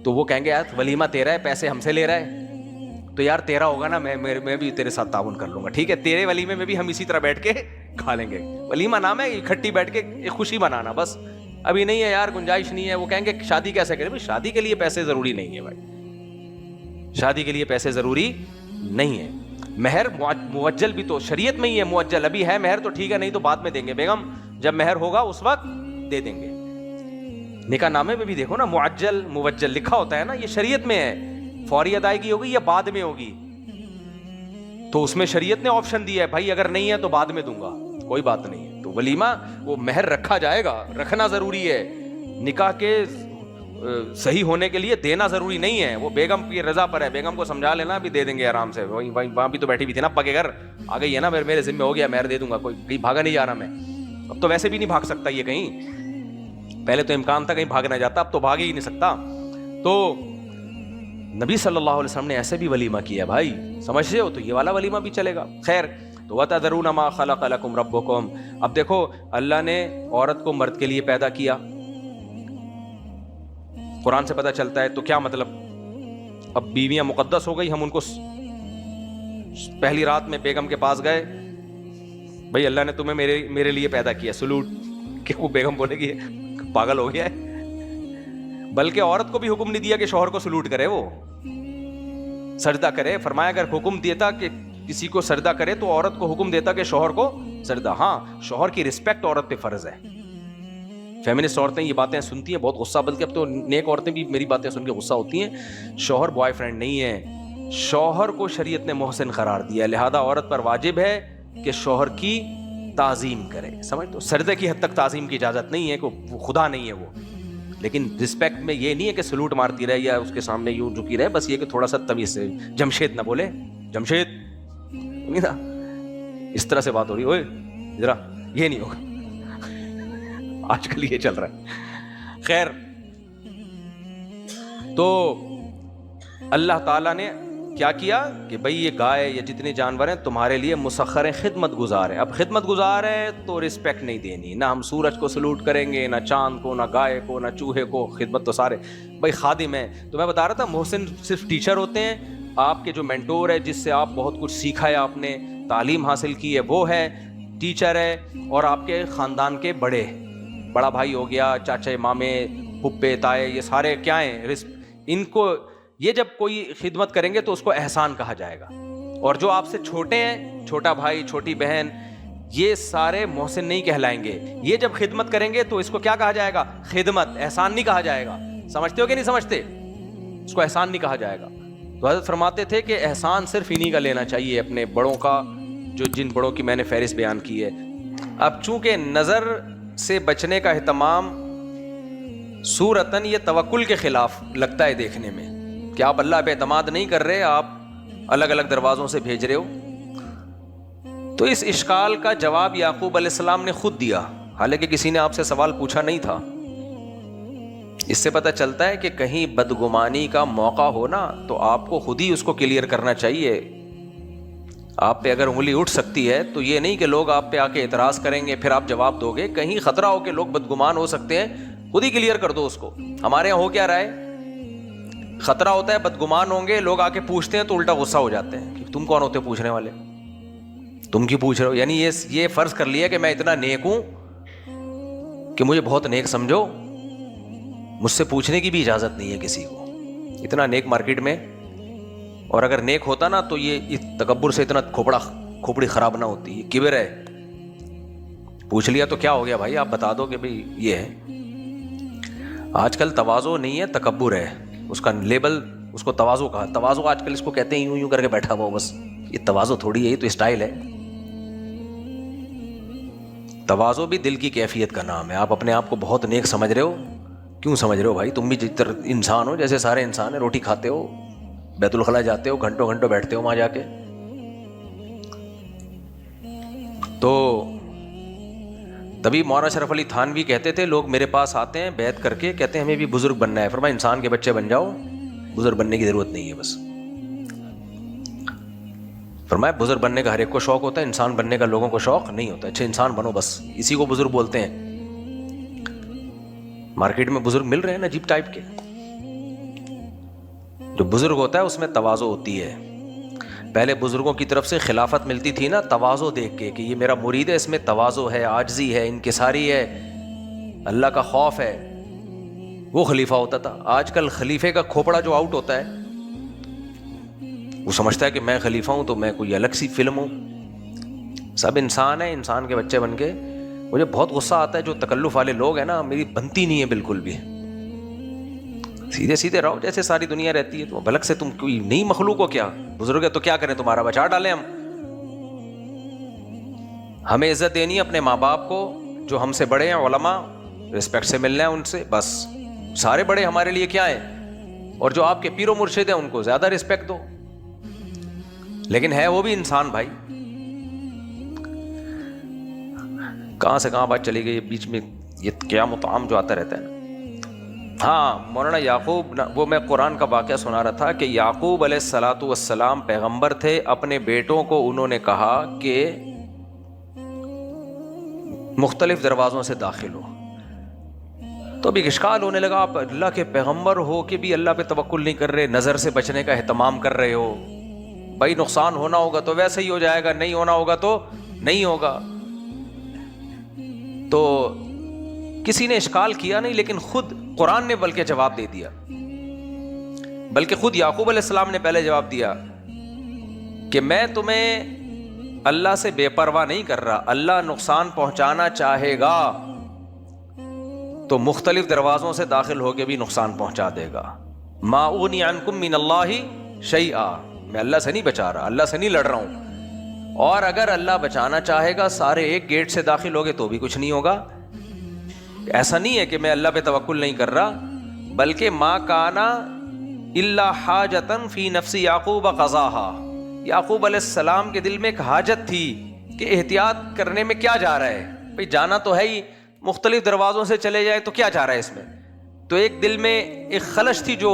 تو وہ کہیں گے یار ولیمہ تیرا ہے, پیسے ہم سے لے رہا ہے, تو یار تیرا ہوگا نا, میں بھی تیرے ساتھ تعاون کر لوں گا, ٹھیک ہے, تیرے ولیمے میں بھی ہم اسی طرح بیٹھ کے کھا لیں گے. ولیمہ نام ہے اکٹھی بیٹھ کے ایک خوشی منانا, بس. ابھی نہیں ہے یار, گنجائش نہیں ہے. وہ کہیں گے شادی کیسے کریں؟ بھائی شادی کے لیے پیسے ضروری نہیں ہے بھائی, شادی کے لیے پیسے ضروری نہیں ہے. مہر موجل بھی تو شریعت میں ہی ہے, موجل. ابھی ہے مہر تو ٹھیک ہے, نہیں تو بعد میں دیں گے بیگم, جب مہر ہوگا اس وقت دے دیں گے. نکاح نامے میں بھی دیکھو نا, معجل موجل لکھا ہوتا ہے نا, یہ شریعت میں ہے. فوری ادائیگی ہوگی یا بعد میں ہوگی, تو اس میں شریعت نے آپشن دیا ہے بھائی اگر نہیں ہے تو بعد میں دوں گا, کوئی بات نہیں ہے. تو ولیمہ وہ مہر رکھا جائے گا, رکھنا ضروری ہے. نکاح کے صحیح ہونے کے لیے دینا ضروری نہیں ہے, وہ بیگم کی رضا پر ہے. بیگم کو سمجھا لینا, بھی دے دیں گے آرام سے, وہاں بھی تو بیٹھی بھی تھی نا پکے گھر, آ گئی ہے نا, میرے ذمہ ہو گیا, مہر دے دوں گا, کوئی کہیں بھاگا نہیں جا رہا میں. اب تو ویسے بھی نہیں بھاگ سکتا یہ کہیں, پہلے تو امکان تھا کہیں بھاگ نہ جاتا, اب تو بھاگ ہی نہیں سکتا. تو نبی صلی اللہ علیہ وسلم نے ایسے بھی ولیمہ کیا بھائی, سمجھتے ہو, تو یہ والا ولیمہ بھی چلے گا. خیر تو وَتَذَرُونَ مَا خَلَقَ لَكُمْ رَبُّكُمْ. اب دیکھو اللہ نے عورت کو مرد کے لیے پیدا کیا, قرآن سے پتہ چلتا ہے. تو کیا مطلب, اب بیویاں مقدس ہو گئی, ہم ان کو پہلی رات میں بیگم کے پاس گئے, بھائی اللہ نے تمہیں میرے لیے پیدا کیا, سلوٹ. کہ وہ بیگم بولے گی پاگل ہو گیا ہے. بلکہ عورت کو بھی حکم نہیں دیا کہ شوہر کو سلوٹ کرے, وہ سجدہ کرے. فرمایا اگر حکم دیتا کہ کسی کو سجدہ کرے تو عورت کو حکم دیتا کہ شوہر کو سجدہ. ہاں شوہر کی رسپیکٹ عورت پہ فرض ہے. فیمنسٹ عورتیں یہ باتیں سنتی ہیں بہت غصہ, بلکہ اب تو نیک عورتیں بھی میری باتیں سن کے غصہ ہوتی ہیں. شوہر بوائے فرینڈ نہیں ہے, شوہر کو شریعت نے محسن قرار دیا, لہذا عورت پر واجب ہے کہ شوہر کی تعظیم کرے. سمجھ تو, سجدے کی حد تک تعظیم کی اجازت نہیں ہے, کہ وہ خدا نہیں ہے وہ, لیکن رسپیکٹ میں یہ نہیں ہے کہ سلوٹ مارتی رہے یا اس کے سامنے یوں جھکی رہے, بس یہ کہ تھوڑا سا تمیز سے جمشید نہ بولے, جمشید نہیں تھا, اس طرح سے بات ہو رہی, اوئے ذرا, یہ نہیں ہوگا. آج کل یہ چل رہا ہے. خیر, تو اللہ تعالیٰ نے کیا کیا کہ بھئی یہ گائے یا جتنے جانور ہیں تمہارے لیے مسخر ہیں, خدمت گزار ہیں. اب خدمت گزار ہے تو رسپیکٹ نہیں دینی, نہ ہم سورج کو سلوٹ کریں گے, نہ چاند کو, نہ گائے کو, نہ چوہے کو. خدمت تو سارے بھئی خادم ہیں. تو میں بتا رہا تھا محسن صرف ٹیچر ہوتے ہیں, آپ کے جو مینٹور ہے جس سے آپ بہت کچھ سیکھا ہے, آپ نے تعلیم حاصل کی ہے, وہ ہے ٹیچر ہے. اور آپ کے خاندان کے بڑے, بڑا بھائی ہو گیا, چاچے, مامے, پھپھے, تائے, یہ سارے کیا ہیں, ان کو یہ جب کوئی خدمت کریں گے تو اس کو احسان کہا جائے گا. اور جو آپ سے چھوٹے ہیں, چھوٹا بھائی, چھوٹی بہن, یہ سارے محسن نہیں کہلائیں گے. یہ جب خدمت کریں گے تو اس کو کیا کہا جائے گا, خدمت, احسان نہیں کہا جائے گا. سمجھتے ہو کہ نہیں سمجھتے؟ اس کو احسان نہیں کہا جائے گا. تو حضرت فرماتے تھے کہ احسان صرف انہی کا لینا چاہیے, اپنے بڑوں کا, جو جن بڑوں کی میں نے فہرست بیان کی ہے. اب چونکہ نظر سے بچنے کا اہتمام صورتاً یہ توکل کے خلاف لگتا ہے دیکھنے میں, کہ آپ اللہ پہ اعتماد نہیں کر رہے, آپ الگ الگ دروازوں سے بھیج رہے ہو. تو اس اشکال کا جواب یعقوب علیہ السلام نے خود دیا, حالانکہ کسی نے آپ سے سوال پوچھا نہیں تھا. اس سے پتہ چلتا ہے کہ کہیں بدگمانی کا موقع ہو نا تو آپ کو خود ہی اس کو کلیئر کرنا چاہیے. آپ پہ اگر انگلی اٹھ سکتی ہے تو یہ نہیں کہ لوگ آپ پہ آ کے اعتراض کریں گے پھر آپ جواب دو گے. کہیں خطرہ ہو کہ لوگ بدگمان ہو سکتے ہیں, خود ہی کلیئر کر دو اس کو. ہمارے یہاں ہو کیا رہا ہے, خطرہ ہوتا ہے بدگمان ہوں گے, لوگ آ کے پوچھتے ہیں تو الٹا غصہ ہو جاتے ہیں کہ تم کون ہوتے پوچھنے والے, تم کی پوچھ رہے ہو. یعنی یہ فرض کر لیا کہ میں اتنا نیک ہوں کہ مجھے بہت نیک سمجھو, مجھ سے پوچھنے کی بھی اجازت نہیں ہے کسی کو. اتنا نیک مارکیٹ میں, اور اگر نیک ہوتا نا تو یہ تکبر سے اتنا کھوپڑی خراب نہ ہوتی. یہ کبر ہے, پوچھ لیا تو کیا ہو گیا بھائی, آپ بتا دو کہ بھئی یہ ہے. آج کل تواضع نہیں ہے, تکبر ہے. اس کا لیبل, اس کو تواضع کہا. تواضع آج کل اس کو کہتے ہیں یوں یوں کر کے بیٹھا ہوا, بس یہ تواضع تھوڑی ہے, یہ تو اسٹائل ہے. تواضع بھی دل کی کیفیت کا نام ہے. آپ اپنے آپ کو بہت نیک سمجھ رہے ہو, کیوں سمجھ رہے ہو بھائی, تم بھی انسان ہو جیسے سارے انسان ہیں. روٹی کھاتے ہو, بیت الخلا جاتے ہو, گھنٹوں گھنٹوں بیٹھتے ہو وہاں جا کے. تو تبھی مولانا اشرف علی تھانوی کہتے تھے, لوگ میرے پاس آتے ہیں بیعت کر کے, کہتے ہیں ہمیں بھی بزرگ بننا ہے. فرمایا انسان کے بچے بن جاؤ, بزرگ بننے کی ضرورت نہیں ہے. بس فرمایا بزرگ بننے کا ہر ایک کو شوق ہوتا ہے, انسان بننے کا لوگوں کو شوق نہیں ہوتا. اچھے انسان بنو, بس اسی کو بزرگ بولتے ہیں. مارکیٹ میں بزرگ مل رہے ہیں نا عجیب ٹائپ کے. جو بزرگ ہوتا ہے اس میں تواضع ہوتی ہے. پہلے بزرگوں کی طرف سے خلافت ملتی تھی نا تواضع دیکھ کے, کہ یہ میرا مرید ہے, اس میں تواضع ہے, عاجزی ہے, انکساری ہے, اللہ کا خوف ہے, وہ خلیفہ ہوتا تھا. آج کل خلیفے کا کھوپڑا جو آؤٹ ہوتا ہے وہ سمجھتا ہے کہ میں خلیفہ ہوں تو میں کوئی الگ سی فلم ہوں. سب انسان ہیں, انسان کے بچے بن کے. مجھے بہت غصہ آتا ہے جو تکلف والے لوگ ہیں نا, میری بنتی نہیں ہے بالکل بھی. سیدھے سیدھے رہو جیسے ساری دنیا رہتی ہے. تو بھلک سے تم کوئی نئی مخلوق ہو کیا, بزرگ ہے تو کیا کریں, تمہارا بچا ڈالیں ہم. ہمیں عزت دینی ہے اپنے ماں باپ کو, جو ہم سے بڑے ہیں, علماء, رسپیکٹ سے ملنا ہے ان سے, بس. سارے بڑے ہمارے لیے کیا ہیں, اور جو آپ کے پیر و مرشد ہیں ان کو زیادہ رسپیکٹ دو. لیکن ہے وہ بھی انسان بھائی. کہاں سے کہاں بات چلی گئی بیچ میں, یہ قیام و طعام جو آتا رہتا ہے نا. ہاں, مولانا یعقوب, وہ میں قرآن کا واقعہ سنا رہا تھا کہ یعقوب علیہ الصلاۃ والسلام پیغمبر تھے. اپنے بیٹوں کو انہوں نے کہا کہ مختلف دروازوں سے داخل ہو. تو ابھی اشکال ہونے لگا, آپ اللہ کے پیغمبر ہو کہ بھی اللہ پہ توکل نہیں کر رہے, نظر سے بچنے کا اہتمام کر رہے ہو. بھائی نقصان ہونا ہوگا تو ویسے ہی ہو جائے گا, نہیں ہونا ہوگا تو نہیں ہوگا. تو کسی نے اشکال کیا نہیں, لیکن خود قرآن نے بلکہ جواب دے دیا. بلکہ خود یعقوب علیہ السلام نے پہلے جواب دیا کہ میں تمہیں اللہ سے بے پرواہ نہیں کر رہا, اللہ نقصان پہنچانا چاہے گا تو مختلف دروازوں سے داخل ہو کے بھی نقصان پہنچا دے گا. ما اغنی عنکم من اللہ شیئا, میں اللہ سے نہیں بچا رہا, اللہ سے نہیں لڑ رہا ہوں. اور اگر اللہ بچانا چاہے گا, سارے ایک گیٹ سے داخل ہوگے تو بھی کچھ نہیں ہوگا. ایسا نہیں ہے کہ میں اللہ پہ توکل نہیں کر رہا، بلکہ ما کانا الا حاجتن فی نفس یعقوب قضاہا، یعقوب علیہ السلام کے دل میں ایک حاجت تھی کہ احتیاط کرنے میں کیا جا رہا ہے، بھئی جانا تو ہے ہی، مختلف دروازوں سے چلے جائے تو کیا جا رہا ہے اس میں. تو ایک دل میں ایک خلش تھی، جو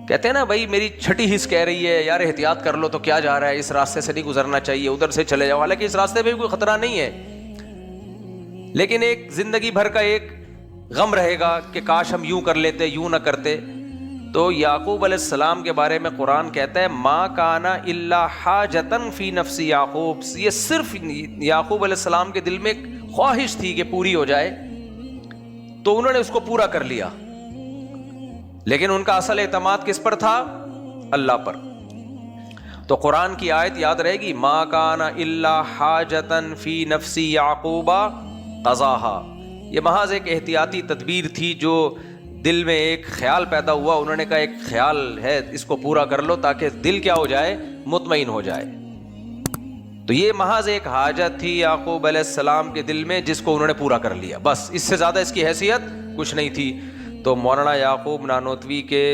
کہتے ہیں نا بھائی میری چھٹی حص کہہ رہی ہے یار احتیاط کر لو، تو کیا جا رہا ہے، اس راستے سے نہیں گزرنا چاہیے، ادھر سے چلے جاؤ، حالانکہ اس راستے پہ بھی کوئی خطرہ نہیں ہے، لیکن ایک زندگی بھر کا ایک غم رہے گا کہ کاش ہم یوں کر لیتے، یوں نہ کرتے. تو یعقوب علیہ السلام کے بارے میں قرآن کہتا ہے ما کانا الا حاجتن فی نفس یعقوب، یہ صرف یعقوب علیہ السلام کے دل میں ایک خواہش تھی کہ پوری ہو جائے، تو انہوں نے اس کو پورا کر لیا. لیکن ان کا اصل اعتماد کس پر تھا؟ اللہ پر. تو قرآن کی آیت یاد رہے گی، ما کان الا حاجتن فی نفس یعقوب قضاہا، یہ محض ایک احتیاطی تدبیر تھی جو دل میں ایک خیال پیدا ہوا، انہوں نے کہا ایک خیال ہے اس کو پورا کر لو تاکہ دل کیا ہو جائے، مطمئن ہو جائے. تو یہ محض ایک حاجت تھی یعقوب علیہ السلام کے دل میں جس کو انہوں نے پورا کر لیا، بس اس سے زیادہ اس کی حیثیت کچھ نہیں تھی. تو مولانا یعقوب نانوتوی کے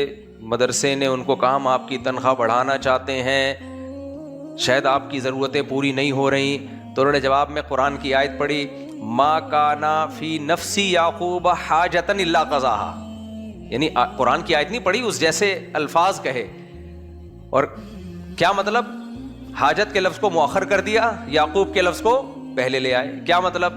مدرسے نے ان کو کہا ہم آپ کی تنخواہ بڑھانا چاہتے ہیں، شاید آپ کی ضرورتیں پوری نہیں ہو رہی. تو انہوں نے جواب میں قرآن کی آیت پڑھی، ما کانا فی نفسی یعقوب حاجتن الا قضاہا، یعنی قرآن کی آیت نہیں پڑھی، اس جیسے الفاظ کہے. اور کیا مطلب؟ حاجت کے لفظ کو مؤخر کر دیا، یعقوب کے لفظ کو پہلے لے آئے. کیا مطلب؟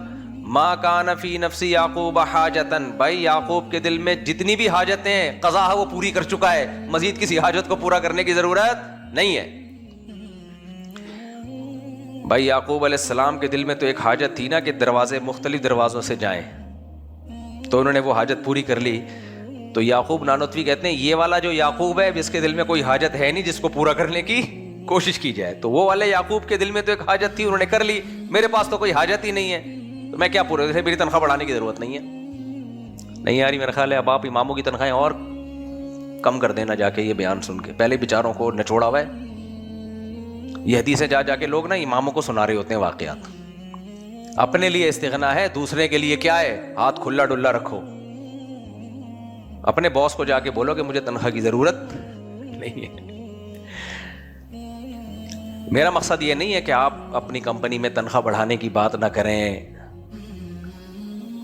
ما کان فی نفسی یعقوب حاجتن، بھائی یعقوب کے دل میں جتنی بھی حاجتیں ہیں قضا وہ پوری کر چکا ہے، مزید کسی حاجت کو پورا کرنے کی ضرورت نہیں ہے. بھائی یعقوب علیہ السلام کے دل میں تو ایک حاجت تھی نا کہ دروازے مختلف دروازوں سے جائیں، تو انہوں نے وہ حاجت پوری کر لی. تو یعقوب نانوتوی کہتے ہیں یہ والا جو یعقوب ہے جس کے دل میں کوئی حاجت ہے نہیں جس کو پورا کرنے کی کوشش کی جائے، تو وہ والے یعقوب کے دل میں تو ایک حاجت تھی، انہوں نے کر لی. میرے پاس تو کوئی حاجت ہی نہیں ہے، تو میں کیا پورا، میری تنخواہ بڑھانے کی ضرورت نہیں ہے. نہیں یاری میرا خیال ہے اب آپ اماموں کی تنخواہیں اور کم کر دینا جا کے یہ بیان سن کے، پہلے بیچاروں کو نچوڑا ہوا ہے. یہ حدیثیں جا جا کے لوگ نا اماموں کو سنا رہے ہوتے ہیں واقعات، اپنے لیے استغنا ہے، دوسرے کے لیے کیا ہے، ہاتھ کھلا ڈلا رکھو. اپنے باس کو جا کے بولو کہ مجھے تنخواہ کی ضرورت نہیں ہے. میرا مقصد یہ نہیں ہے کہ آپ اپنی کمپنی میں تنخواہ بڑھانے کی بات نہ کریں،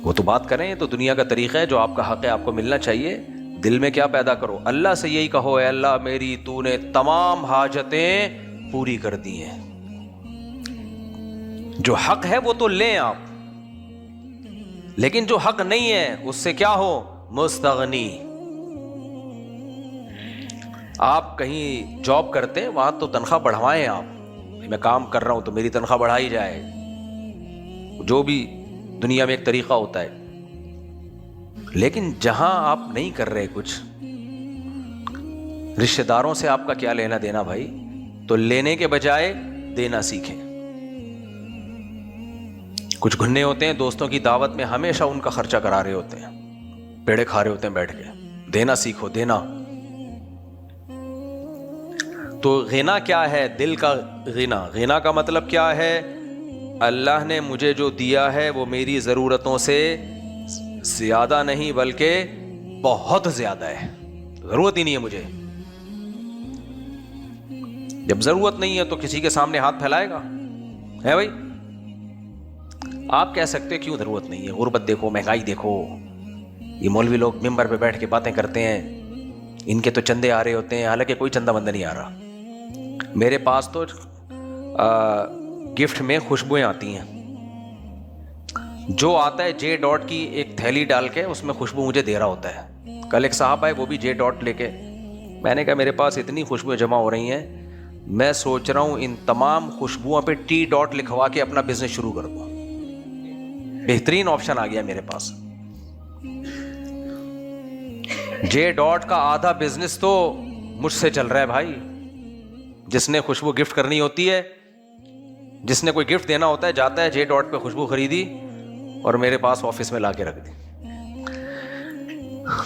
وہ تو بات کریں، تو دنیا کا طریقہ ہے، جو آپ کا حق ہے آپ کو ملنا چاہیے. دل میں کیا پیدا کرو، اللہ سے یہی کہو اے اللہ میری تو نے تمام حاجتیں پوری کر دی ہیں، جو حق ہے وہ تو لیں آپ، لیکن جو حق نہیں ہے اس سے کیا ہو، مستغنی. آپ کہیں جاب کرتے ہیں وہاں تو تنخواہ بڑھوائیں، آپ میں کام کر رہا ہوں تو میری تنخواہ بڑھائی جائے، جو بھی دنیا میں ایک طریقہ ہوتا ہے. لیکن جہاں آپ نہیں کر رہے کچھ، رشتہ داروں سے آپ کا کیا لینا دینا بھائی، تو لینے کے بجائے دینا سیکھیں. کچھ گھنے ہوتے ہیں دوستوں کی دعوت میں ہمیشہ ان کا خرچہ کرا رہے ہوتے ہیں، پیڑے کھا رہے ہوتے ہیں بیٹھ کے. دینا سیکھو، دینا. تو غنا کیا ہے؟ دل کا غنا. غنا کا مطلب کیا ہے؟ اللہ نے مجھے جو دیا ہے وہ میری ضرورتوں سے زیادہ نہیں بلکہ بہت زیادہ ہے، ضرورت ہی نہیں ہے مجھے. جب ضرورت نہیں ہے تو کسی کے سامنے ہاتھ پھیلائے گا ہے بھائی؟ آپ کہہ سکتے کیوں ضرورت نہیں ہے، غربت دیکھو، مہنگائی دیکھو، یہ مولوی لوگ ممبر پہ بیٹھ کے باتیں کرتے ہیں، ان کے تو چندے آ رہے ہوتے ہیں، حالانکہ کوئی چندہ بندہ نہیں آ رہا. میرے پاس تو گفٹ میں خوشبوئیں آتی ہیں، جو آتا ہے جے ڈاٹ کی ایک تھیلی ڈال کے اس میں خوشبو مجھے دے رہا ہوتا ہے. کل ایک صاحب آئے وہ بھی جے ڈاٹ لے کے، میں نے کہا میرے پاس اتنی خوشبوئیں جمع ہو رہی ہیں، میں سوچ رہا ہوں ان تمام خوشبوؤں پہ ٹی ڈاٹ لکھوا کے اپنا بزنس شروع کر دوں. بہترین آپشن آ گیا میرے پاس. جے ڈاٹ کا آدھا بزنس تو مجھ سے چل رہا ہے بھائی. جس نے خوشبو گفٹ کرنی ہوتی ہے، جس نے کوئی گفٹ دینا ہوتا ہے، جاتا ہے جے ڈاٹ پہ خوشبو خریدی اور میرے پاس آفس میں لا کے رکھ دی.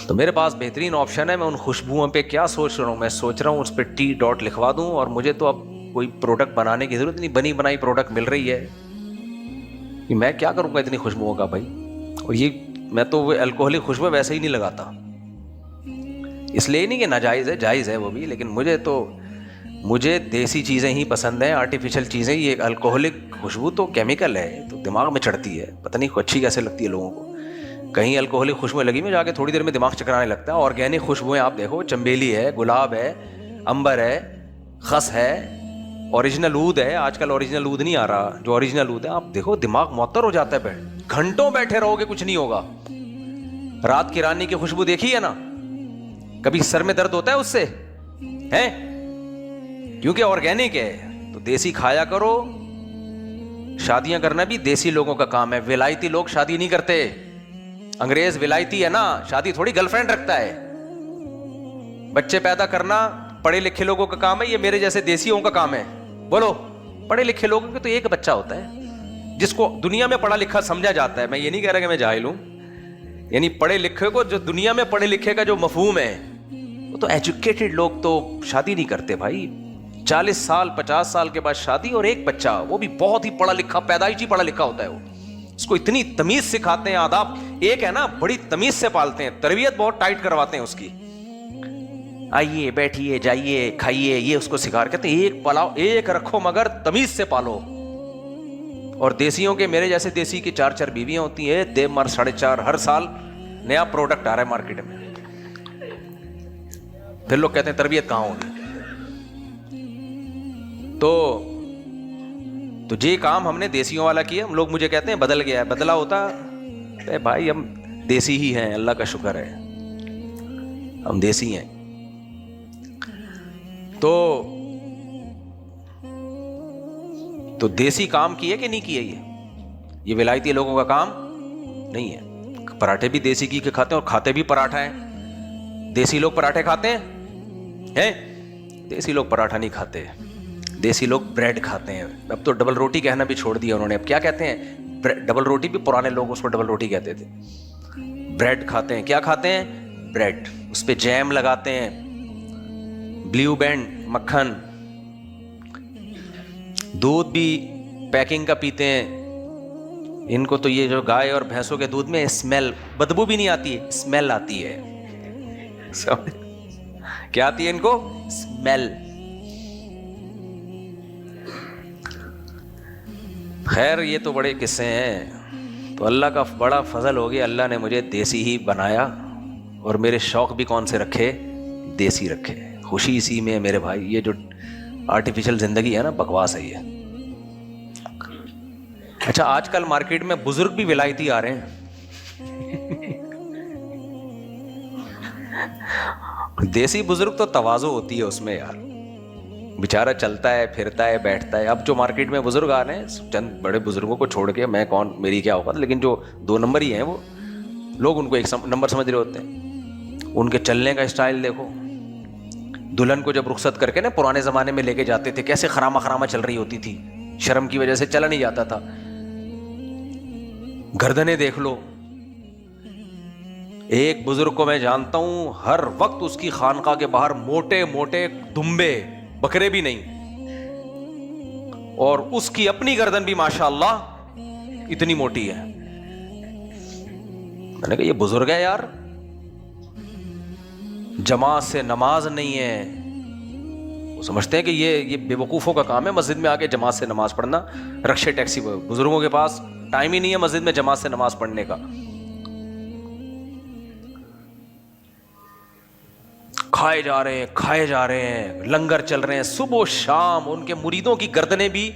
تو میرے پاس بہترین آپشن ہے. میں ان خوشبوؤں پہ کیا سوچ رہا ہوں، میں سوچ رہا ہوں اس پہ ٹی ڈاٹ لکھوا دوں، اور مجھے تو اب کوئی پروڈکٹ بنانے کی ضرورت نہیں، بنی بنائی پروڈکٹ مل رہی ہے. میں کیا کروں گا اتنی خوشبوؤں کا بھائی؟ اور یہ میں تو وہ الکوہلک خوشبو ویسے ہی نہیں لگاتا، اس لیے نہیں کہ ناجائز ہے، جائز ہے وہ بھی، لیکن مجھے دیسی چیزیں ہی پسند ہیں، آرٹیفیشل چیزیں. یہ الکوہلک خوشبو تو کیمیکل ہے، تو دماغ میں چڑھتی ہے، پتہ نہیں اچھی کیسے لگتی ہے لوگوں کو. کہیں الکوہلک خوشبو لگی میں جا کے تھوڑی دیر میں دماغ چکرانے لگتا ہے. آرگینک خوشبوئیں آپ دیکھو، چنبیلی ہے، گلاب ہے، امبر ہے، خس ہے، اوریجنل عود ہے. آج کل اوریجنل عود نہیں آ رہا، جو اوریجنل عود ہے آپ دیکھو دماغ معطر ہو جاتا ہے. گھنٹوں بیٹھے رہو گے کچھ نہیں ہوگا. رات کی رانی کی خوشبو دیکھی ہے نا، کبھی سر میں درد ہوتا ہے اس سے ہے؟ کیونکہ آرگینک ہے. تو دیسی کھایا کرو. شادیاں کرنا بھی دیسی لوگوں کا کام ہے، ولایتی لوگ شادی نہیں کرتے. انگریز ولایتی ہے نا، شادی تھوڑی گرل فرینڈ رکھتا ہے. بچے پیدا کرنا پڑھے لکھے لوگوں کا کام ہے، یہ میرے جیسے دیسیوں کا کام ہے. بولو، پڑھے لکھے لوگوں کے تو ایک بچہ ہوتا ہے جس کو دنیا میں پڑھا لکھا سمجھا جاتا ہے. میں یہ نہیں کہہ رہا کہ میں جاہل ہوں، یعنی پڑھے لکھے کو جو دنیا میں پڑھے لکھے کا جو مفہوم ہے، وہ تو ایجوکیٹڈ لوگ تو شادی نہیں کرتے بھائی. 40 سال 50 سال کے بعد شادی، اور ایک بچہ، وہ بھی بہت ہی پڑھا لکھا، پیدائشی پڑھا لکھا ہوتا ہے. وہ اس کو اتنی تمیز سکھاتے ہیں، آداب ایک ہے نا، بڑی تمیز سے پالتے ہیں، تربیت بہت ٹائٹ کرواتے ہیں اس کی. آئیے بیٹھیے جائیے کھائیے، یہ اس کو سکھا کہتے ہیں ایک پلاؤ ایک رکھو مگر تمیز سے پالو. اور دیسیوں کے، میرے جیسے دیسی کی 4 بیویاں ہوتی ہیں، دے مر 4.5، ہر سال نیا پروڈکٹ آ رہا ہے مارکیٹ میں. پھر لوگ کہتے ہیں تربیت کہاں ہوگی. تو یہ کام ہم نے دیسیوں والا کیا. ہم لوگ مجھے کہتے ہیں بدل گیا ہے، بدلا ہوتا اے بھائی ہم دیسی ہی ہیں، اللہ کا شکر ہے ہم دیسی ہیں. تو دیسی کام کیے کہ نہیں کیے؟ یہ ولایتی لوگوں کا کام نہیں ہے. پراٹھے بھی دیسی گھی کے کھاتے ہیں، اور کھاتے بھی پراٹھا ہے. دیسی لوگ پراٹھے کھاتے ہیں؟ دیسی لوگ پراٹھا نہیں کھاتے، دیسی لوگ بریڈ کھاتے ہیں. اب تو ڈبل روٹی کہنا بھی چھوڑ دیا انہوں نے. اب کیا کہتے ہیں؟ ڈبل روٹی بھی، پرانے لوگ اس کو ڈبل روٹی کہتے تھے. بریڈ کھاتے ہیں. کیا کھاتے ہیں؟ بریڈ. اس پہ جیم لگاتے ہیں، بلیو بینڈ مکھن. دودھ بھی پیکنگ کا پیتے ہیں. ان کو تو یہ جو گائے اور بھینسوں کے دودھ میں اسمیل، بدبو بھی نہیں آتی ہے، اسمیل آتی ہے. کیا آتی ہے ان کو؟ اسمیل. خیر یہ تو بڑے قصے ہیں. تو اللہ کا بڑا فضل ہو گیا، اللہ نے مجھے دیسی ہی بنایا، اور میرے شوق بھی کون سے رکھے؟ دیسی رکھے. خوشی اسی میں ہے میرے بھائی. یہ جو آرٹیفیشل زندگی ہے نا، بکواس ہے یہ. اچھا آج کل مارکیٹ میں بزرگ بھی ولایتی آ رہے ہیں. دیسی بزرگ تو تواضع ہوتی ہے اس میں یار، بیچارہ چلتا ہے پھرتا ہے بیٹھتا ہے. اب جو مارکیٹ میں بزرگ آ رہے ہیں، چند بڑے بزرگوں کو چھوڑ کے میں کون، میری کیا اوقات، لیکن جو 2 نمبر ہی ہیں وہ لوگ ان کو 1 نمبر سمجھ رہے ہوتے ہیں. ان کے چلنے کا اسٹائل دیکھو. دلہن کو جب رخصت کر کے نا پرانے زمانے میں لے کے جاتے تھے، کیسے خراما خراما چل رہی ہوتی تھی، شرم کی وجہ سے چلا نہیں جاتا تھا. گردنیں دیکھ لو. ایک بزرگ کو میں جانتا ہوں، ہر وقت اس کی خانقاہ کے باہر موٹے موٹے دمبے، بکرے بھی نہیں، اور اس کی اپنی گردن بھی ماشاءاللہ اتنی موٹی ہے. میں نے کہا یہ بزرگ ہے یار. جماعت سے نماز نہیں ہے. وہ سمجھتے ہیں کہ یہ بے وقوفوں کا کام ہے مسجد میں آ کے جماعت سے نماز پڑھنا. رکشے ٹیکسی، بزرگوں کے پاس ٹائم ہی نہیں ہے مسجد میں جماعت سے نماز پڑھنے کا. کھائے جا رہے ہیں، لنگر چل رہے ہیں صبح و شام. ان کے مریدوں کی گردنیں بھی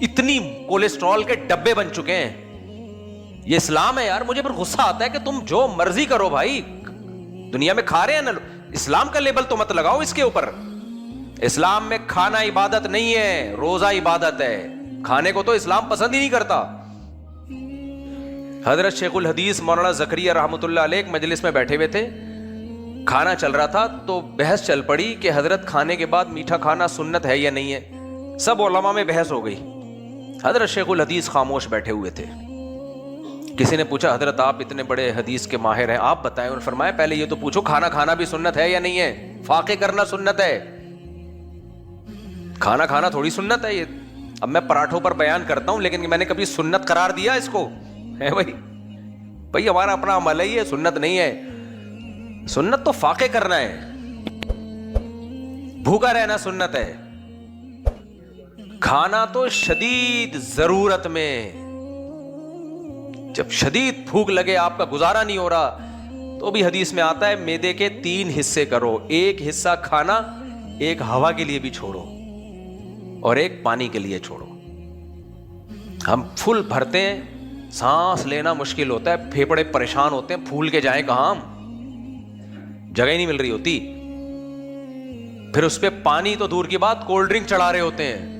اتنی کولیسٹرول کے ڈبے بن چکے ہیں. یہ اسلام ہے یار. مجھے پھر غصہ آتا ہے کہ تم جو مرضی کرو بھائی، دنیا میں کھا رہے ہیں نا. اسلام کا لیبل تو مت لگاؤ اس کے اوپر. اسلام میں کھانا عبادت نہیں ہے، روزہ عبادت ہے. کھانے کو تو اسلام پسند ہی نہیں کرتا. حضرت شیخ الحدیث مولانا زکریا رحمۃ اللہ علیہ ایک مجلس میں بیٹھے ہوئے تھے، کھانا چل رہا تھا، تو بحث چل پڑی کہ حضرت کھانے کے بعد میٹھا کھانا سنت ہے یا نہیں ہے. سب علماء میں بحث ہو گئی. حضرت شیخ الحدیث خاموش بیٹھے ہوئے تھے. کسی نے پوچھا حضرت آپ اتنے بڑے حدیث کے ماہر ہیں، آپ بتائیں. انہوں نے فرمایا پہلے یہ تو پوچھو کھانا کھانا بھی سنت ہے یا نہیں ہے. فاقے کرنا سنت ہے، کھانا کھانا تھوڑی سنت ہے. یہ اب میں پراٹھوں پر بیان کرتا ہوں، لیکن میں نے کبھی سنت قرار دیا اس کو ہے بھائی؟ بھائی ہمارا اپنا عمل ہے، یہ سنت نہیں ہے. سنت تو فاقے کرنا ہے، بھوکا رہنا سنت ہے. کھانا تو شدید ضرورت میں، جب شدید بھوک لگے، آپ کا گزارا نہیں ہو رہا، تو بھی حدیث میں آتا ہے معدے کے 3 حصے کرو، ایک حصہ کھانا، ایک ہوا کے لیے بھی چھوڑو اور ایک پانی کے لیے چھوڑو. ہم پھول بھرتے ہیں، سانس لینا مشکل ہوتا ہے، پھیپڑے پریشان ہوتے ہیں، پھول کے جائیں کہاں، ہم جگہ ہی نہیں مل رہی ہوتی. پھر اس پہ پانی تو دور کی بات، کولڈ ڈرنک چڑھا رہے ہوتے ہیں.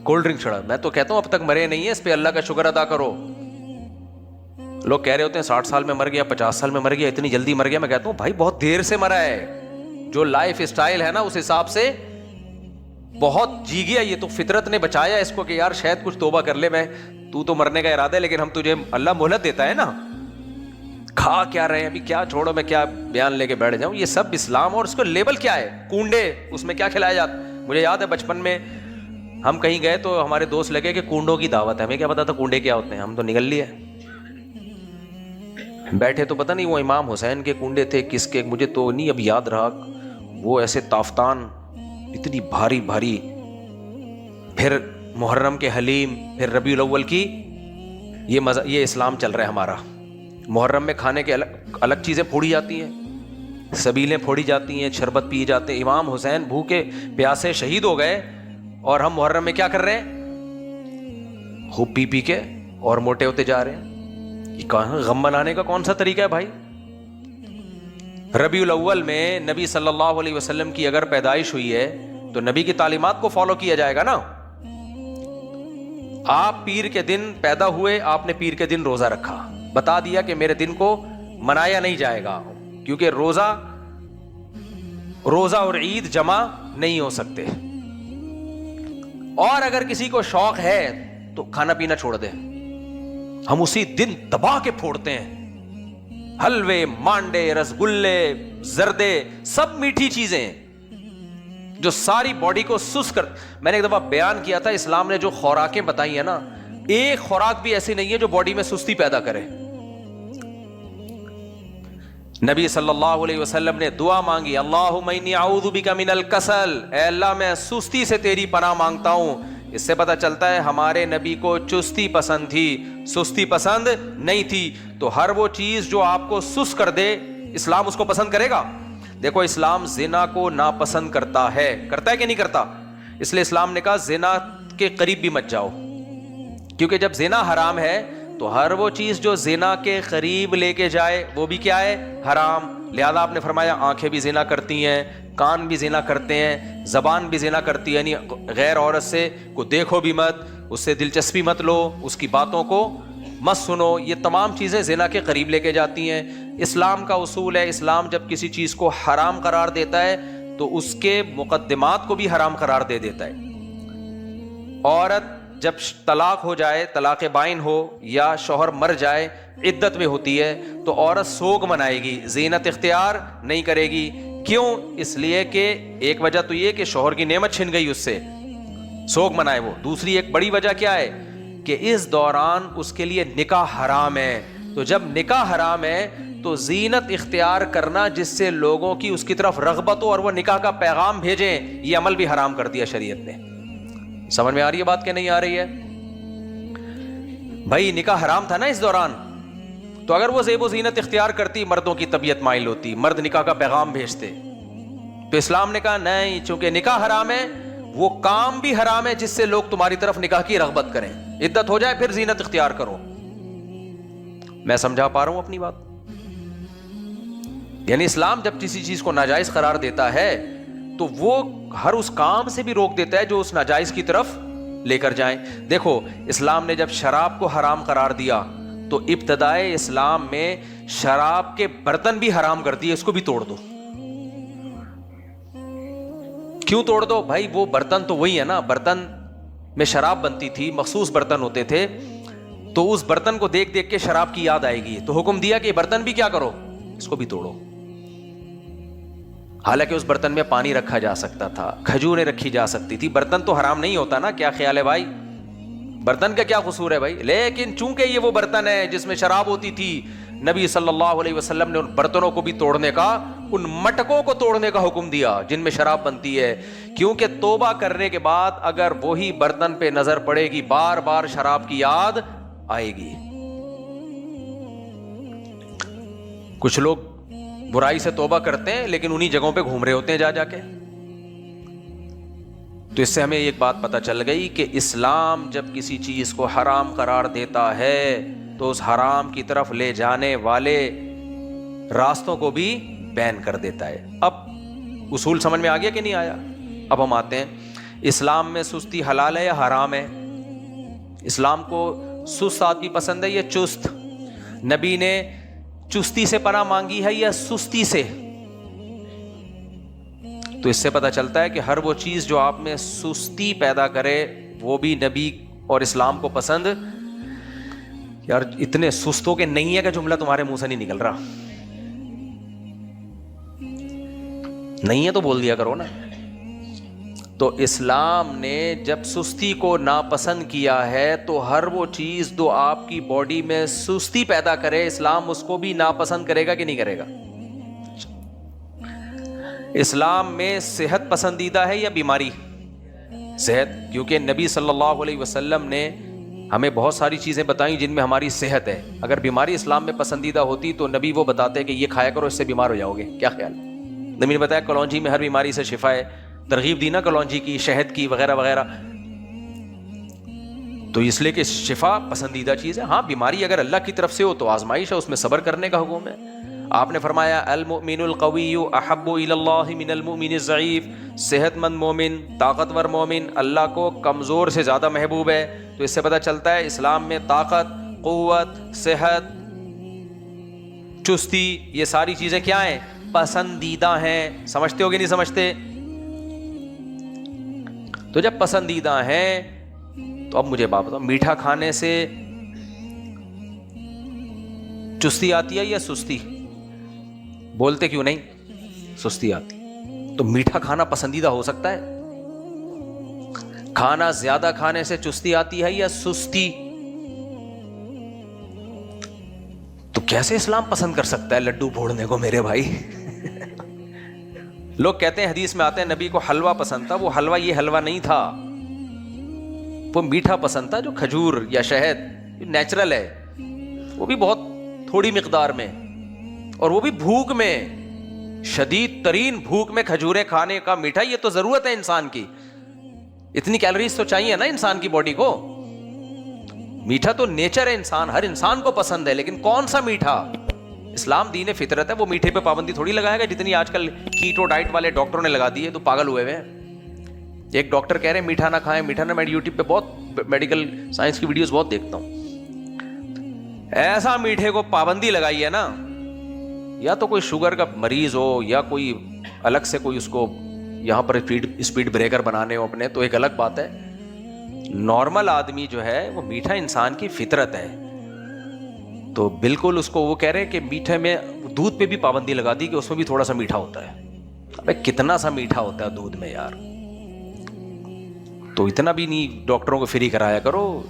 کولڈ ڈرنک چڑھا، میں تو کہتا ہوں اب تک مرے نہیں ہے، اس پہ اللہ کا شکر ادا کرو. لوگ کہہ رہے ہوتے ہیں 60 سال میں مر گیا، 50 سال میں مر گیا، اتنی جلدی مر گیا. میں کہتا ہوں بھائی بہت دیر سے مرا ہے، جو لائف اسٹائل ہے نا اس حساب سے بہت جی گیا. یہ تو فطرت نے بچایا اس کو کہ یار شاید کچھ توبہ کر لے. میں تو مرنے کا ارادہ ہے، لیکن ہم تجھے اللہ مہلت دیتا ہے نا. کھا کیا رہے ہیں ابھی، کیا چھوڑو، میں کیا بیان لے کے بیٹھ جاؤں. یہ سب اسلام، اور اس کو لیبل کیا ہے، کنڈے، اس میں کیا کھلایا جاتا. مجھے یاد ہے بچپن میں ہم کہیں گئے تو ہمارے دوست لگے کہ کنڈوں کی دعوت ہے. ہمیں کیا پتا تھا کنڈے کیا ہوتے ہیں، ہم تو نگل لیے. بیٹھے تو پتہ نہیں وہ امام حسین کے کنڈے تھے کس کے، مجھے تو نہیں اب یاد رہا. وہ ایسے تافتان اتنی بھاری بھاری، پھر محرم کے حلیم، پھر ربیع الاول کی، یہ اسلام چل رہا ہے ہمارا. محرم میں کھانے کے الگ چیزیں پھوڑی جاتی ہیں، سبیلیں پھوڑی جاتی ہیں، شربت پیے جاتے ہیں. امام حسین بھوکے پیاسے شہید ہو گئے اور ہم محرم میں کیا کر رہے ہیں، خوب پی پی کے اور موٹے ہوتے جا رہے ہیں. یہ کہاں غم منانے کا کون سا طریقہ ہے بھائی. ربیع الاول میں نبی صلی اللہ علیہ وسلم کی اگر پیدائش ہوئی ہے تو نبی کی تعلیمات کو فالو کیا جائے گا نا. آپ پیر کے دن پیدا ہوئے، آپ نے پیر کے دن روزہ رکھا، بتا دیا کہ میرے دن کو منایا نہیں جائے گا، کیونکہ روزہ اور عید جمع نہیں ہو سکتے. اور اگر کسی کو شوق ہے تو کھانا پینا چھوڑ دے. ہم اسی دن دبا کے پھوڑتے ہیں، حلوے، مانڈے، رسگلے، زردے، سب میٹھی چیزیں جو ساری باڈی کو سست کر. میں نے ایک دفعہ بیان کیا تھا، اسلام نے جو خوراکیں بتائی ہیں نا، ایک خوراک بھی ایسی نہیں ہے جو باڈی میں سستی پیدا کرے. نبی صلی اللہ علیہ وسلم نے دعا مانگی، اللہم انی اعوذ بک من الکسل، اے اللہ میں سستی سے تیری پناہ مانگتا ہوں. اس سے پتہ چلتا ہے ہمارے نبی کو چستی پسند تھی، سستی پسند نہیں تھی. تو ہر وہ چیز جو آپ کو سست کر دے، اسلام اس کو پسند کرے گا. دیکھو اسلام زنا کو ناپسند کرتا ہے کہ نہیں کرتا. اس لیے اسلام نے کہا زنا کے قریب بھی مت جاؤ، کیونکہ جب زنا حرام ہے تو ہر وہ چیز جو زنا کے قریب لے کے جائے وہ بھی کیا ہے، حرام. لہذا آپ نے فرمایا آنکھیں بھی زنا کرتی ہیں، کان بھی زنا کرتے ہیں، زبان بھی زنا کرتی ہے. یعنی غیر عورت سے کو دیکھو بھی مت، اس سے دلچسپی مت لو، اس کی باتوں کو مت سنو. یہ تمام چیزیں زنا کے قریب لے کے جاتی ہیں. اسلام کا اصول ہے، اسلام جب کسی چیز کو حرام قرار دیتا ہے تو اس کے مقدمات کو بھی حرام قرار دے دیتا ہے. عورت جب طلاق ہو جائے، طلاق بائن ہو یا شوہر مر جائے، عدت میں ہوتی ہے تو عورت سوگ منائے گی، زینت اختیار نہیں کرے گی. کیوں؟ اس لیے کہ ایک وجہ تو یہ کہ شوہر کی نعمت چھن گئی، اس سے سوگ منائے وہ. دوسری ایک بڑی وجہ کیا ہے کہ اس دوران اس کے لیے نکاح حرام ہے. تو جب نکاح حرام ہے تو زینت اختیار کرنا جس سے لوگوں کی اس کی طرف رغبت ہو اور وہ نکاح کا پیغام بھیجیں، یہ عمل بھی حرام کر دیا شریعت نے. سمجھ میں آ رہی ہے بات کہ نہیں آ رہی ہے؟ بھائی نکاح حرام تھا نا اس دوران، تو اگر وہ زیب و زینت اختیار کرتی، مردوں کی طبیعت مائل ہوتی، مرد نکاح کا پیغام بھیجتے. تو اسلام نے کہا نہیں، چونکہ نکاح حرام ہے، وہ کام بھی حرام ہے جس سے لوگ تمہاری طرف نکاح کی رغبت کریں. عدت ہو جائے پھر زینت اختیار کرو. میں سمجھا پا رہا ہوں اپنی بات؟ یعنی اسلام جب کسی چیز کو ناجائز قرار دیتا ہے تو وہ ہر اس کام سے بھی روک دیتا ہے جو اس ناجائز کی طرف لے کر جائیں. دیکھو اسلام نے جب شراب کو حرام قرار دیا تو ابتدائے اسلام میں شراب کے برتن بھی حرام کر دیے، اس کو بھی توڑ دو. کیوں توڑ دو بھائی؟ وہ برتن تو وہی ہے نا، برتن میں شراب بنتی تھی، مخصوص برتن ہوتے تھے، تو اس برتن کو دیکھ دیکھ کے شراب کی یاد آئے گی، تو حکم دیا کہ یہ برتن بھی کیا کرو، اس کو بھی توڑو. حالانکہ اس برتن میں پانی رکھا جا سکتا تھا، کھجوریں رکھی جا سکتی تھی. برتن تو حرام نہیں ہوتا نا، کیا خیال ہے بھائی؟ برتن کا کیا قصور ہے بھائی؟ لیکن چونکہ یہ وہ برتن ہے جس میں شراب ہوتی تھی، نبی صلی اللہ علیہ وسلم نے ان برتنوں کو بھی توڑنے کا، ان مٹکوں کو توڑنے کا حکم دیا جن میں شراب بنتی ہے، کیونکہ توبہ کرنے کے بعد اگر وہی برتن پہ نظر پڑے گی بار بار شراب کی یاد آئے گی۔ کچھ لوگ برائی سے توبہ کرتے ہیں لیکن انہی جگہوں پہ گھوم رہے ہوتے ہیں جا جا کے۔ تو اس سے ہمیں ایک بات پتہ چل گئی کہ اسلام جب کسی چیز کو حرام قرار دیتا ہے تو اس حرام کی طرف لے جانے والے راستوں کو بھی بین کر دیتا ہے۔ اب اصول سمجھ میں آ گیا کہ نہیں آیا؟ اب ہم آتے ہیں، اسلام میں سستی حلال ہے یا حرام ہے؟ اسلام کو سست آدمی پسند ہے یا چست؟ نبی نے چستی سے پناہ مانگی ہے یا سستی سے؟ تو اس سے پتہ چلتا ہے کہ ہر وہ چیز جو آپ میں سستی پیدا کرے وہ بھی نبی اور اسلام کو پسند۔ یار اتنے سستوں کے نہیں ہے کہ جملہ تمہارے منہ سے نہیں نکل رہا، نہیں ہے تو بول دیا کرو نا۔ تو اسلام نے جب سستی کو ناپسند کیا ہے تو ہر وہ چیز جو آپ کی باڈی میں سستی پیدا کرے اسلام اس کو بھی ناپسند کرے گا کہ نہیں کرے گا؟ اسلام میں صحت پسندیدہ ہے یا بیماری؟ صحت، کیونکہ نبی صلی اللہ علیہ وسلم نے ہمیں بہت ساری چیزیں بتائیں جن میں ہماری صحت ہے۔ اگر بیماری اسلام میں پسندیدہ ہوتی تو نبی وہ بتاتے کہ یہ کھایا کرو اس سے بیمار ہو جاؤ گے۔ کیا خیال؟ نبی نے بتایا کلونجی میں ہر بیماری سے شفا ہے، ترغیب دی نا کلونجی کی، شہد کی، وغیرہ وغیرہ۔ تو اس لیے کہ شفا پسندیدہ چیز ہے۔ ہاں بیماری اگر اللہ کی طرف سے ہو تو آزمائش ہے، اس میں صبر کرنے کا حکم ہے۔ آپ نے فرمایا المؤمن القوی احب الی اللہ من المؤمن الضعیف، صحت مند مومن، طاقتور مومن اللہ کو کمزور سے زیادہ محبوب ہے۔ تو اس سے پتہ چلتا ہے اسلام میں طاقت، قوت، صحت، چستی، یہ ساری چیزیں کیا ہیں؟ پسندیدہ ہیں۔ سمجھتے ہو کہ نہیں سمجھتے؟ تو جب پسندیدہ ہیں تو اب مجھے بات بتاؤ، میٹھا کھانے سے چستی آتی ہے یا سستی؟ بولتے کیوں نہیں؟ سستی آتی۔ تو میٹھا کھانا پسندیدہ ہو سکتا ہے؟ کھانا زیادہ کھانے سے چستی آتی ہے یا سستی؟ تو کیسے اسلام پسند کر سکتا ہے لڈو پھوڑنے کو میرے بھائی؟ لوگ کہتے ہیں حدیث میں آتے ہیں نبی کو حلوہ پسند تھا، وہ حلوہ یہ حلوہ نہیں تھا، وہ میٹھا پسند تھا جو کھجور یا شہد نیچرل ہے، وہ بھی بہت تھوڑی مقدار میں، اور وہ بھی بھوک میں، شدید ترین بھوک میں کھجوریں کھانے کا میٹھا۔ یہ تو ضرورت ہے انسان کی، اتنی کیلوریز تو چاہیے نا انسان کی باڈی کو۔ میٹھا تو نیچر ہے، انسان ہر انسان کو پسند ہے، لیکن کون سا میٹھا؟ اسلام دین فطرت ہے، وہ میٹھے پہ پابندی تھوڑی لگائے گا جتنی آج کل کیٹو ڈائٹ والے ڈاکٹروں نے لگا دی ہے، تو پاگل ہوئے ہوئے ہیں۔ ایک ڈاکٹر کہہ رہے ہیں میٹھا نہ کھائیں، میٹھا نہ، میں یوٹیوب پہ بہت میڈیکل سائنس کی ویڈیوز بہت دیکھتا ہوں۔ ایسا میٹھے کو پابندی لگائی ہے نا، یا تو کوئی شوگر کا مریض ہو یا کوئی الگ سے کوئی اس کو یہاں پر اسپیڈ بریکر بنانے ہو اپنے، تو ایک الگ بات ہے۔ نارمل آدمی جو ہے وہ میٹھا انسان کی فطرت ہے، تو بالکل اس کو وہ کہہ رہے ہیں کہ میٹھے میں دودھ پہ بھی پابندی لگا دی کہ اس میں بھی تھوڑا سا میٹھا ہوتا ہے۔ ابے کتنا سا میٹھا ہوتا ہے دودھ میں یار، تو اتنا بھی نہیں ڈاکٹروں کو فری کرایا کرو،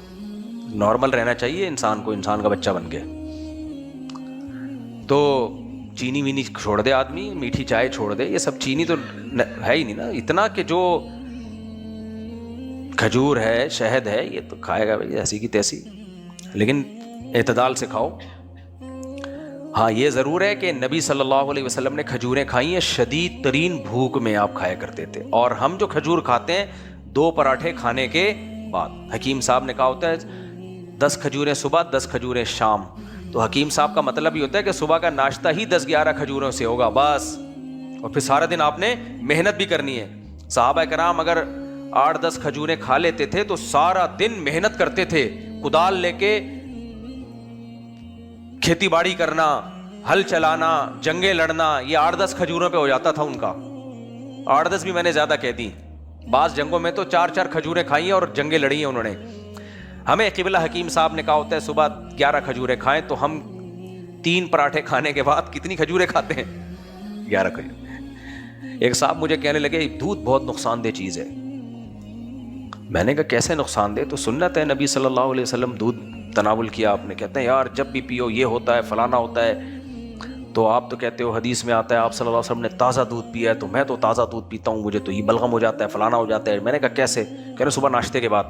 نارمل رہنا چاہیے انسان کو، انسان کا بچہ بن کے۔ تو چینی وینی چھوڑ دے آدمی، میٹھی چائے چھوڑ دے، یہ سب چینی تو ہے ہی نہیں نا اتنا، کہ جو کھجور ہے، شہد ہے، یہ تو کھائے گا بھائی ایسی کی تیسی، لیکن اعتدال سے کھاؤ۔ ہاں یہ ضرور ہے کہ نبی صلی اللہ علیہ وسلم نے کھجوریں کھائی ہیں، شدید ترین بھوک میں آپ کھایا کرتے تھے، اور ہم جو کھجور کھاتے ہیں 2 پراٹھے کھانے کے بعد۔ حکیم صاحب نے کہا ہوتا ہے 10 کھجوریں صبح، 10 کھجوریں شام۔ تو حکیم صاحب کا مطلب یہ ہوتا ہے کہ صبح کا ناشتہ ہی 10-11 کھجوروں سے ہوگا بس، اور پھر سارا دن آپ نے محنت بھی کرنی ہے۔ صحابہ کرام اگر 8-10 کھجوریں کھا لیتے تھے تو سارا دن محنت کرتے تھے، کدال لے کے کھیتی باڑی کرنا، ہل چلانا، جنگیں لڑنا، یہ 8-10 کھجوروں پہ ہو جاتا تھا ان کا۔ 8-10 بھی میں نے زیادہ کہہ دی، بعض جنگوں میں تو 4-4 کھجوریں کھائی ہیں اور جنگیں لڑی ہیں انہوں نے۔ ہمیں قبلہ حکیم صاحب نے کہا ہوتا ہے صبح 11 کھجوریں کھائیں، تو ہم 3 پراٹھے کھانے کے بعد کتنی کھجوریں کھاتے ہیں؟ 11 کھجور۔ ایک صاحب مجھے کہنے لگے دودھ بہت نقصان دہ چیز ہے، میں نے کہا کیسے نقصان دہ؟ تو سنت ہے نبی صلی اللہ علیہ وسلم دودھ تناول کیا آپ نے، کہتے ہیں یار جب بھی پیو یہ ہوتا ہے فلانا ہوتا ہے، تو آپ تو کہتے ہو حدیث میں آتا ہے آپ صلی اللہ علیہ وسلم نے تازہ دودھ پیا ہے، تو میں تو تازہ دودھ پیتا ہوں مجھے تو یہ بلغم ہو جاتا ہے فلانا ہو جاتا ہے۔ میں نے کہا کیسے؟ کہہ رہے صبح ناشتے کے بعد۔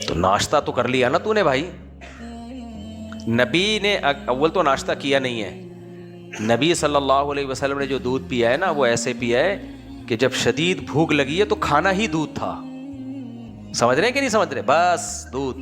تو ناشتہ تو کر لیا نا تو نے بھائی، نبی نے اول تو ناشتہ کیا نہیں ہے، نبی صلی اللہ علیہ وسلم نے جو دودھ پیا ہے نا وہ ایسے پیا ہے کہ جب شدید بھوک لگی ہے تو کھانا ہی دودھ تھا، سمجھ رہے ہیں کہ نہیں سمجھ رہے؟ بس دودھ